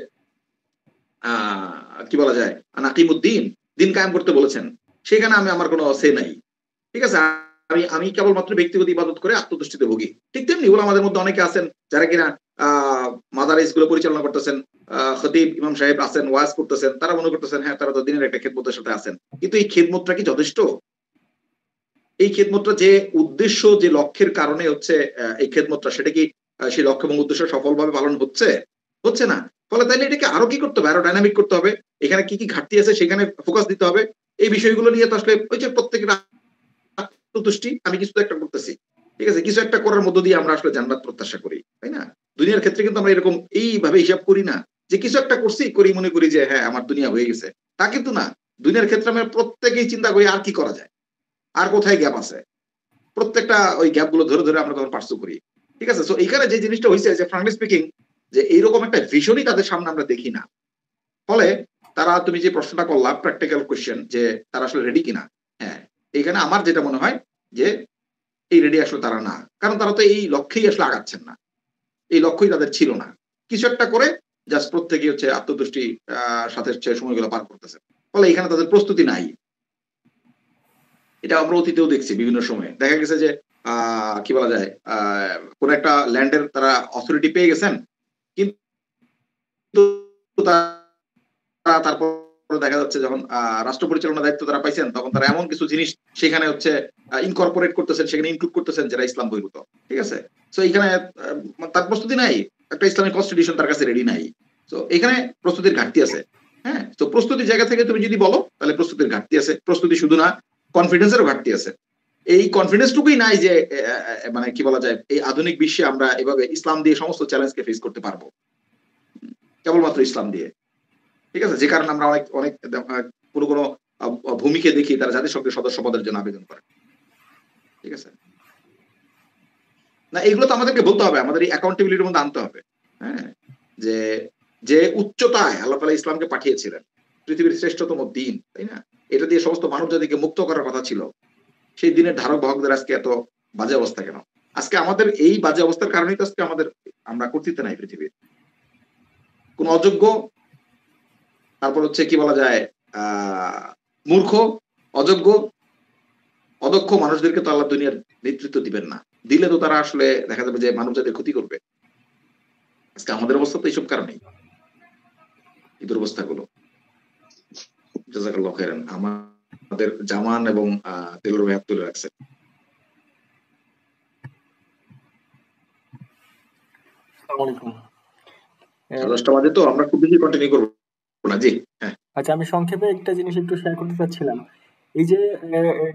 কি বলা যায়, আনাকিমুদ্দিন, দিন কায়েম করতে বলেছেন, সেখানে আমি আমার কোনো সে নাই। ঠিক আছে, আমি কেবলমাত্র ব্যক্তিগত ইবাদত করে আত্মতুষ্টিতে ভুগি। ঠিক তেমনি আমাদের মধ্যে অনেকে আছেন যারা কিনা মাদারিস গুলো পরিচালনা করতেছেন, খতিব ইমাম সাহেব আছেন, ওয়াজ করতেছেন, তারা মনে করতেছেন হ্যাঁ তারা তো দিনের একটা খেদমতের সাথে আছেন, কিন্তু এই খেদমতটা কি যথেষ্ট? এই খেদমতটা যে উদ্দেশ্য, যে লক্ষ্যের কারণে হচ্ছে এই খেদমতটা, সেটা কি সেই লক্ষ্য এবং উদ্দেশ্য সফলভাবে পালন হচ্ছে? হচ্ছে না। ফলে তাইলে এটাকে আরো কি করতে হবে, আরো ডাইনামিক করতে হবে, এখানে কি কি ঘাটতি আছে সেখানে ফোকাস দিতে হবে। এই বিষয়গুলো নিয়ে তো আসলে ওই যে প্রত্যেকের আত্মতুষ্টি, আমি কিছু একটা করতেছি, ঠিক আছে, কিছু একটা করার মধ্য দিয়ে আমরা আসলে জান্নাত প্রত্যাশা করি, তাই না? দুনিয়ার ক্ষেত্রে কিন্তু আমরা এরকম এইভাবে হিসাব করি না যে কিছু একটা করছি, করি মনে করি যে হ্যাঁ আমার দুনিয়া হয়ে গেছে, তা কিন্তু না। দুনিয়ার ক্ষেত্রে আমরা প্রত্যেকেই চিন্তা করি আর কি করা যায়, আর কোথায় গ্যাপ আছে, প্রত্যেকটা ওই গ্যাপ গুলো ধরে ধরে আমরা তখন পার্সু করি। ঠিক আছে, তো এইখানে যে জিনিসটা হয়েছে যে ফ্রাঙ্কলি স্পিকিং, যে এইরকম একটা ভিশনই তাদের সামনে আমরা দেখি না। ফলে তারা, তুমি যে প্রশ্নটা করলা প্র্যাকটিক্যাল কোয়েশ্চেন, যে তারা আসলে রেডি কিনা, হ্যাঁ, এইখানে আমার যেটা মনে হয় যে এই রেডি আসলে তারা না, কারণ তারা তো এই লক্ষ্যেই আসলে আগাচ্ছেন না, এই লক্ষ্যই তাদের ছিল না। কিছু একটা করে জাস্ট প্রত্যেকে হচ্ছে আত্মতুষ্টি সাথে সময়গুলো পার করতেছে, ফলে এখানে তাদের প্রস্তুতি নাই। এটা আমরা অতীতেও দেখছি বিভিন্ন সময়ে, দেখা গেছে যে কি বলা যায়, কোন একটা ল্যান্ডের তারা অথরিটি পেয়ে গেছেন, কিন্তু তারপর দেখা যাচ্ছে যখন রাষ্ট্র পরিচালনার দায়িত্ব তারা পাইছেন, তখন তারা এমন কিছু জিনিস সেখানে হচ্ছে ইনকর্পোরেট করতেছেন, সেখানে ইনক্লুড করতেছেন যারা ইসলাম বহির্ভূত। ঠিক আছে, তো এখানে তার প্রস্তুতি নাই, একটা ইসলামিক কনস্টিটিউশন তার কাছে রেডি নাই। তো এখানে প্রস্তুতির ঘাটতি আছে। হ্যাঁ, তো প্রস্তুতির জায়গা থেকে তুমি যদি বলো তাহলে প্রস্তুতির ঘাটতি আছে। প্রস্তুতি শুধু না, কনফিডেন্সেরও ঘাটতি আছে। এই কনফিডেন্সটুকুই নাই যে মানে কি বলা যায়, এই আধুনিক বিশ্বে আমরা এভাবে ইসলাম দিয়ে সমস্ত চ্যালেঞ্জকে ফেস করতে পারবো, কেবলমাত্র ইসলাম দিয়ে। ঠিক আছে, যে কারণে আমরা অনেক অনেক কোনো কোনো ভূমিকে দেখি তারা জাতিসংঘের সদস্য পদের জন্য আবেদন করে। ঠিক আছে না, এগুলো তো আমাদেরকে বলতে হবে, আমাদের এই অ্যাকাউন্টেবিলিটির মধ্যে আনতে হবে। হ্যাঁ, যে যে উচ্চতায় আল্লাহ তাআলা ইসলামকে পাঠিয়েছিলেন, পৃথিবীর শ্রেষ্ঠতম দিন, তাই না, এটা দিয়ে সমস্ত মানব জাতিকে মুক্ত করার কথা ছিল, সেই দিনের ধারক বাহকদের আজকে এত বাজে অবস্থা কেন? আজকে আমাদের এই বাজে অবস্থার কারণেই তো আজকে আমরা কর্তৃত্ব নাই পৃথিবীর। কোন অযোগ্য, তারপর হচ্ছে কি বলা যায়, মূর্খ, অযোগ্য, অদক্ষ মানুষদেরকে তো আল্লাহ দুনিয়ার নেতৃত্ব দিবেন না। দিলে তো তারা আসলে দেখা যাবে যে মানব জাতির ক্ষতি করবে। আজকে আমাদের অবস্থা তো এইসব কারণেই, এই দুরবস্থাগুলো। জাযাকাল্লাহু খাইরান। আমাদের জামান এবং তেলুর ভাই তুলে রাখছে। 10টা বাজে, তো আমরা খুব বেশি কন্টিনিউ করবো না। জি হ্যাঁ, আচ্ছা, আমি সংক্ষেপে একটা জিনিস একটু শেয়ার করতে চাচ্ছিলাম। এই যে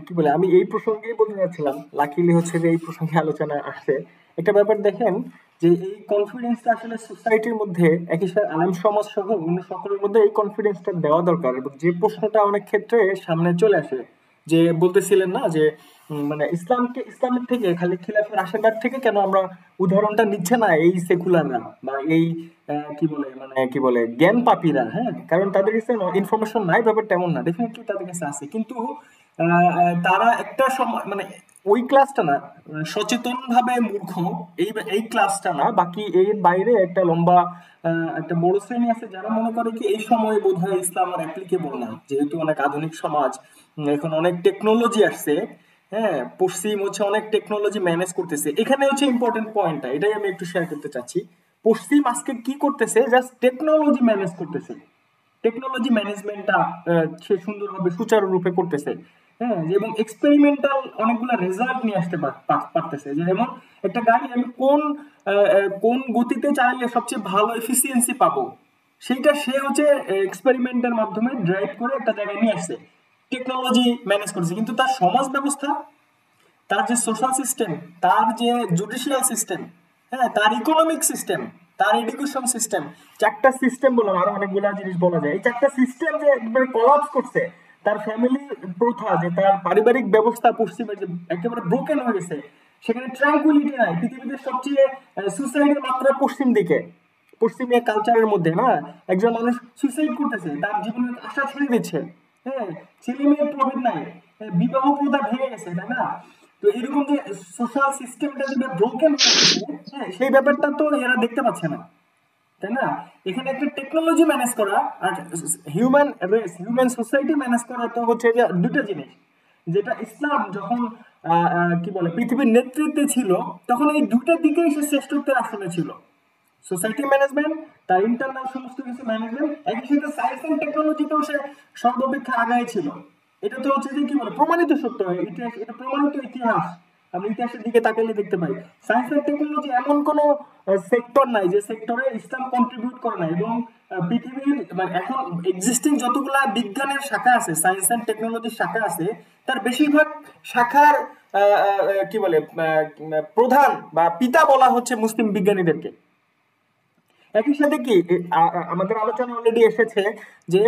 কি বলে, আমি এই প্রসঙ্গেই বলতে চাচ্ছিলাম, লাকিলি হচ্ছে যে এই প্রসঙ্গে আলোচনা আসছে। একটা ব্যাপার দেখেন যে এই কনফিডেন্সটা আসলে সোসাইটির মধ্যে, একই সাথে আলেম সমাজ সহ অন্য সকলের মধ্যে এই কনফিডেন্সটা দেওয়া দরকার। এবং যে প্রশ্নটা অনেক ক্ষেত্রে সামনে চলে আসে, যে বলতেছিলেন না যে মানে ইসলামের থেকে খালি খিলাফের আশাবাদ থেকে কেন আমরা উদাহরণটা নিচ্ছে না এই সেকুলাররা বা এই কি বলে জ্ঞান পাপীরা। হ্যাঁ, কারণ তাদের কাছে ইনফরমেশন নাই, ব্যাপার তেমন না, ডেফিনেটলি তাদের কাছে আছে, কিন্তু তারা একটা সময় মানে ওই ক্লাসটা না, সচেতন ভাবে মূর্খ এই ক্লাসটা না, বাকি এর বাইরে একটা লম্বা একটা বড় শ্রেণী আছে যারা মনে করে কি এই সময়ে বোধহয় ইসলাম আর অ্যাপ্লিকেবল না, যেহেতু অনেক আধুনিক সমাজ, এখন অনেক টেকনোলজি আসছে। হ্যাঁ, পশ্চিম হচ্ছে অনেক টেকনোলজি ম্যানেজ করতেছে। এখানে হচ্ছে ইম্পর্টেন্ট পয়েন্টটা, এটাই আমি একটু শেয়ার করতে চাচ্ছি। পশ্চিম আজকে কি করতেছে, জাস্ট টেকনোলজি ম্যানেজ করতেছে, টেকনোলজি ম্যানেজমেন্টটা সে সুন্দরভাবে সুচারুরূপে করতেছে। হ্যাঁ, এবং এক্সপেরিমেন্টাল অনেকগুলো রেজাল্ট নিয়ে আসতে পারতেছে। যেমন একটা গাড়ি আমি কোন গতিতে চালালে সবচেয়ে ভালো এফিসিয়েন্সি পাবো, সেইটা সে হচ্ছে এক্সপেরিমেন্টের মাধ্যমে ড্রাইভ করে একটা জায়গায় নিয়ে আসছে, টেকনোলজি ম্যানেজ করছে। কিন্তু তার সমাজ ব্যবস্থা, তার যে সোশ্যাল সিস্টেম, তার যে জুডিশিয়াল সিস্টেম, হ্যাঁ, তার ইকোনমিক সিস্টেম, তার এডুকেশন সিস্টেম, চারটা সিস্টেম বললাম, আরো অনেকগুলো জিনিস বলা যায়। এই চারটা সিস্টেম যে একবারে কোলাপস করছে, তার ফ্যামিলি প্রথা, যে তার পারিবারিক ব্যবস্থা পশ্চিমের যে একেবারে ব্রোকেন হয়ে গেছে, সেখানে ট্রাঙ্কুইলিটি নাই। পৃথিবীতে সবচেয়ে সুসাইডের মাত্রা পশ্চিম দিকে, পশ্চিমীয় কালচারের মধ্যে না, একজন মানুষ সুসাইড করতেছে, তার জীবনের আশা ছেড়ে দিচ্ছে। হ্যাঁ, ছেলে মেয়ের প্রভেদ নাই, বিবাহ প্রথা ভেঙে গেছে, তাই না? তো এরকম যে সোশ্যাল সিস্টেমটা যেটা ব্রোকেন হচ্ছে, হ্যাঁ, সেই ব্যাপারটা তো এরা দেখতে পাচ্ছে না, তাই না? এখানে একটা টেকনোলজি ম্যানেজ করা আর human race, human society manage করা তো হচ্ছে যে দুটো জিনিস, যেটা ইসলাম যখন কি বলে পৃথিবীর নেতৃত্বে ছিল, তখন এই দুটো দিকেই সে শ্রেষ্ঠত্বের আসনে ছিল। সোসাইটি ম্যানেজমেন্ট, তার ইন্টারনাল সমস্ত কিছু ম্যানেজমেন্ট, একই সাথে সায়েন্স এন্ড টেকনোলজিতেও সে সর্বাপেক্ষা আগায় ছিল। এটা তো হচ্ছে যে কি বলে প্রমাণিত সত্য, ইতিহাস, এটা প্রমাণিত ইতিহাস। আমরা ইতিহাসের দিকে তাকালে দেখতে পাই সায়েন্স এন্ড টেকনোলজি এমন কোন সেক্টর নাই যে সেক্টরে ইসলাম কন্ট্রিবিউট করে না। এবং পৃথিবীর মানে এখন এক্সিস্টিং যতগুলা বিজ্ঞানের শাখা আছে, সায়েন্স এন্ড টেকনোলজির শাখা আছে, তার বেশিরভাগ শাখার কি বলে প্রধান বা পিতা বলা হচ্ছে মুসলিম বিজ্ঞানীদেরকে। একই সাথে কি আমাদের আলোচনা অলরেডি এসেছে যে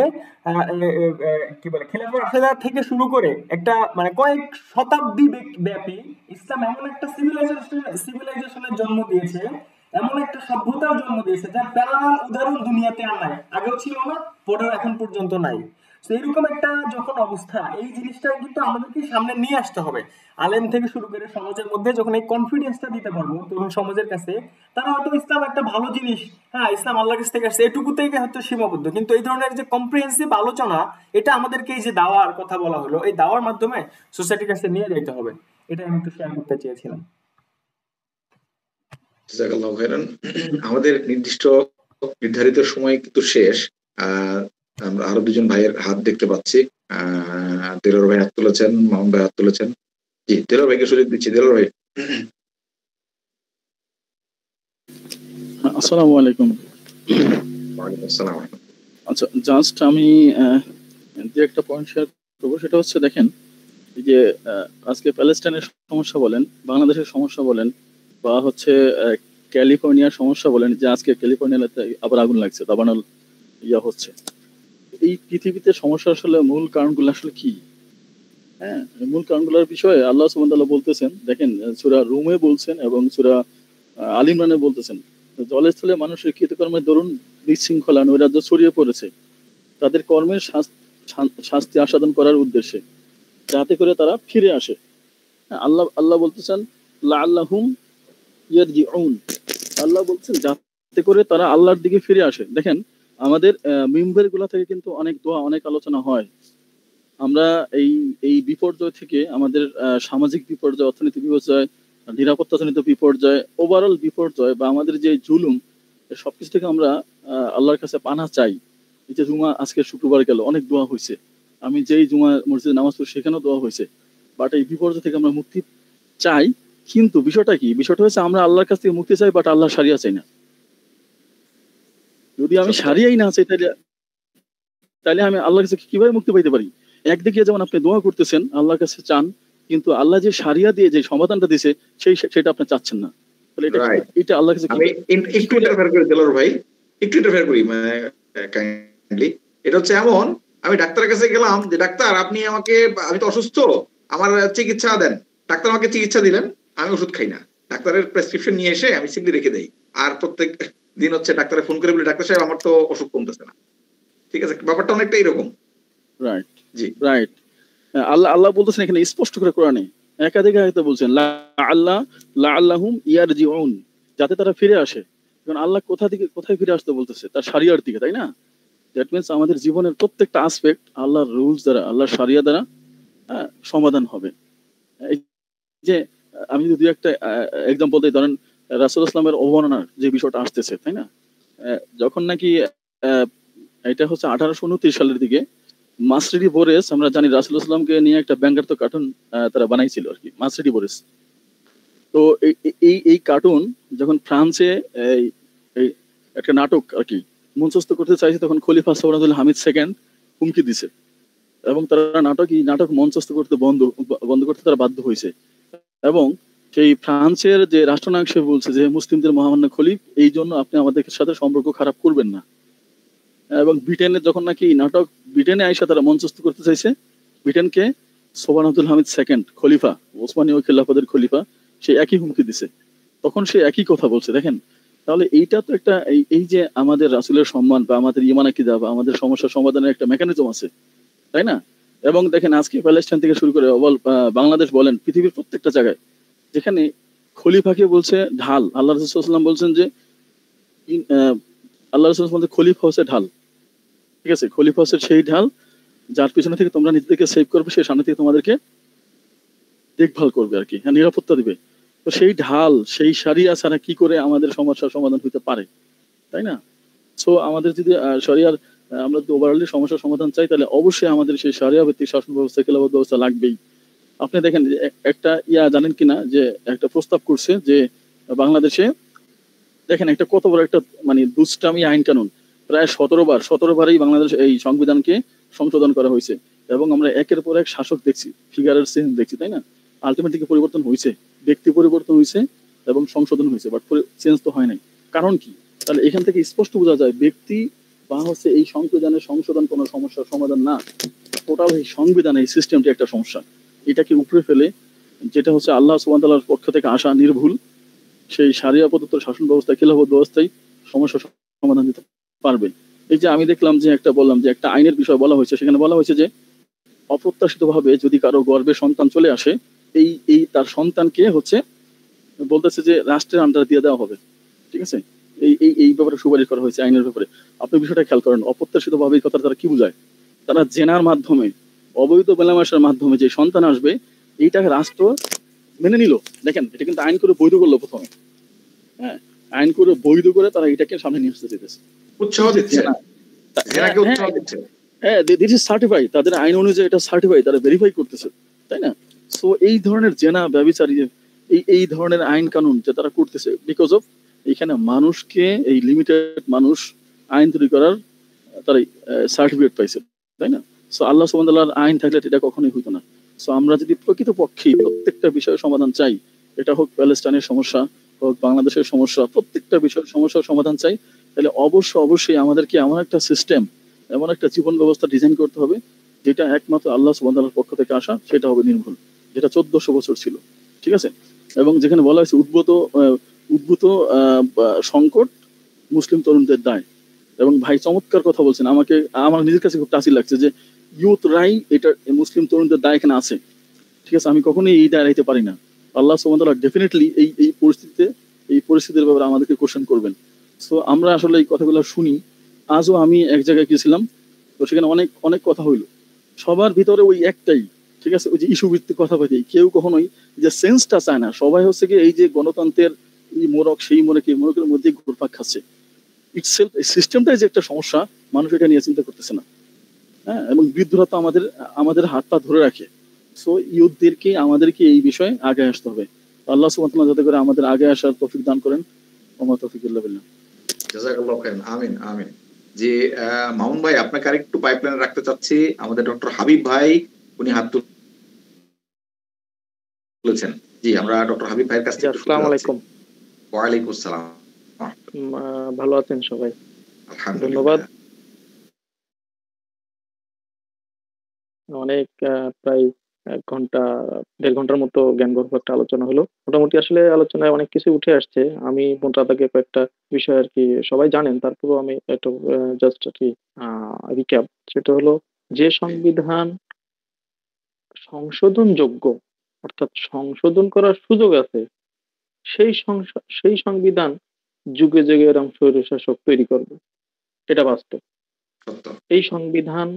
কি বলে খেলাফত রাশেদা থেকে শুরু করে একটা মানে কয়েক শতাব্দী ব্যাপী ইসলাম এমন একটা সিভিলাইজেশনের জন্ম দিয়েছে, এমন একটা সভ্যতার জন্ম দিয়েছে যার প্যারালাল উদাহরণ দুনিয়াতে আর নাই, আগেও ছিল না, পরেও এখন পর্যন্ত নাই। তো এরকম একটা যখন অবস্থা, এই জিনিসটা কিন্তু আমাদেরকে সামনে নিয়ে আসতে হবে। আলেম থেকে শুরু করে সমাজের মধ্যে যখন এই কনফিডেন্সটা দিতে পারবো তরুণ সমাজের কাছে, তারা হয়তো ইসলাম একটা ভালো জিনিস, হ্যাঁ, ইসলাম আল্লাহর কাছ থেকে আসছে, এটুকুতেই হয়তো সীমাবদ্ধ। কিন্তু এই ধরনের যে কম্প্রিহেন্সিভ আলোচনা, এটা আমাদেরকে এই যে দাওয়ার কথা বলা হলো, এই দাওয়ার মাধ্যমে সোসাইটির কাছে নিয়ে যাইতে হবে। এটা আমি একটু শেয়ার করতে চেয়েছিলাম। জাযাকাল্লাহু খাইরান। আমাদের নির্ধারিত সময় কিন্তু শেষ। আমরা আরো দুজন ভাইয়ের হাত দেখতে পাচ্ছি। দেলোয়ার ভাই হাত তুলেছেন, মামুন ভাই হাত তুলেছেন। জি, দেলোয়ার ভাইকে সুযোগ দিচ্ছি। দেলোয়ার ভাই। আসসালামু আলাইকুম। ওয়ালাইকুম আসসালাম। আচ্ছা, জাস্ট আমি যে একটা পয়েন্ট শেয়ার করবো, সেটা হচ্ছে দেখেন, এই যে আজকে প্যালেস্টাইনের সমস্যা বলেন, বাংলাদেশের সমস্যা বলেন, বা হচ্ছে ক্যালিফোর্নিয়ার সমস্যা বলেন, যে আজকে ক্যালিফোর্নিয়াতে আবার আগুন লাগছে, দাবানল হচ্ছে। এই পৃথিবীতে সমস্যা আসলে মূল কারণগুলো আসলে কি? হ্যাঁ, মূল কারণগুলোর বিষয়ে আল্লাহ সুবহানাহু ওয়া তাআলা বলতেছেন, দেখেন সূরা রুমে বলছেন এবং সূরা আল ইমরানে বলতেছেন, জলস্থলে মানুষের কৃতকর্মের দরুন বিশৃঙ্খলা নৈরাজ্য ছড়িয়ে পড়েছে তাদের কর্মের শাস্তি আস্বাদন করার উদ্দেশ্যে, যাতে করে তারা ফিরে আসে। আল্লাহ বলতেছেন লাআল্লাহুম ইয়ারজিউন, আল্লাহ বলছেন যাতে করে তারা আল্লাহর দিকে ফিরে আসে। দেখেন আমাদের মিম্বার গুলা থেকে কিন্তু অনেক দোয়া, অনেক আলোচনা হয়। আমরা এই বিপর্যয় থেকে, আমাদের সামাজিক বিপর্যয়, অর্থনৈতিক বিপর্যয়, নিরাপত্তাজনিত বিপর্যয়, ওভারঅল বিপর্যয় বা আমাদের যে জুলুম, সবকিছু থেকে আমরা আল্লাহর কাছে পানা চাই। এই যে জুমা আজকে শুক্রবার গেল, অনেক দোয়া হয়েছে, আমি যেই জুমা মসজিদে নামাজ পড়ি সেখানেও দোয়া হয়েছে। বাট এই বিপর্যয় থেকে আমরা মুক্তি চাই, কিন্তু বিষয়টা কি? বিষয়টা হচ্ছে আমরা আল্লাহর কাছ থেকে মুক্তি চাই, বাট আল্লাহ সারিয়া চাই না। যদি আমি সারিয়াই না চাই, তাহলে আমি আল্লাহর কাছে কিভাবে মুক্তি পাইতে পারি? একদিকে যেমন আপনি দোয়া করতেছেন, আল্লাহর কাছে চান, কিন্তু আল্লাহ যে সারিয়া দিয়ে যে সমাধানটা দিয়েছে সেটা আপনি চাচ্ছেন না। তাহলে এটা আল্লাহর কাছে আমি একটু ইন্টারফেয়ার করি দেলোয়ার ভাই, একটু ইন্টারফেয়ার করি মানে কাইন্ডলি। এটা হচ্ছে এমন, আমি ডাক্তারের কাছে গেলাম যে ডাক্তার আপনি আমাকে, আমি তো অসুস্থ, আমার চিকিৎসা দেন। ডাক্তার আমাকে চিকিৎসা দিলেন, আমি ওষুধ খাই না, ডাক্তারের প্রেসক্রিপশন নিয়ে এসে আমি সিগলি রেখে দেই, আর প্রত্যেক দিন হচ্ছে ডাক্তারে ফোন করে বলি ডাক্তার সাহেব আমার তো অসুখ কমতেছে না। ঠিক আছে, ব্যাপারটা অনেকটা এরকম। রাইট, জি রাইট। আল্লাহ বলতেছেন এখানে স্পষ্ট করে কোরআনে, একাধিক আয়াতে বলছেন লাআল্লাহুম ইয়ারজিউন, যাতে তারা ফিরে আসে। কারণ আল্লাহ কোথায় ফিরে আসতে বলতেছে? তার শরিয়ার দিকে, তাই না? দ্যাট মিনস আমাদের জীবনের প্রত্যেকটা আসপেক্ট আল্লাহর রুলস দ্বারা, আল্লাহর শরিয়া দ্বারা সমাধান হবে। এই যে আমি যদি একটা এক্সাম্পল দিই, ধরেন রাসূল ইসলামের অবমাননার যে বিষয়টা আসতেছে, তাই না? যখন নাকি এটা হচ্ছে 1829 সালের দিকে মাসরিডি বোরেস, আমরা জানি রাসূল ইসলামকে নিয়ে একটা ব্যঙ্গাত্মক কার্টুন তারা বানাইছিল আর কি, মাসরিডি বোরেস। তো এই কার্টুন যখন ফ্রান্সে এই এই একটা নাটক আর কি মঞ্চস্থ করতে চাইছে, তখন খলিফা সৌরাদুল হামিদ সেকেন্ড হুমকি দিছে এবং তারা নাটক মঞ্চস্থ করতে বন্ধ করতে তারা বাধ্য হয়েছে। এবং সেই ফ্রান্সের যে রাষ্ট্রনায়ক সে বলছে যে মুসলিমদের মহামান্য খলিফ, এই জন্য আপনি আমাদের সাথে সম্পর্ক খারাপ করবেন না। এবং ব্রিটেনের যখন নাকি নাটক ব্রিটেনে আইসা তারা মঞ্চস্থ করতে চাইছে, ব্রিটেনকে সোবান আব্দুল হামিদ সেকেন্ড খলিফা, ওসমানীয় খিলাফতের খলিফা, সে একই হুমকি দিছে। তখন সে একই কথা বলছে। দেখেন, তাহলে এইটা তো একটা এই যে আমাদের রাসূলের সম্মান বা আমাদের ঈমান আকীদা বা আমাদের সমস্যার সমাধানের একটা মেকানিজম আছে, তাই না? এবং দেখেন আজকে প্যালেস্টাইন থেকে শুরু করে বাংলাদেশ বলেন, পৃথিবীর প্রত্যেকটা জায়গায় যেখানে খলিফাকে বলছে ঢাল, আল্লাহ রাসূল সাল্লাল্লাহু আলাইহি ওয়াসাল্লাম বলছেন যে আল্লাহ রাসূল বলতে খলিফা হচ্ছে ঢাল, ঠিক আছে? খলিফা হচ্ছে সেই ঢাল যার পিছনে থেকে তোমরা নিজেদেরকে সেভ করবে, সেই সামনে থেকে তোমাদেরকে দেখভাল করবে আর কি, হ্যাঁ, নিরাপত্তা দিবে। তো সেই ঢাল, সেই শরিয়া ছাড়া কি করে আমাদের সমস্যার সমাধান হতে পারে, তাই না? সো আমাদের যদি শরিয়ার আমরা যদি ওভারঅলি সমস্যার সমাধান চাই, তাহলে অবশ্যই আমাদের সেই শরিয়া ভিত্তিক শাসন ব্যবস্থা, খেলাফত ব্যবস্থা লাগবেই। আপনি দেখেন একটা জানেন কিনা যে একটা প্রস্তাব করছে যে বাংলাদেশে, দেখেন একটা কত বড় একটা মানে দুষ্টামি আইন কানুন, প্রায় 17বারই বাংলাদেশ এই সংবিধানকে সংশোধন করা হয়েছে এবং আমরা একের পর এক শাসক দেখছি, ফিগারের চেঞ্জ দেখছি, তাই না? আলটিমেটলি পরিবর্তন হয়েছে, ব্যক্তি পরিবর্তন হয়েছে এবং সংশোধন হয়েছে, বাট চেঞ্জ তো হয় নাই। কারণ কি? তাহলে এখান থেকে স্পষ্ট বোঝা যায় ব্যক্তি বা হচ্ছে এই সংবিধানের সংশোধন কোনো সমস্যার সমাধান না, টোটাল এই সংবিধান, এই সিস্টেমটি একটা সমস্যা। এটাকে উপরে ফেলে যেটা হচ্ছে আল্লাহ সুবহানাহু ওয়া তাআলার পক্ষ থেকে আসা নির্ভুল সেই শরিয়া প্রদত্ত শাসন ব্যবস্থা, খিলাফত ব্যবস্থায় সমস্যার সমাধান দিতে পারবে। এই যে আমি দেখলাম যে একটা বললাম যে একটা আইনের বিষয় বলা হয়েছে, সেখানে বলা হয়েছে যে অপ্রত্যাশিতভাবে যদি কারো গর্ভে সন্তান চলে আসে, এই তার সন্তানকে হচ্ছে বলতেছে যে রাষ্ট্রের আন্ডার দিয়ে দেওয়া হবে, ঠিক আছে? এই ব্যাপারে সুপারিশ করা হয়েছে আইনের ব্যাপারে। আপনি বিষয়টা খেয়াল করেন, অপ্রত্যাশিতভাবে এই কথা তারা কি বোঝায়? তারা জেনার মাধ্যমে, অবৈধ মেলামেশার মাধ্যমে যে সন্তান আসবে, এইটাকে রাষ্ট্র মেনে নিল। দেখেন, এটা কিন্তু আইন করে বৈধ করলো প্রথমে, হ্যাঁ, আইন করে বৈধ করে তারা এটাকে সামনে নিয়ে আসতে চাইতেছে, উৎসাহ দিচ্ছে, জেনাকে উৎসাহ দিচ্ছে। হ্যাঁ, দিস ইজ সার্টিফাইড, তাদের আইন অনুযায়ী এটা সার্টিফাইড, তারা ভেরিফাই করতেছে, তাই না? সো এই ধরনের জেনা, ব্যভিচারী, এই ধরনের আইন কানুন যে তারা করতেছে, বিকজ অফ এখানে মানুষকে, এই লিমিটেড মানুষ আইন তৈরি করার তারা সার্টিফিকেট পাইছে, তাই না? সো আল্লাহ সুবহানাহু ওয়া তাআলার আইন থাকলে এটা কখনোই হইতো না। সো আমরা যদি প্রকৃতপক্ষে প্রত্যেকটা বিষয়ের সমাধান চাই, এটা হোক প্যালেস্টাইনের সমস্যা, হোক বাংলাদেশের সমস্যা, প্রত্যেকটা বিষয়ের সমস্যার সমাধান চাই, তাহলে অবশ্যই আমাদেরকে এমন একটা সিস্টেম, এমন একটা জীবন ব্যবস্থা ডিজাইন করতে হবে যেটা একমাত্র আল্লাহ সুবহানাহু ওয়া তাআলার পক্ষ থেকে আসা, সেটা হবে নির্ভুল, যেটা 1400 বছর ছিল, ঠিক আছে? এবং যেখানে বলা হয়েছে উদ্ভূত সংকট মুসলিম তরুণদের দায়। এবং ভাই চমৎকার কথা বলছেন, আমার নিজের কাছে খুব টাচি লাগছে যে ইউথ রাই, এটা মুসলিম তরুণদের দায় এখানে আছে, ঠিক আছে? আমি কখনোই এই দায় রাখতে পারি না। আল্লাহ সুবহানাহু ওয়া তাআলা ডেফিনেটলি এই পরিস্থিতির ব্যাপারে আমাদেরকে কোশ্চেন করবেন। সো আমরা আসলে এই কথাগুলো শুনি। আজও আমি এক জায়গায় গেছিলাম, তো সেখানে অনেক কথা হইলো, সবার ভিতরে ওই একটাই, ঠিক আছে, ওই যে ইস্যু ভিত্তিক কথা বলতে কেউ কখনোই যে সেন্সটা চায় না। সবাই হচ্ছে কি এই যে গণতন্ত্রের এই মোড়ক, সেই মোড়কের মধ্যে ঘুরপাক খাচ্ছে। ইটসেলফ, এই সিস্টেমটাই যে একটা সমস্যা, মানুষ এটা নিয়ে চিন্তা করতেছে না, হ্যাঁ। এবং বৃদ্ধরা তো আমাদের হাত পা ধরে রাখে। সো ইউথদেরকে, আমাদেরকে এই বিষয়ে আগে আসতে হবে। আল্লাহ সুবহানাহু ওয়া তাআলা যাতে করে আমাদের আগে আসার তৌফিক দান করেন। ওমা তৌফিক ইল্লা বিল্লাহ। জাযাকাল্লাহু খাইরান, আমিন আমিন। যে মামুন ভাই, আপনাকে আরেকটু পাইপলাইনে রাখতে চাচ্ছি। আমাদের ডক্টর হাবিব ভাই, উনি হাত তুলেছেন। জি, আমরা ডক্টর হাবিব ভাইয়ের কাছ থেকে আসসালামু আলাইকুম। ওয়া আলাইকুম আসসালাম। ভালো আছেন সবাই? আলহামদুলিল্লাহ। ধন্যবাদ। অনেক প্রায় 1.5 ঘন্টার মতো জ্ঞানগর্ভ একটা আলোচনা হলো। মোটামুটি আসলে আলোচনায় অনেক কিছু উঠে আসছে। আমি মোটাদাগে কয়েকটা বিষয় আর কি সবাই জানেন, তারপরেও আমি একটু জাস্ট আর কি রিক্যাপ। সেটা হলো, যে সংবিধান সংশোধনযোগ্য অর্থাৎ সংশোধন করার সুযোগ আছে, সেই সংবিধান যুগে যুগে এরকম স্বৈরশাসক তৈরি করবে, এটা বাস্তব। সত্য। এই সংবিধান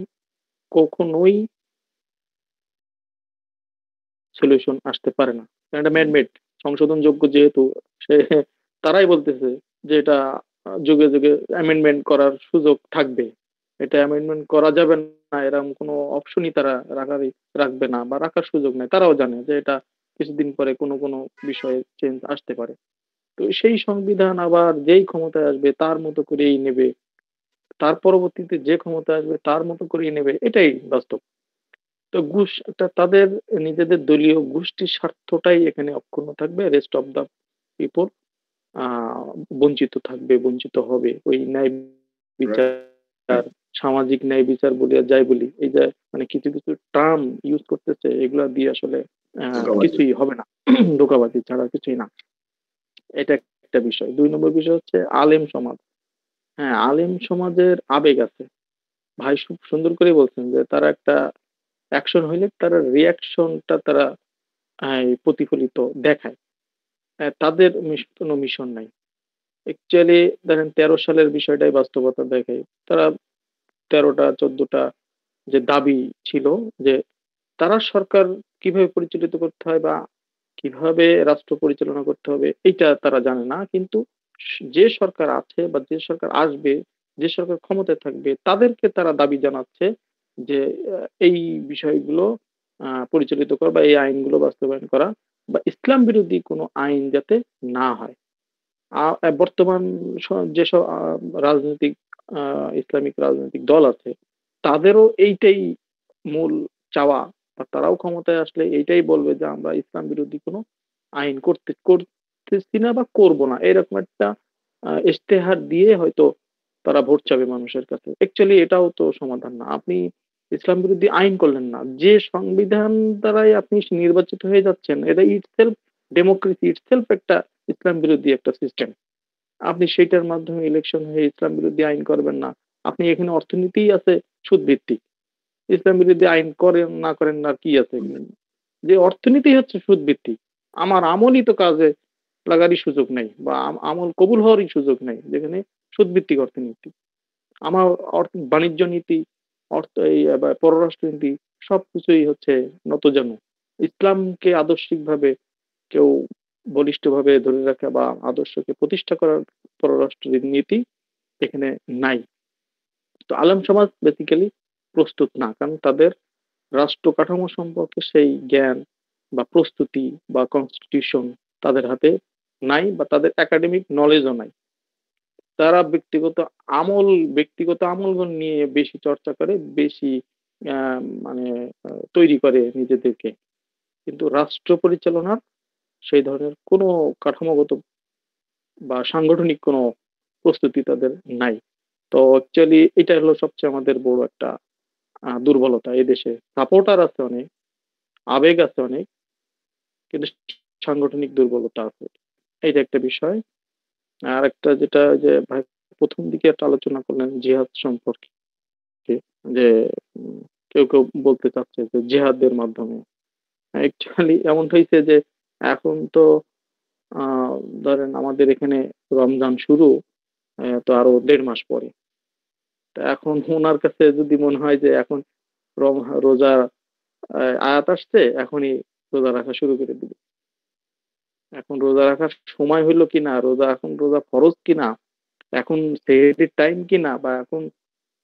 কখনোই সলিউশন আসতে পারে না, কারণ এটা ম্যানমেড, সংশোধনযোগ্য যেহেতু, সে তারাই বলতেছে যে এটা যুগে যুগে অ্যামেন্ডমেন্ট করার সুযোগ থাকবে, এটা অ্যামেন্ডমেন্ট করা যাবে না এরকম কোনো অপশনই তারা রাখবে না বা রাখার সুযোগ নেই। তারাও জানে যে এটা কিছুদিন পরে কোনো কোনো বিষয়ে চেঞ্জ আসতে পারে। তো সেই সংবিধান আবার যেই ক্ষমতায় আসবে তার মতো করেই নেবে, তার পরবর্তীতে যে ক্ষমতায় আসবে তার মতো করেই নেবে, এটাই বাস্তব। তো তাদের নিজেদের দলীয় গোষ্ঠীর স্বার্থটাই এখানে অক্ষুণ্ণ থাকবে, রেস্ট অফ দা পিপল আহ বঞ্চিত থাকবে, বঞ্চিত হবে। ওই ন্যায় বিচার, সামাজিক ন্যায় বিচার বলি আর যাই বলি, এই যে মানে কিছু কিছু টার্ম ইউজ করতেছে, এগুলা দিয়ে আসলে ধোঁকাবাজি। কিছুই হবে না, ধোকাবাজি ছাড়া কিছুই না। এটা একটা বিষয়। 2 নম্বর বিষয় হচ্ছে আলেম সমাজ। হ্যাঁ, আলেম সমাজের আবেগ আছে। ভাই খুব সুন্দর করে বলছেন যে তারা একটা অ্যাকশন হইলে তারা রিয়াকশনটা তারা প্রতিফলিত দেখায়। তাদের কোনো মিশন নাই। অ্যাকচুয়ালি দেখেন 13 সালের বিষয়টাই বাস্তবতা দেখায়। তারা 13টা 14টা যে দাবি ছিল যে তারা সরকার কিভাবে পরিচালিত করতে হয় বা কিভাবে রাষ্ট্র পরিচালনা করতে হবে এইটা তারা জানে না, কিন্তু যে সরকার আছে বা যে সরকার আসবে, যে সরকার ক্ষমতায় থাকবে তাদেরকে তারা দাবি জানাচ্ছে যে এই বিষয়গুলো পরিচালিত করা বা এই আইনগুলো বাস্তবায়ন করা বা ইসলাম বিরোধী কোনো আইন যাতে না হয়। বর্তমান যেসব রাজনৈতিক ইসলামিক রাজনৈতিক দল আছে তাদেরও এইটাই মূল চাওয়া, বা তারাও ক্ষমতায় আসলে এইটাই বলবে যে আমরা ইসলাম বিরোধী কোনো আইন করতেছি না বা করব না, এরকম একটা ইশতেহার দিয়ে হয়তো তারা ভোট চাবে মানুষের কাছে। অ্যাকচুয়ালি এটাও তো সমাধান না। আপনি ইসলাম বিরোধী আইন করলেন না, যে সংবিধান দ্বারাই আপনি নির্বাচিত হয়ে যাচ্ছেন, এটা ইটসেলফ ডেমোক্রেসি, ইটসেলফ একটা ইসলাম বিরোধী একটা সিস্টেম। আপনি সেটার মাধ্যমে ইলেকশন হয়ে ইসলাম বিরোধী আইন করবেন না। আপনি এখানে অর্থনীতিই আছে সুদ ভিত্তিক, ইসলাম বিরোধী আইন করেন না করেন না কি আছে এখানে? যে অর্থনীতি হচ্ছে সুদ ভিত্তিক, আমার আমলই তো কাজে লাগারই সুযোগ নেই বা আমল কবুল হওয়ারই সুযোগ নেই যেখানে সুদ ভিত্তিক অর্থনীতি। আমার বাণিজ্য নীতি, পররাষ্ট্র নীতি সবকিছুই হচ্ছে নতজানু। ইসলামকে আদর্শিকভাবে কেউ বলিষ্ঠভাবে ধরে রাখা বা আদর্শকে প্রতিষ্ঠা করার পররাষ্ট্র নীতি এখানে নাই। তো আলেম সমাজ বেসিক্যালি প্রস্তুত না, কারণ তাদের রাষ্ট্র কাঠামো সম্পর্কে সেই জ্ঞান বা প্রস্তুতি বা কনস্টিটিউশন তাদের হাতে নাই, বা তাদের একাডেমিক নলেজও নাই। তারা ব্যক্তিগত আমল নিয়ে বেশি চর্চা করে, বেশি মানে তৈরি করে নিজেদেরকে, কিন্তু রাষ্ট্র পরিচালনার সেই ধরনের কোনো কাঠামোগত বা সাংগঠনিক কোনো প্রস্তুতি তাদের নাই। তো অ্যাকচুয়ালি এটা হলো সবচেয়ে আমাদের বড় একটা দুর্বলতা। এই দেশে সাপোর্টার আছে অনেক, আবেগ আছে অনেক, কিন্তু সাংগঠনিক দুর্বলতা আছে। এইটা একটা বিষয়। আর একটা যেটা যে ভাই প্রথম দিকে একটা আলোচনা করলেন জিহাদ সম্পর্কে, যে কেউ কেউ বলতে চাচ্ছে যে জিহাদের মাধ্যমে, অ্যাকচুয়ালি এমন হয়েছে যে এখন তো আহ ধরেন আমাদের এখানে রমজান শুরু তো আরো 1.5 মাস পরে। তা এখন ওনার কাছে যদি মনে হয় যে এখন রোজা আয়াত আসছে এখনই রোজা রাখা শুরু করে দিবে, এখন রোজা রাখার সময় হইলো কিনা, রোজা ফরজ কিনা, এখন সেহরির টাইম কিনা, বা এখন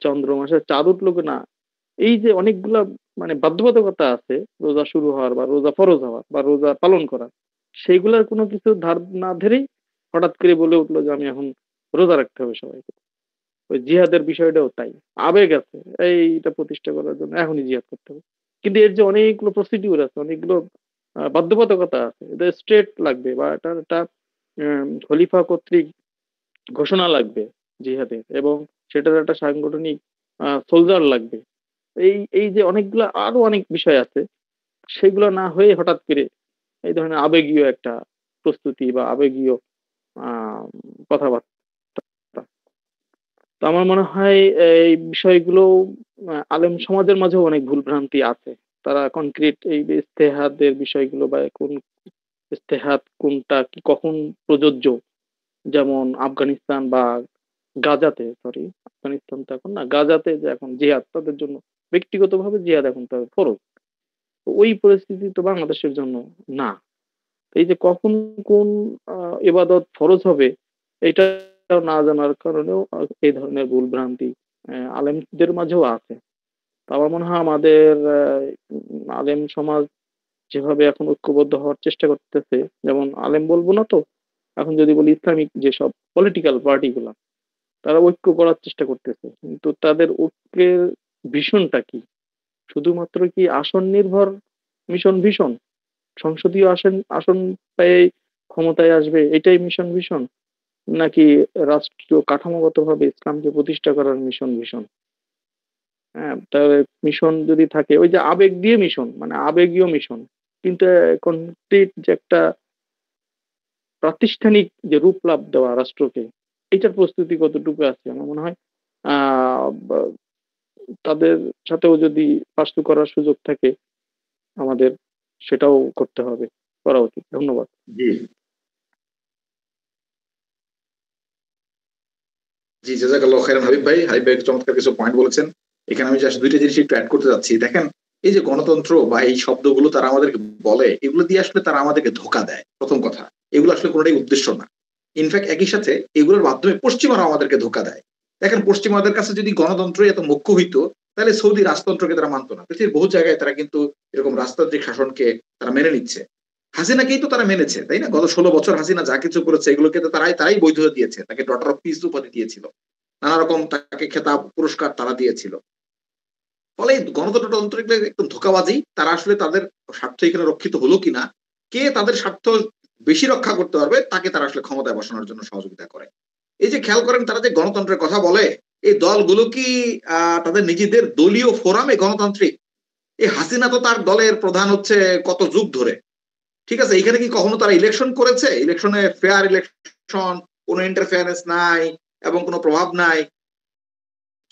চন্দ্র মাসের চাঁদ উঠলো কিনা, এই যে অনেকগুলা মানে বাধ্যবাধকতা আছে রোজা শুরু হওয়ার বা রোজা ফরজ হওয়ার বা রোজা পালন করার, সেইগুলার কোনো কিছু ধার না ধরেই হঠাৎ করে বলে উঠলো যে আমি এখন রোজা রাখতে হবে সবাইকে। ওই জিহাদের বিষয়টাও তাই, আবেগ আছে এইটা প্রতিষ্ঠা করার জন্য এখনই জিহাদ করতে হবে, কিন্তু এর যে অনেকগুলো প্রসিডিউর আছে, অনেকগুলো বাধ্যবাধকতা আছে, এটা স্ট্রেট লাগবে বা এটা একটা খলিফা কর্তৃক ঘোষণা লাগবে জিহাদের, এবং সেটার একটা সাংগঠনিক সোলজার লাগবে। এই এই যে অনেকগুলো আরো অনেক বিষয় আছে, সেগুলো না হয়ে হঠাৎ করে এই ধরনের আবেগীয় একটা প্রস্তুতি বা আবেগীয় আহ কথাবার্তা। তো আমার মনে হয় এই বিষয়গুলো আলেম সমাজের মাঝেও অনেক ভুল ভ্রান্তি আছে। তারা কনক্রিট এই যে ইস্তেহাদের বিষয়গুলো বা কোন ইস্তেহাদ কোনটা কি কখন প্রযোজ্য, যেমন আফগানিস্তান বা আফগানিস্তান তো এখন না, গাজাতে যে এখন জিহাদ তাদের জন্য ব্যক্তিগতভাবে জিহাদ এখন তাদের ফরজ। তো ওই পরিস্থিতি তো বাংলাদেশের জন্য না। এই যে কখন কোন ইবাদত ফরজ হবে এটা না জানার কারণেও এই ধরনের ভুল ভ্রান্তি আলেমদের মাঝেও আছে। তো আমার মনে হয় আমাদের আলেম সমাজ যেভাবে এখন ঐক্যবদ্ধ হওয়ার চেষ্টা করতেছে, যেমন আলেম বলবো না তো, এখন যদি বলি ইসলামিক যেসব পলিটিক্যাল পার্টিগুলা, তারা ঐক্য করার চেষ্টা করতেছে, কিন্তু তাদের ঐক্যের ভীষণটা কি? শুধুমাত্র কি আসন নির্ভর মিশন ভীষণ, সংসদীয় আসন আসন পেয়ে ক্ষমতায় আসবে এটাই মিশন ভীষণ, নাকি রাষ্ট্রীয় কাঠামোগতভাবে ইসলামকে প্রতিষ্ঠা করার মিশন ভীষণ? হ্যাঁ, তাহলে মিশন যদি থাকে ওই যে আবেগ দিয়ে মিশন, মানে আবেগীয় মিশন, কিন্তু কনক্রিট যে একটা প্রাতিষ্ঠানিক যে রূপ লাভ দেওয়া রাষ্ট্রকে, এটার প্রস্তুতি কতটুকু আছে? আমার মনে হয় তাদের সাথেও যদি পার্সু করার সুযোগ থাকে আমাদের, সেটাও করতে হবে, করা উচিত। ধন্যবাদ। জি জি, জাযাকাল্লাহু খাইরান হাবিব ভাই। হাবিব ভাই চমৎকার কিছু পয়েন্ট বলেছেন। এখানে আমি জাস্ট দুইটা জিনিস একটু অ্যাড করতে যাচ্ছি। দেখেন, এই যে গণতন্ত্র বা এই শব্দগুলো তারা আমাদেরকে বলে, এগুলো দিয়ে আসলে তারা আমাদেরকে ধোকা দেয়। প্রথম কথা, এগুলো আসলে কোনোটাই উদ্দেশ্য না। ইনফ্যাক্ট একই সাথে এগুলোর মাধ্যমে পশ্চিমারা আমাদেরকে ধোকা দেয়। দেখেন, পশ্চিমাদের কাছে যদি গণতন্ত্রই এত মুখ্য হইতো, তাহলে সৌদি রাজতন্ত্রকে তারা মানতো না। পৃথিবীর বহু জায়গায় তারা কিন্তু এরকম রাজতান্ত্রিক শাসনকে তারা মেনে নিচ্ছে। হাসিনাকেই তো তারা মেনেছে, তাই না? গত 16 বছর হাসিনা যা কিছু করেছে এগুলোকে তো তারাই বৈধতা দিয়েছে। তাকে ডটার অফ পিস উপাধি দিয়েছিল, নানা রকম তাকে খেতাব পুরস্কার তারা দিয়েছিল। ফলে গণতন্ত্র একদম ধোঁকাবাজি। তারা আসলে তাদের স্বার্থ এখানে রক্ষিত হলো কিনা, কে তাদের স্বার্থ বেশি রক্ষা করতে পারবে তাকে তারা আসলে ক্ষমতায় বসানোর জন্য সহযোগিতা করে। এই যে খেয়াল করেন, তারা যে গণতন্ত্রের কথা বলে, এই দলগুলো কি তাদের নিজেদের দলীয় ফোরামে গণতান্ত্রিক? এই হাসিনা তো তার দলের প্রধান হচ্ছে কত যুগ ধরে, ঠিক আছে? এখানে কি কখনো তারা ইলেকশন করেছে? ইলেকশনে ফেয়ার ইলেকশন, কোনো ইন্টারফেয়ারেন্স নাই এবং কোনো প্রভাব নাই,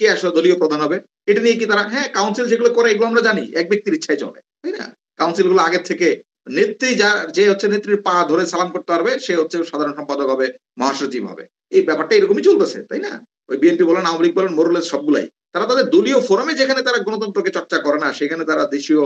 কে আসলে দলীয় প্রধান হবে? এটা নিয়ে কি তারা, হ্যাঁ, কাউন্সিল যেগুলো করে এগুলো আমরা জানি এক ব্যক্তির ইচ্ছায় চলে, তাই না? কাউন্সিল গুলো আগের থেকে নেত্রী যে হচ্ছে নেত্রীর পা ধরে সালাম করতে পারবে সে হচ্ছে সাধারণ সম্পাদক হবে, মহাসচিব হবে। এই ব্যাপারটা এরকমই চলতেছে, তাই না? ওই বিএনপি বলেন, আওয়ামী লীগ বলেন, মোরলেস সবগুলাই তারা তাদের দলীয় ফোরামে যেখানে তারা গণতন্ত্রকে চর্চা করে না, সেখানে তারা দেশীয়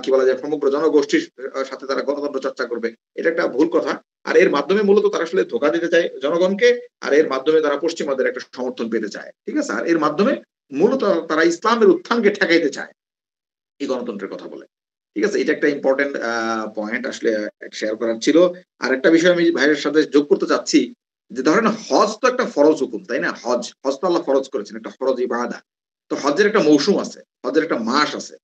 কি বলা যায় সমগ্র জনগোষ্ঠীর সাথে তারা গণতন্ত্র চর্চা করবে। এটা একটা ভুল কথা। আর এর মাধ্যমে মূলত তারা আসলে ধোঁকা দিতে চায় জনগণকে, আর এর মাধ্যমে তারা পশ্চিমাদের একটা সমর্থন পেতে চায়, ঠিক আছে? আর এর মাধ্যমে মূলত তারা ইসলামের উত্থানকে ঠেকাইতে চায় এই গণতন্ত্রের কথা বলে, ঠিক আছে? এটা একটা ইম্পর্টেন্ট পয়েন্ট আসলে শেয়ার করার ছিল। আর একটা বিষয় আমি ভাইয়ের সাথে যোগ করতে চাচ্ছি, যে ধরেন হজ তো একটা ফরজ হুকুম, তাই না? হজ তো আল্লাহ ফরজ করেছেন, একটা ফরজ ইবাদত। তো হজের একটা মৌসুম আছে, হজের একটা মাস আছে,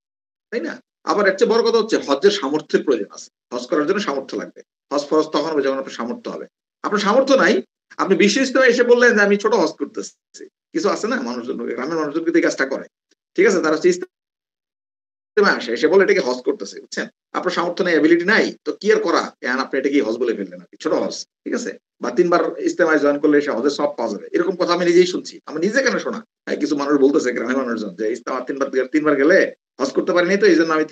তাই না? আবার এর চেয়ে বড় কথা হচ্ছে হজের সামর্থ্যের প্রয়োজন আছে। হজ করার জন্য সামর্থ্য লাগবে। হজ ফরজ তখন হবে যখন আপনার সামর্থ্য হবে। আপনার সামর্থ্য নাই, আপনি বিশ্ব ইজতেমায় এসে বললেন যে আমি ছোট হজ করতেছি। কিছু আছে না মানুষজন, গ্রামের মানুষজন কিন্তু এই কাজটা করে, ঠিক আছে? তারা ইজতেমায় আসে, এসে বলে এটাকে হজ করতেছে, বুঝছেন? আপনার সামর্থ্য নেই, অ্যাবিলিটি নাই, তো কি আর করা, এখন আপনি এটাকে হজ বলে ফেললেন, আর কি ছোট হজ, ঠিক আছে? বা 3 বার ইজতেমায় জয়েন করলে সে হজের সব পাওয়া যাবে, এরকম কথা আমি নিজেই শুনছি। আমি নিজে কেন শোনা, কিছু মানুষ বলতেছে, গ্রামের মানুষজন, যে ইজতেমা 3 বার গেলে হজ করতে পারিনি, তো এই জন্য আমি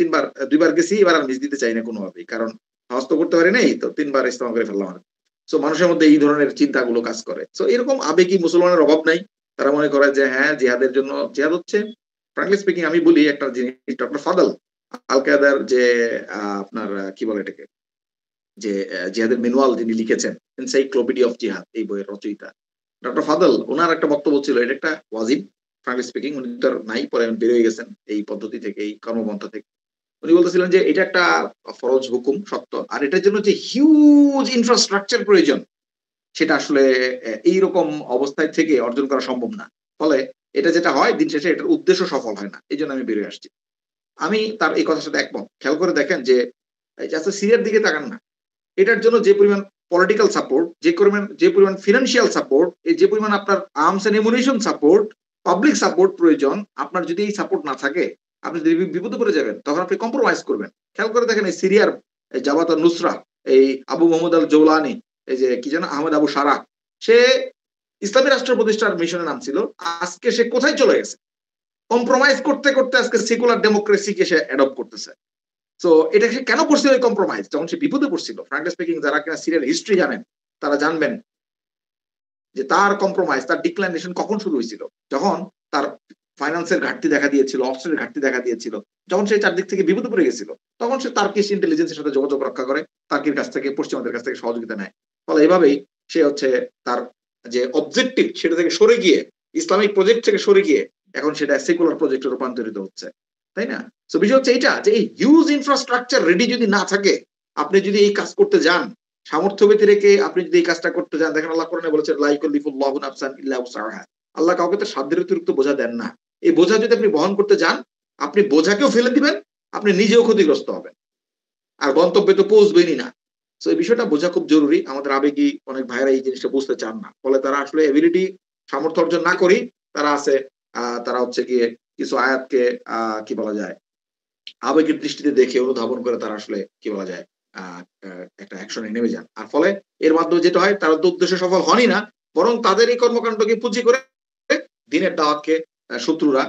2 বার গেছি, এবার আর মিস দিতে চাই না কোনোভাবেই, কারণ হজ তো করতে পারি নাই, তো 3 বার ইজতেমা করে ফেললাম। সো মানুষের মধ্যে এই ধরনের চিন্তাগুলো কাজ করে। সো এরকম আবেগী মুসলমানের অভাব নাই। তারা মনে করে যে হ্যাঁ, জিহাদের জন্য, জিহাদ হচ্ছে ফ্রাঙ্কলি স্পিকিং, আমি বলি একটা জিনিস, ডক্টর ফাদল আল কায়দার যে আপনার কি বলে এটাকে, যে জিহাদের ম্যানুয়াল যিনি লিখেছেন, এনসাইক্লোপিডিয়া অফ জিহাদ, এই বইয়ের রচয়িতা ডক্টর ফাদল, ওনার একটা বক্তব্য ছিল, এটা একটা ওয়াজিব। ফ্রাঙ্কলি স্পিকিং, উনি তো নাই, পরে বেরিয়ে গেছেন এই পদ্ধতি থেকে, এই কর্মপন্থা থেকে। উনি বলতেছিলেন যে এটা একটা ফরজ হুকুম, সত্য, আর এটার জন্য যে হিউজ ইনফ্রাস্ট্রাকচার প্রয়োজন, সেটা আসলে এইরকম অবস্থায় থেকে অর্জন করা সম্ভব না। ফলে এটা যেটা হয়, দিন শেষে এটার উদ্দেশ্য সফল হয় না, এই জন্য আমি বেরিয়ে আসছি। আমি তার এই কথার সাথে একমত। খেয়াল করে দেখেন যে সিরিয়ার দিকে তাকান না, এটার জন্য যে পরিমাণ পলিটিক্যাল সাপোর্ট, যে পরিমাণ ফিনান্সিয়াল সাপোর্ট, যে পরিমাণ আপনার arms and ammunition support, public support প্রয়োজন, আপনার যদি এই সাপোর্ট না থাকে, আপনি যদি বিপদে পড়ে যাবেন, তখন আপনি কম্প্রোমাইজ করবেন। খেয়াল করে দেখেন, এই সিরিয়ার জামাত নুসরা, এই আবু মোহাম্মদ আল জৌলানি, এই যে কি যেন আহমেদ আবু সারা, সে ইসলামী রাষ্ট্র প্রতিষ্ঠার মিশনে নাম ছিল, আজকে সে কোথায় চলে গেছে? কম্প্রোমাইজ করতে করতে আজকে সেকুলার ডেমোক্রেসিকে সে অ্যাডপ্ট করতেছে। সো এটা সে কেন করছিল এই কম্প্রোমাইজ? যখন সে বিপদে পড়ছিল, ফ্র্যাঙ্কলি স্পিকিং যারা কিনা সিরিয়াল হিস্ট্রি জানেন তারা জানবেন যে তার কম্প্রোমাইজ, তার ডিক্লাইনেশন কখন শুরু হয়েছিল? যখন তার ফাইন্যান্সের ঘাটতি দেখা দিয়েছিল, অস্ত্রের ঘাটতি দেখা দিয়েছিল, যখন সে চারদিক থেকে বিপদে পড়ে গেছিল, তখন সে তার্কিশ ইন্টেলিজেন্সের সাথে যোগাযোগ রক্ষা করে, তার্কির কাছ থেকে, পশ্চিমাদের কাছ থেকে সহযোগিতা নেয়। ফলে এভাবেই সে হচ্ছে তার যে অবজেক্টিভ সেটা থেকে সরে গিয়ে, ইসলামিক প্রজেক্ট থেকে সরে গিয়ে এখন সেটা সেকুলার প্রজেক্টে রূপান্তরিত হচ্ছে, তাই না? তো বিষয় হচ্ছে এইটা যে এই হিউজ ইনফ্রাস্ট্রাকচার রেডি যদি না থাকে, আপনি যদি এই কাজ করতে যান, সামর্থ্য ব্যতি রেখে আপনি যদি এই কাজটা করতে যান, দেখেন আল্লাহ কোরআনে বলেছে লা ইউকাল্লিফুল্লাহু নাফসান ইল্লা উসআহা, আল্লাহ কাউকে তো সাধ্যের অতিরিক্ত বোঝা দেন না। এই বোঝা যদি আপনি বহন করতে যান, আপনি বোঝাকেও ফেলে দিবেন, আপনি নিজেও ক্ষতিগ্রস্ত হবেন, আর গন্তব্যে তো পৌঁছবেনই না। তো এই বিষয়টা বোঝা খুব জরুরি। আমাদের আবেগী অনেক ভাইরা এই জিনিসটা বুঝতে চান না, ফলে তারা আসলে এবিলিটি, সামর্থ্য অর্জন না করি তারা আছে তারা হচ্ছে গিয়ে কিছু আয়াতকে কি বলা যায় আবেগের দৃষ্টিতে দেখে অনুধাবন করে তারা আসলে কি বলা যায় একটা অ্যাকশনে নেমে যান। আর ফলে এর মাধ্যমে যেটা হয়, তারা তো উদ্দেশ্যে সফল হনই না, বরং তাদের এই কর্মকাণ্ডকে পুঁজি করে দিনের দাওয়াতকে শত্রুরা,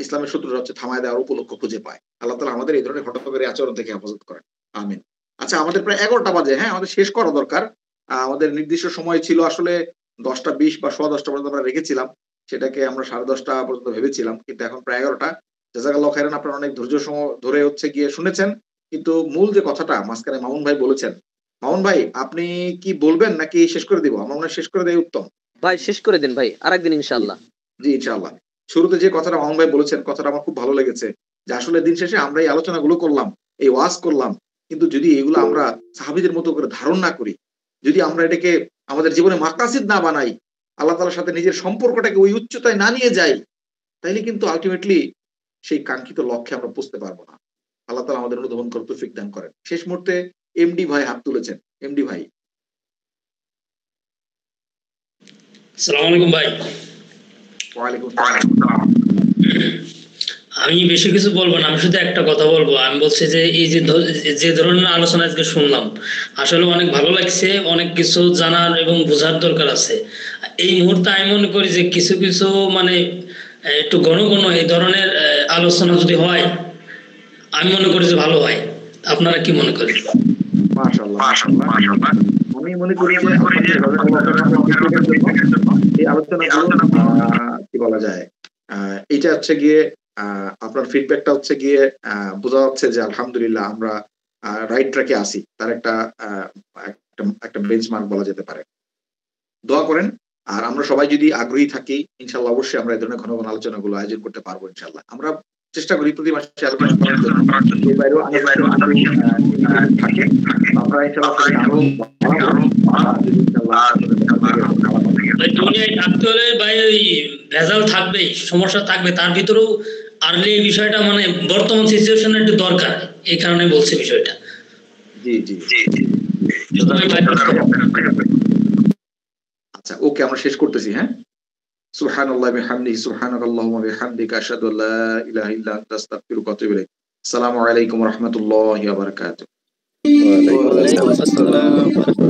ইসলামের শত্রুরা হচ্ছে থামায় দেওয়ার উপলক্ষ খুঁজে পায়। আল্লাহ তাআলা আমাদের এই ধরনের হঠকারী আচরণ থেকে হেফাজত করেন, আমিন। আচ্ছা, আমাদের প্রায় 11টা বাজে, হ্যাঁ আমাদের শেষ করা দরকার। আমাদের নির্দিষ্ট সময় ছিল আসলে 10টা 20 বা 10:15 পর্যন্ত আমরা রেখেছিলাম, সেটাকে আমরা 10:30 পর্যন্ত ভেবেছিলাম, কিন্তু এখন প্রায় 11টা। জাযাকাল্লাহু খাইরান, আপনারা অনেক ধৈর্য ধরে হচ্ছে গিয়ে শুনেছেন, কিন্তু মূল যে কথাটা মাঝখানে মামুন ভাই বলেছেন, মামুন ভাই আপনি কি বলবেন নাকি শেষ করে দিব? আমরা মনে হয় শেষ করে দেই উত্তম। ভাই শেষ করে দিন ভাই, আরেকদিন ইনশাআল্লাহ। জি ইনশাআল্লাহ। শুরুতে যে কথাটা মামুন ভাই বলেছেন, কথাটা আমার খুব ভালো লেগেছে, যে আসলে দিন শেষে আমরা এই আলোচনাগুলো করলাম, এই ওয়াজ করলাম, কিন্তু যদি এগুলো আমরা সাহাবীদের মতো করে ধারণ না করি, যদি আমরা এটাকে আমাদের জীবনে মাকাসিদ না বানাই, আল্লাহ তাআলার সাথে নিজের সম্পর্কটাকে ওই উচ্চতায় না নিয়ে যাই, তাইলে কিন্তু আলটিমেটলি সেই কাঙ্ক্ষিত লক্ষ্যে আমরা পৌঁছতে পারবো না। আল্লাহ তাআলা আমাদের অনুধাবন করার তৌফিক দান করেন। শেষ মুহূর্তে এমডি ভাই হাত তুলেছেন, এমডি ভাই। আসসালামু আলাইকুম ভাই। ওয়ালাইকুম আসসালাম। আমি বেশি কিছু বলবো না, আমি শুধু একটা কথা বলবো। আমি বলছি যে এই যে ধরনের আলোচনা আজকে শুনলাম, আসলে অনেক ভালো লাগছে, অনেক কিছু জানার এবং বোঝার দরকার আছে। এই মুহূর্তে আমি মনে করি যে কিছু কিছু মানে একটু ঘন ঘন এই ধরনের আলোচনা যদি হয়, আমি মনে করি যে ভালো হয়। আপনারা কি মনে করেন? মাশাআল্লাহ মাশাআল্লাহ। আমি মনে করি যে এই আলোচনাগুলো কি বলা যায়, এটা হচ্ছে গিয়ে আপনার ফিডব্যাকটা হচ্ছে গিয়ে বোঝা যাচ্ছে যে আলহামদুলিল্লাহ আমরা রাইট ট্র্যাকে আসি, তার একটা বেঞ্চমার্ক বলা যেতে পারে। দোয়া করেন, আর আমরা সবাই যদি আগ্রহী থাকি ইনশাআল্লাহ অবশ্যই আমরা এই ধরনের ঘন ঘন আলোচনাগুলো আয়োজন করতে পারবো ইনশাআল্লাহ। আমরা চেষ্টা করি প্রতি মাসে আলোচনা করার জন্য, এর বাইরেও থাকে আমরা দুনিয়ায় থাকতে হলে ভাই ওই ভেজাল থাকবেই, সমস্যা থাকবে, তার ভিতরেও আর্লি এই বিষয়টা মানে বর্তমান সিচুয়েশনে একটু দরকার, এই কারণে বলছি বিষয়টা। জি জি জি। আচ্ছা ওকে, আমরা শেষ করতেছি। হ্যাঁ, সুবহানাল্লাহি বিহামদিহি সুবহানাকাল্লাহুম্মা বিহামদিকা আশহাদু আল্লা ইলাহা ইল্লা আনতা আস্তাগফিরুকা ওয়া আতুবু ইলাইক। আসসালামু আলাইকুম ওয়া রাহমাতুল্লাহি ওয়া বারাকাতুহু। ওয়া আলাইকুম আসসালাম।